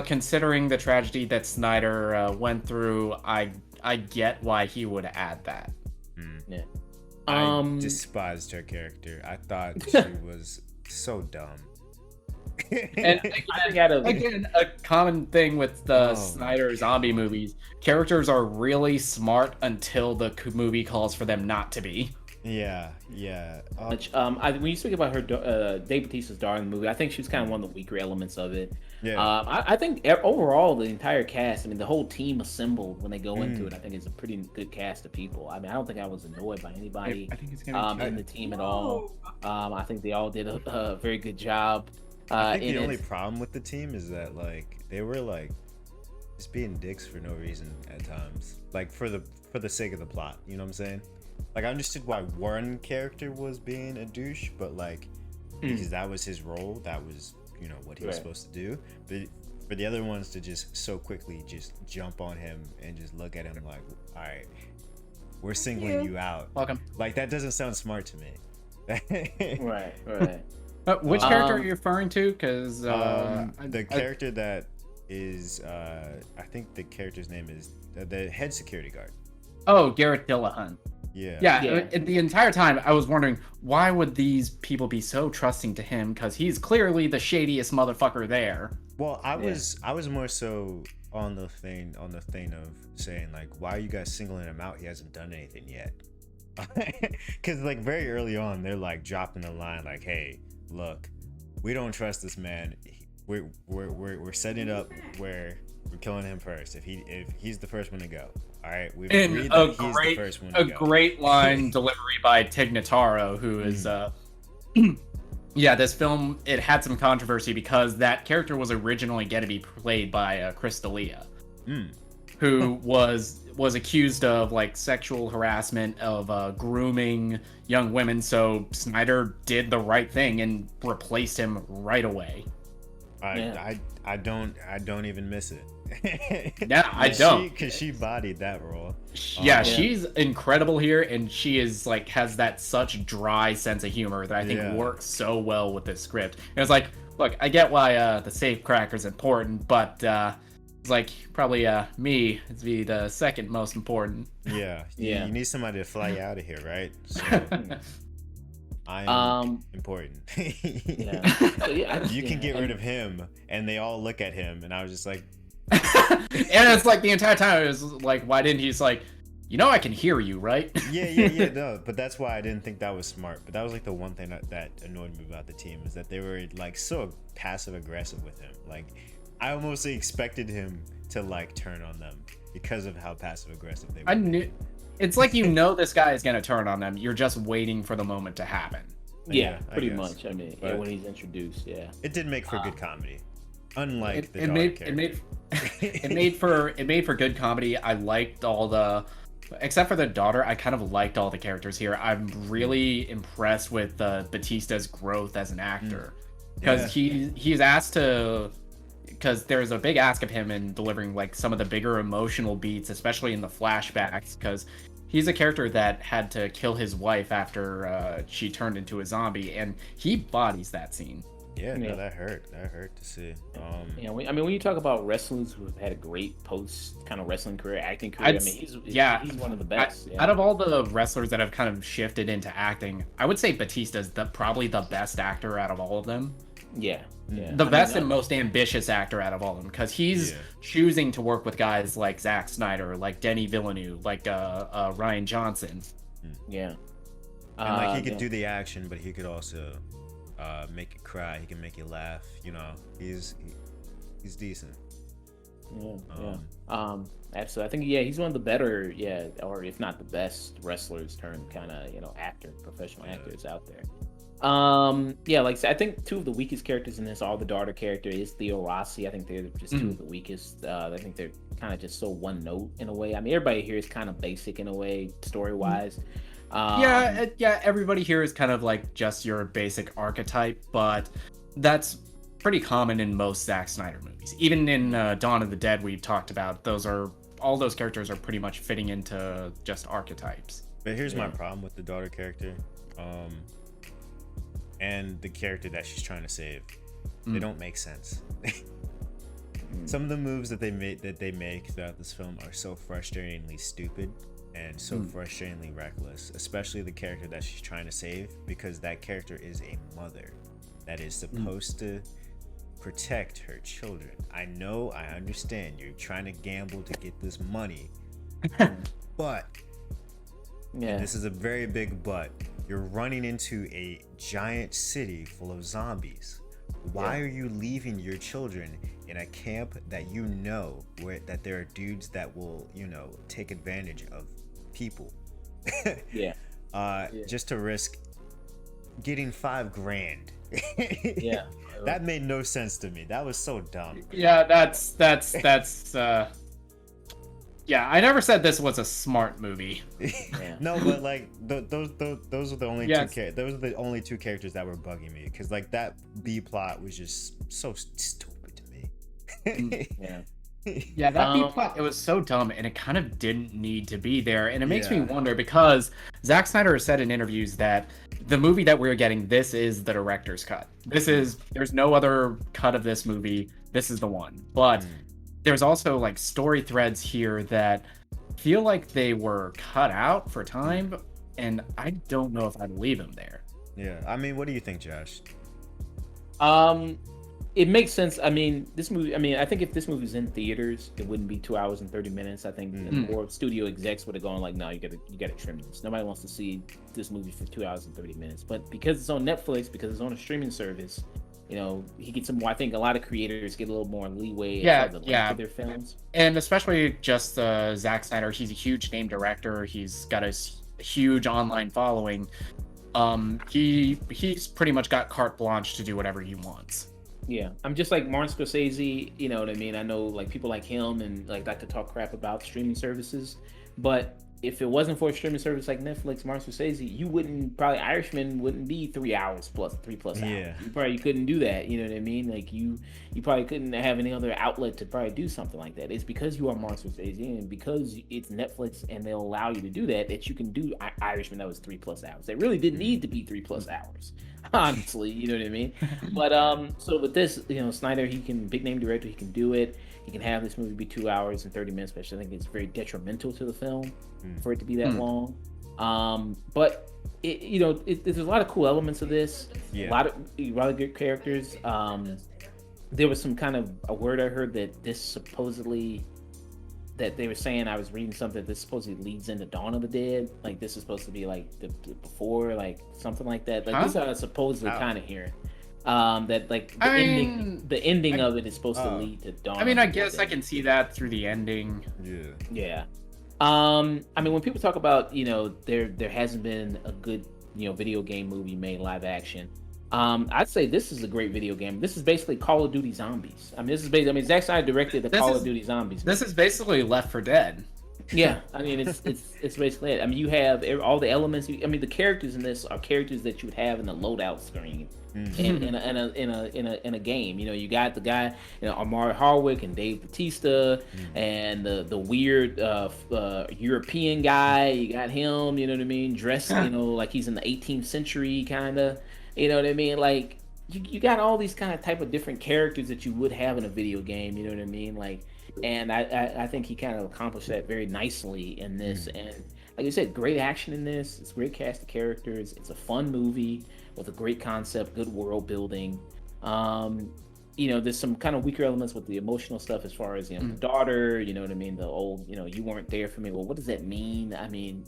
considering the tragedy that Snyder went through, I get why he would add that. I despised her character. I thought she was so dumb. And again, a common thing with the Snyder zombie movies, characters are really smart until the movie calls for them not to be. When you speak about her, Dave Batista's daughter in the movie, I think she was kind of one of the weaker elements of it. I think overall the entire cast, I mean the whole team assembled when they go into it, I think it's a pretty good cast of people. I mean I don't think I was annoyed by anybody in the team at all. I think they all did a very good job. I think the only problem with the team is that like they were like just being dicks for no reason at times, like for the sake of the plot. You know what I'm saying? Like I understood why one character was being a douche, but like because that was his role, that was what he was supposed to do. But for the other ones to just so quickly just jump on him and just look at him like, all right, we're singling you out. Welcome. Like that doesn't sound smart to me. Right. Which character are you referring to? Because the character that is, I think the character's name is the head security guard. Oh, Garrett Dillahunt. Yeah. The entire time I was wondering, why would these people be so trusting to him? Because he's clearly the shadiest motherfucker there. Well, I was more so on the thing of saying like, why are you guys singling him out? He hasn't done anything yet. Because like very early on, they're like dropping the line like, hey, look, we don't trust this man. We're setting it up where we're killing him first. If he's the first one to go, all right. We've agreed that he's the first one to go. A great line delivery by Tig Notaro, who is yeah, this film, it had some controversy because that character was originally going to be played by Chris D'Elia, who was accused of like sexual harassment, of grooming young women. So Snyder did the right thing and replaced him right away. I don't even miss it. Yeah, I don't. Because she bodied that role. Yeah, she's incredible here, and she is like has that such dry sense of humor that I think works so well with this script. It was like, look, I get why the safecracker's important, but it's like probably me is be the second most important. Yeah. You need somebody to fly you out of here, right? So, I'm important. You can get rid of him, and they all look at him, and I was just like. And it's like the entire time it was like, why didn't he just like, I can hear you, right? yeah, no, but that's why I didn't think that was smart. But that was like the one thing that annoyed me about the team is that they were like so passive aggressive with him. Like I almost expected him to like turn on them because of how passive aggressive they were. It's like this guy is gonna turn on them. You're just waiting for the moment to happen. Yeah, pretty much. I mean, when he's introduced, it did make for good comedy. Unlike it made for good comedy. I liked all the, except for the daughter, I kind of liked all the characters here. I'm really impressed with Batista's growth as an actor, because he's asked to, because there's a big ask of him in delivering like some of the bigger emotional beats, especially in the flashbacks, because he's a character that had to kill his wife after she turned into a zombie, and he bodies that scene. No, that hurt to see. When you talk about wrestlers who have had a great post kind of wrestling career, acting career, he's one of the best. Out of all the wrestlers that have kind of shifted into acting, I would say Batista's probably the best actor out of all of them. The best and most ambitious actor out of all of them, because he's choosing to work with guys like Zack Synder, like Denis Villeneuve, like Rian Johnson. And like he could do the action, but he could also make you cry. He can make you laugh. He's decent. Absolutely. I think he's one of the better, or if not the best wrestlers turned kind of professional actors out there. Like I think two of the weakest characters in this, the daughter character is Theo Rossi. I think they're just two of the weakest. I think they're kind of just so one note in a way. I mean, everybody here is kind of basic in a way, story wise. Everybody here is kind of like just your basic archetype, but that's pretty common in most Zack Snyder movies. Even in Dawn of the Dead, we talked about all those characters are pretty much fitting into just archetypes. But here's my problem with the daughter character, and the character that she's trying to save. They don't make sense. Some of the moves that they make throughout this film are so frustratingly stupid and so frustratingly reckless, especially the character that she's trying to save, because that character is a mother that is supposed to protect her children. I understand you're trying to gamble to get this money, but this is a very big but. You're running into a giant city full of zombies. Why are you leaving your children in a camp that that there are dudes that will, take advantage of people? Just to risk getting $5,000. That made no sense to me. That was so dumb. That's I never said this was a smart movie. No, but like those are the only those are the only two characters that were bugging me, because like that B plot was just so stupid to me. That B plot, it was so dumb, and it kind of didn't need to be there, and it makes me wonder, because Zack Snyder has said in interviews that the movie that we're getting, this is the director's cut. There's no other cut of this movie. This is the one. But there's also like story threads here that feel like they were cut out for time, and I don't know if I believe him there. I mean, what do you think, Josh? it makes sense. I mean, this movie. I mean, I think if this movie was in theaters, it wouldn't be 2 hours and 30 minutes. I think more studio execs would have gone like, "No, you gotta trim this. Nobody wants to see this movie for 2 hours and 30 minutes." But because it's on Netflix, because it's on a streaming service, you know, he gets some more. I think a lot of creators get a little more leeway in the length of their films. And especially just Zack Snyder, he's a huge name director. He's got a huge online following. He's pretty much got carte blanche to do whatever he wants. Yeah, I'm just like Martin Scorsese, you know what I mean? I know like people like him and like to talk crap about streaming services, but if it wasn't for a streaming service like Netflix, Martin Scorsese, Irishman wouldn't be 3 hours plus 3+ hours. Yeah. You probably couldn't do that, you know what I mean? Like you probably couldn't have any other outlet to probably do something like that. It's because you are Martin Scorsese and because it's Netflix and they'll allow you to do that you can do Irishman that was 3+ hours. It really didn't need to be 3+ hours. Honestly, you know what I mean? But so with this, you know, Snyder, big name director, he can do it. He can have this movie be 2 hours and 30 minutes, which I think it's very detrimental to the film for it to be that long. But there's a lot of cool elements of this. Yeah. A lot of good characters. There was some kind of a word I heard that this supposedly, that they were saying, I was reading something, this supposedly leads into Dawn of the Dead. Like this is supposed to be like the before, like something like that. Like this is what I supposedly kind of hearing. That like the ending of it is supposed to lead to Dawn. I mean, I guess I can see that through the ending. Yeah. I mean, when people talk about, you know, there hasn't been a good, you know, video game movie made live action. I'd say this is a great video game. This is basically Call of Duty Zombies. I mean, Zack Snyder directed the Call of Duty Zombies. This is basically Left 4 Dead. Yeah, I mean, it's basically it. I mean, you have all the elements. I mean, the characters in this are characters that you would have in the loadout screen in a game. You know, you got the guy, you know, Amari Hardwick and Dave Bastista, and the weird European guy. You got him. You know what I mean? Dressed, you know, like he's in the 18th century kind of. You know what I mean? Like you got all these kind of type of different characters that you would have in a video game. You know what I mean? Like. And I think he kind of accomplished that very nicely in this. And like I said, great action in this. It's a great cast of characters. It's a fun movie with a great concept, good world building. You know, there's some kind of weaker elements with the emotional stuff as far as, you know, the daughter, you know what I mean? The old, you know, you weren't there for me. Well, what does that mean? I mean,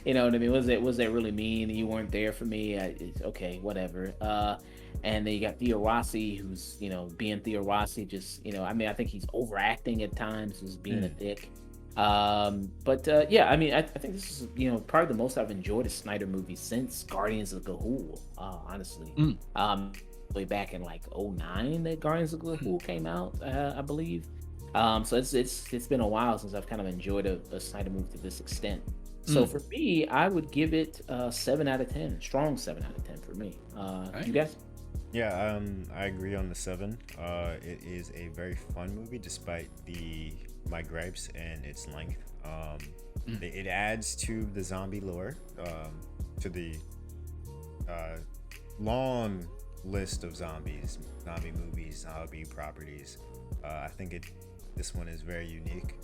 you know what I mean? What does that really mean? You weren't there for me. Okay, whatever. And then you got Theo Rossi, who's, you know, being Theo Rossi, just, you know, I mean, I think he's overacting at times, just being a dick. Yeah, I mean, I think this is, you know, probably the most I've enjoyed a Snyder movie since Guardians of the Gahul, honestly. Way back in like 2009 that Guardians of the Gahul came out, I believe. So it's been a while since I've kind of enjoyed a Snyder movie to this extent. So for me, I would give it a 7 out of 10, strong 7 out of 10 for me. You guys? Yeah, I agree on the 7. It is a very fun movie despite my gripes and its length. It adds to the zombie lore, to the long list of zombie movies, zombie properties. I think this one is very unique.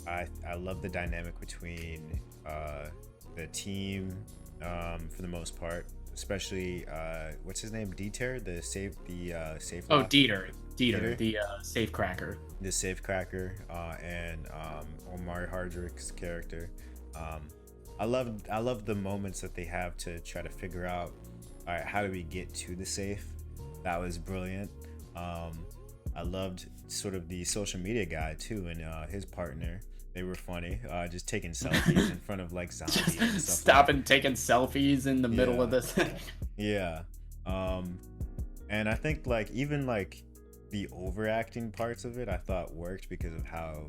I love the dynamic between the team for the most part, especially what's his name, Dieter, the safe Dieter, the safe cracker, and Omari Hardwick's character. I love the moments that they have to try to figure out, all right, how do we get to the safe? That was brilliant. I loved sort of the social media guy too, and his partner. They were funny, just taking selfies in front of like zombies and stuff. Stopping taking selfies in the middle of this. Yeah. And I think like even like the overacting parts of it, I thought worked because of how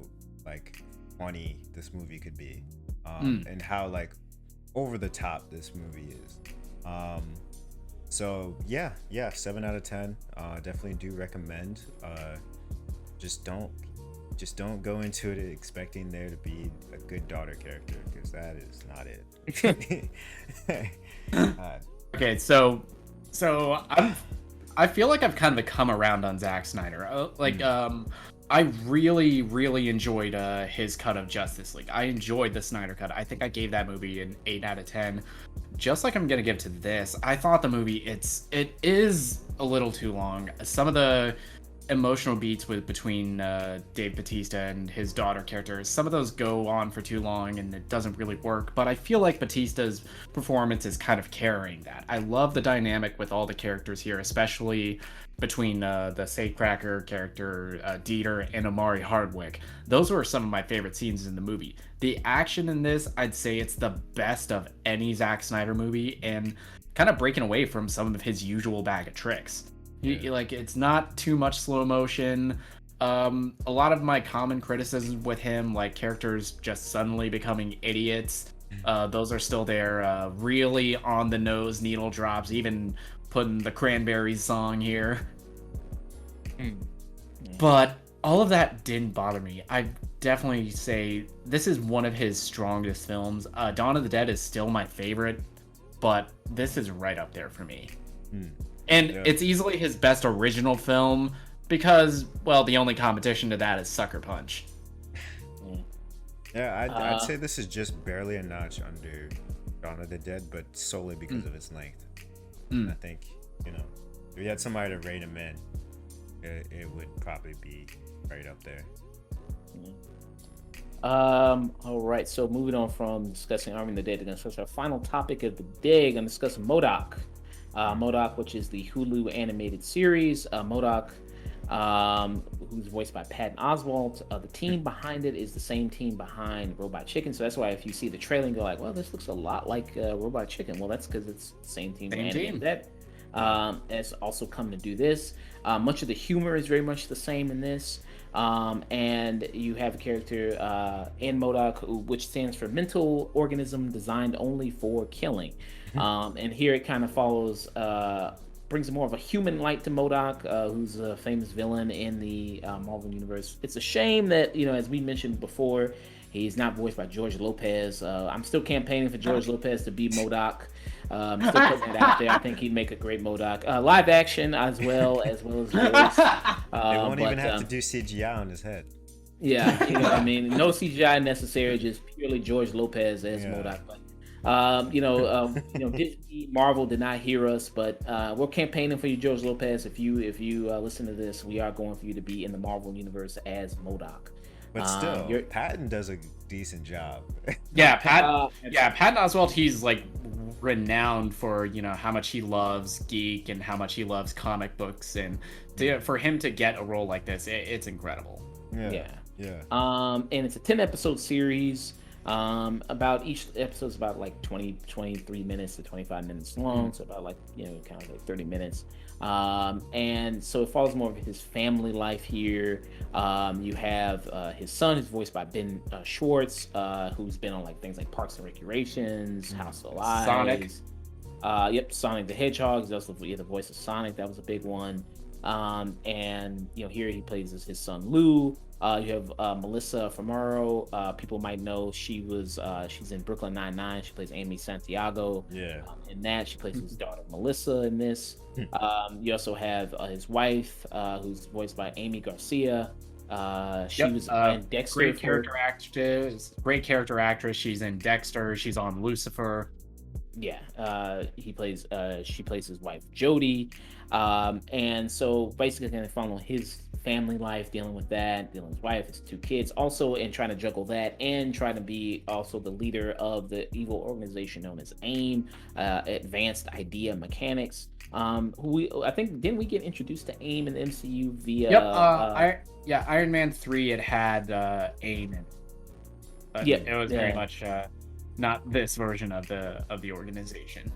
like funny this movie could be, and how like over the top this movie is. So yeah, 7 out of 10. Definitely do recommend. Just don't go into it expecting there to be a good daughter character, because that is not it. Okay, so I feel like I've kind of come around on Zack Snyder. I really, really enjoyed his cut of Justice League. I enjoyed the Snyder cut. I think I gave that movie an 8 out of 10. Just like I'm gonna give to this, I thought the movie it is a little too long. Some of the emotional beats between Dave Bastista and his daughter characters, some of those go on for too long and it doesn't really work. But I feel like Batista's performance is kind of carrying that. I love the dynamic with all the characters here, especially between the Safecracker character, Dieter, and Amari Hardwick. Those were some of my favorite scenes in the movie. The action in this, I'd say it's the best of any Zack Snyder movie, and kind of breaking away from some of his usual bag of tricks. Like, it's not too much slow motion. A lot of my common criticisms with him, like characters just suddenly becoming idiots, those are still there. Really on the nose needle drops, even putting the Cranberries song here. But all of that didn't bother me. I definitely say this is one of his strongest films. Dawn of the Dead is still my favorite, but this is right up there for me. And it's easily his best original film because, well, the only competition to that is Sucker Punch. Yeah, I'd say this is just barely a notch under Dawn of the Dead, but solely because of its length. I think, if you had somebody to rate him in, it would probably be right up there. All right, so moving on from discussing Army of the Dead, we're going to discuss our final topic of the day. We're going to discuss M.O.D.O.K. M.O.D.O.K, which is the Hulu animated series. M.O.D.O.K, who's voiced by Patton Oswalt. The team behind it is the same team behind Robot Chicken, so that's why if you see the trailer and go like, well, this looks a lot like Robot Chicken. Well, that's because it's the same team. That has also come to do this. Much of the humor is very much the same in this. And you have a character in M.O.D.O.K, which stands for Mental Organism Designed Only for Killing. And here it kind of follows, brings more of a human light to M.O.D.O.K, who's a famous villain in the Marvel Universe. It's a shame that, as we mentioned before, he's not voiced by George Lopez. I'm still campaigning for George Lopez to be M.O.D.O.K. Still putting that out there. I think he'd make a great M.O.D.O.K. Live action as well as voice. They won't even have to do CGI on his head. Yeah, what I mean, no CGI necessary, just purely George Lopez as M.O.D.O.K. Disney, Marvel did not hear us, but we're campaigning for you, George Lopez. If you listen to this, we are going for you to be in the Marvel universe as M.O.D.O.K. But still, Patton does a decent job. Patton Oswalt, he's like renowned for how much he loves geek and how much he loves comic books, and for him to get a role like this, it's incredible. Yeah. And it's a 10-episode series. About each episode's about like 23 minutes to 25 minutes long, so about kind of like 30 minutes. And so it follows more of his family life here. You have his son, who's voiced by Ben Schwartz, who's been on like things like Parks and Recreations, House of Lies, Sonic. Sonic the Hedgehog. He's also the voice of Sonic. That was a big one. And here he plays as his son Lou. You have Melissa Fumaro. People might know she's in Brooklyn Nine-Nine. She plays Amy Santiago. In that, she plays his daughter Melissa in this. You also have his wife, who's voiced by Amy Garcia. She was in Dexter. Great character actress. She's in Dexter. She's on Lucifer. She plays his wife Jody. And so basically kind of follow his family life, dealing with his wife, his 2 kids, also, and trying to juggle that and trying to be also the leader of the evil organization known as AIM, Advanced Idea Mechanics. I think, didn't we get introduced to AIM in the MCU via Iron Man 3 had AIM in it. It was very much not this version of the organization.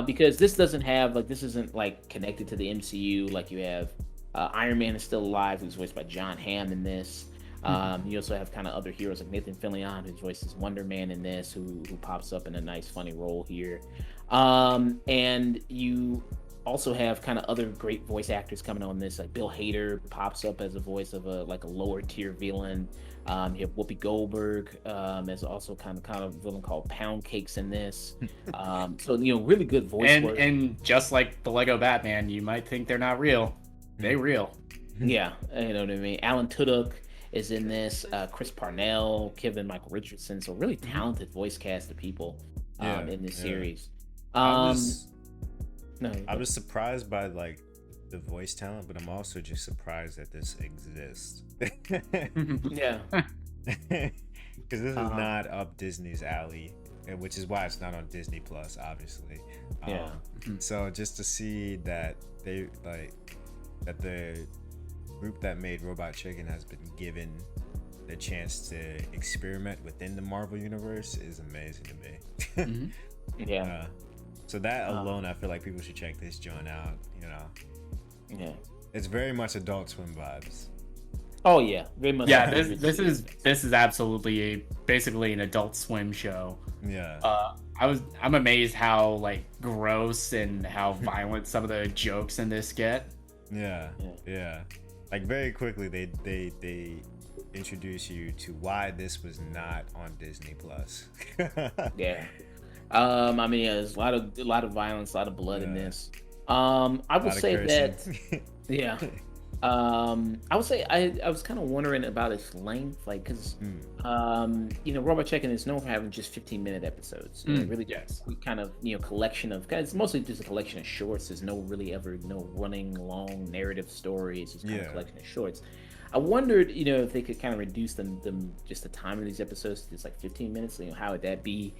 Because this doesn't have this isn't like connected to the MCU. Like you have Iron Man is still alive, who's voiced by John Hamm in this. You also have kind of other heroes like Nathan Fillion, who voices Wonder Man in this, who pops up in a nice funny role here. And you also have kind of other great voice actors coming on this, like Bill Hader pops up as a voice of a lower tier villain. You have Whoopi Goldberg as also kind of villain called Pound Cakes in this. So really good voice work. And just like the Lego Batman, you might think they're not real. They real. Yeah, you know what I mean. Alan Tudyk is in this. Chris Parnell, Kevin Michael Richardson. So really talented voice cast of people Yeah, in this yeah. series. I was No, I was surprised by like the voice talent, but I'm also just surprised that this exists. yeah. Because this is not up Disney's alley, and which is why it's not on Disney Plus, obviously. Yeah. So just to see that they that the group that made Robot Chicken has been given the chance to experiment within the Marvel universe is amazing to me. Yeah. So that alone, I feel like people should check this joint out. You know, Yeah. it's very much Adult Swim vibes. Oh yeah, very much. Yeah, this is absolutely basically an Adult Swim show. Yeah. I'm amazed how like gross and how violent some of the jokes in this get. Yeah. Like very quickly, they introduce you to why this was not on Disney Plus. Yeah. I mean, yeah, there's a lot of violence, a lot of blood in this. I will say that. Yeah. I would say I was kind of wondering about its length, like, because Robot Chicken is known for having just 15-minute episodes. Really, kind of collection of. Cause it's mostly just a collection of shorts. There's no really ever running long narrative stories. It's kind of a collection of shorts. I wondered, if they could kind of reduce them just the time of these episodes to just like 15 minutes. How would that be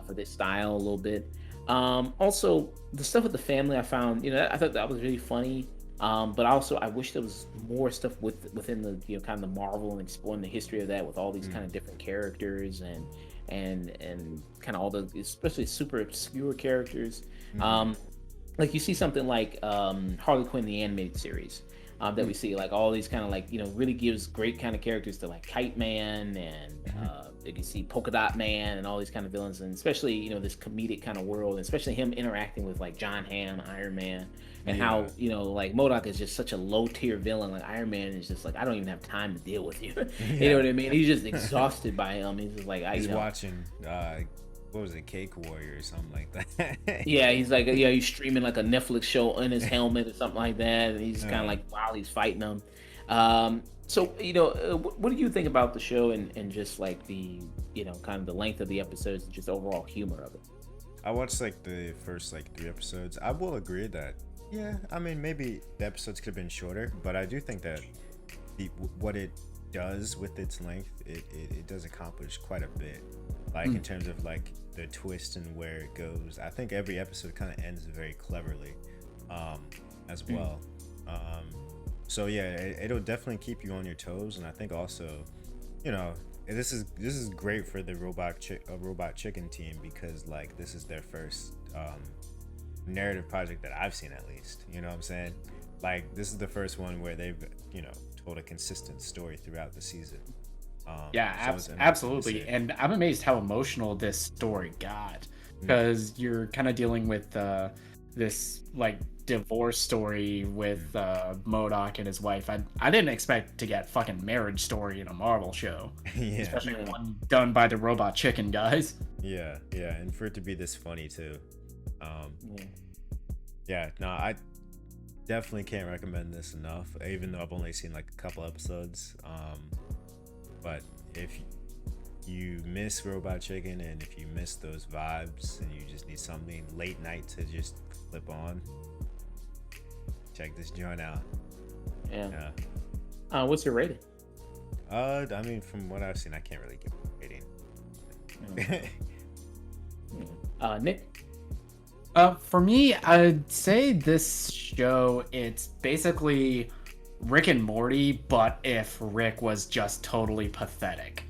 for this style a little bit? Also, the stuff with the family, I found, I thought that was really funny. But also, I wish there was more stuff within the kind of the Marvel and exploring the history of that with all these kind of different characters and kind of all the especially super obscure characters. Like you see something like Harley Quinn the animated series. That we see like all these kind of like really gives great kind of characters to like Kite Man and you can see Polka Dot Man and all these kind of villains, and especially this comedic kind of world, and especially him interacting with like John Hamm, Iron Man, and how like M.O.D.O.K is just such a low tier villain. Like Iron Man is just like, I don't even have time to deal with you. You know what I mean? He's just exhausted by him. He's just like he's watching what was it, Cake Warrior or something like that. Yeah, he's like he's streaming like a Netflix show in his helmet or something like that, and he's kind of like while he's fighting them. So what do you think about the show and just like the kind of the length of the episodes and just overall humor of it? I watched like the first like 3 episodes. I will agree that I mean maybe the episodes could have been shorter, but I do think that what it does with its length, it does accomplish quite a bit. Like in terms of like the twist and where it goes. I think every episode kind of ends very cleverly, as well. So yeah, it'll definitely keep you on your toes, and I think also, this is great for the Robot Chicken team because like this is their first narrative project that I've seen, at least. You know what I'm saying? Like this is the first one where they've told a consistent story throughout the season. Absolutely. And I'm amazed how emotional this story got, because you're kind of dealing with this like divorce story with M.O.D.O.K and his wife. I didn't expect to get fucking marriage story in a Marvel show, especially one done by the Robot Chicken guys. Yeah, and for it to be this funny too. I definitely can't recommend this enough, even though I've only seen like a couple episodes. But if you miss Robot Chicken and if you miss those vibes and you just need something late night to just flip on, check this joint out. Yeah. What's your rating? I mean, from what I've seen, I can't really give a rating. Nick? For me, I'd say this show, it's basically Rick and Morty, but if Rick was just totally pathetic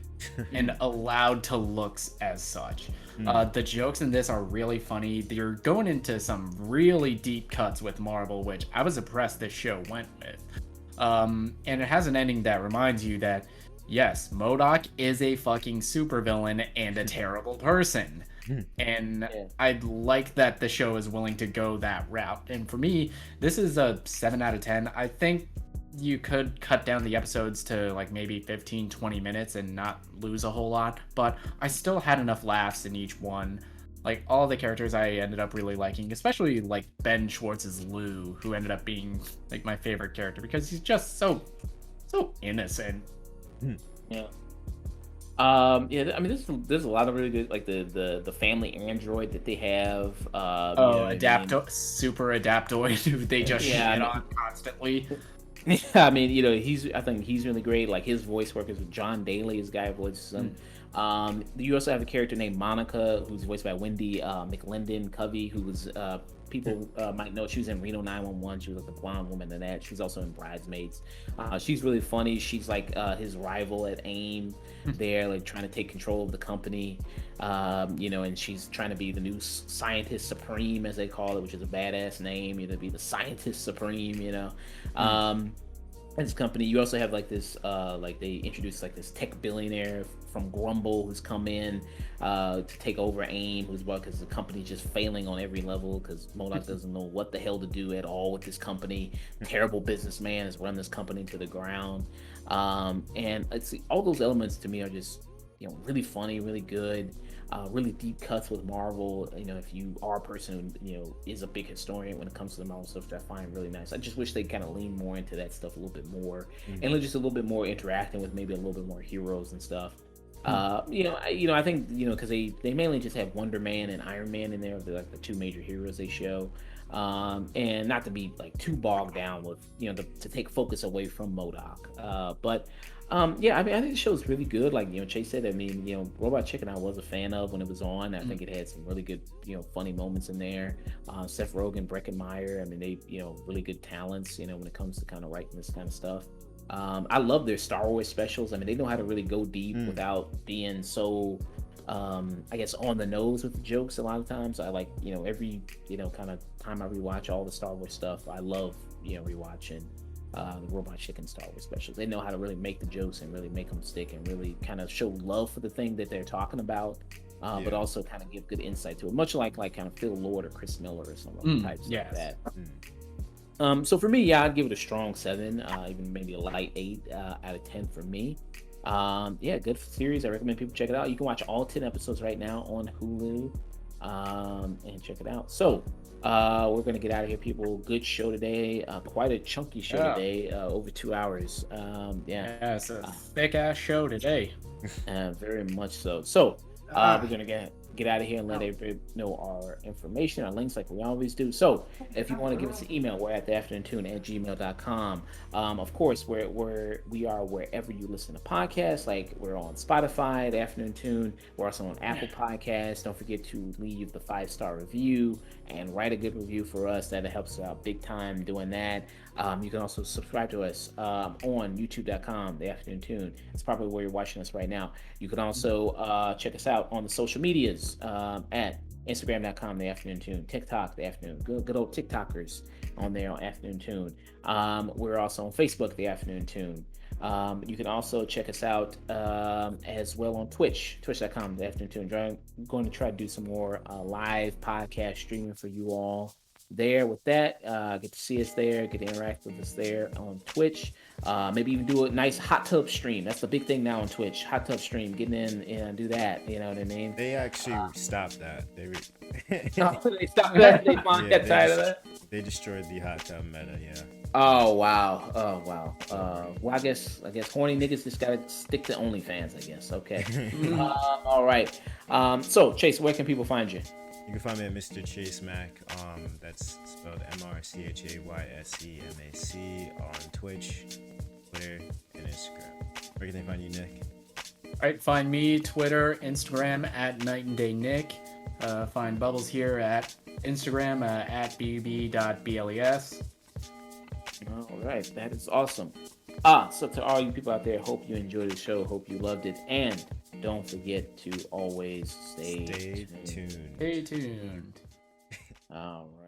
and allowed to look as such. The jokes in this are really funny. They're going into some really deep cuts with Marvel, which I was impressed this show went with. And it has an ending that reminds you that, yes, M.O.D.O.K is a fucking supervillain and a terrible person. And I like that the show is willing to go that route. And for me, this is a 7 out of 10. I think you could cut down the episodes to like maybe 15-20 minutes and not lose a whole lot, but I still had enough laughs in each one. like all the characters I ended up really liking, especially like Ben Schwartz's Lou, who ended up being like my favorite character because he's just so innocent. Yeah. Yeah, I mean, there's a lot of really good, like the family android that they have. Super Adaptoid, who they just shit on constantly. Yeah, I mean, I think he's really great. Like his voice work is with John Daly, his guy who voices him. You also have a character named Monica, who's voiced by Wendy McLendon Covey, who was people might know she was in Reno 911. She was like the blonde woman in that. She's also in Bridesmaids. She's really funny. She's like his rival at AIM there, like trying to take control of the company. And she's trying to be the new scientist supreme, as they call it, which is a badass name. Be the scientist supreme. This company. You also have like this, like they introduced like this tech billionaire from Grumble who's come in to take over AIM, because the company's just failing on every level because MODOK doesn't know what the hell to do at all with this company. Terrible businessman has run this company to the ground, and all those elements to me are just really funny, really good. Really deep cuts with Marvel. If you are a person who is a big historian when it comes to the Marvel stuff, which I find really nice. I just wish they kind of lean more into that stuff a little bit more, and just a little bit more interacting with maybe a little bit more heroes and stuff. I think because they mainly just have Wonder Man and Iron Man in there. They're like the two major heroes they show, and not to be like too bogged down with to take focus away from MODOK. But I mean, I think the show's really good. Like Chayse said, I mean, Robot Chicken I was a fan of when it was on. I think it had some really good funny moments in there. Seth Rogen, Breckin Meyer, I mean, they really good talents when it comes to kind of writing this kind of stuff. I love their Star Wars specials. I mean, they know how to really go deep without being so I guess on the nose with the jokes a lot of times. I like every kind of time I rewatch all the Star Wars stuff, I love rewatching the Robot Chicken Star Wars specials. They know how to really make the jokes and really make them stick and really kind of show love for the thing that they're talking about, but also kind of give good insight to it, much like kind of Phil Lord or Chris Miller or something types like that. So for me, I'd give it a strong 7, even maybe a light 8 out of 10 for me. Good series. I recommend people check it out. You can watch all 10 episodes right now on Hulu, and check it out. So we're gonna get out of here, people. Good show today. Quite a chunky show today. Over 2 hours. It's a thick ass show today. Very much so. So we're gonna get out of here and let everybody know our information, our links, like we always do. So if you want to give us an email, we're at theafternoon@gmail.com. Of course, we are wherever you listen to podcasts. Like we're on Spotify, The Afternoon Tune. We're also on Apple Podcasts. Don't forget to leave the 5-star review and write a good review for us. That helps us out big time doing that. You can also subscribe to us on youtube.com, The Afternoon Tune. It's probably where you're watching us right now. You can also check us out on the social medias at Instagram.com, The Afternoon Tune, TikTok, The Afternoon, good old TikTokers on there on Afternoon Tune. We're also on Facebook, The Afternoon Tune. You can also check us out as well on twitch.com, The Afternoon Tune. I'm going to try to do some more live podcast streaming for you all there. With that, get to see us there, get to interact with us there on Twitch. Maybe even do a nice hot tub stream. That's the big thing now on Twitch. Hot tub stream, getting in and do that. You know what I mean? They actually stopped that. They stopped that. They got tired of that. They destroyed the hot tub meta. Yeah. Oh wow. Well, I guess horny niggas just gotta stick to OnlyFans. I guess. Okay. All right. So Chayse, where can people find you? You can find me at Mr. Chayse Mac. That's spelled MrChaysemac on Twitch, Twitter, and Instagram. Where can they find you, Nick? All right, find me Twitter, Instagram at Night and Day Nick. Find Bubbles here at Instagram at bb.bles. All right, that is awesome. So to all you people out there, hope you enjoyed the show, hope you loved it, and don't forget to always stay tuned. Stay tuned. All right.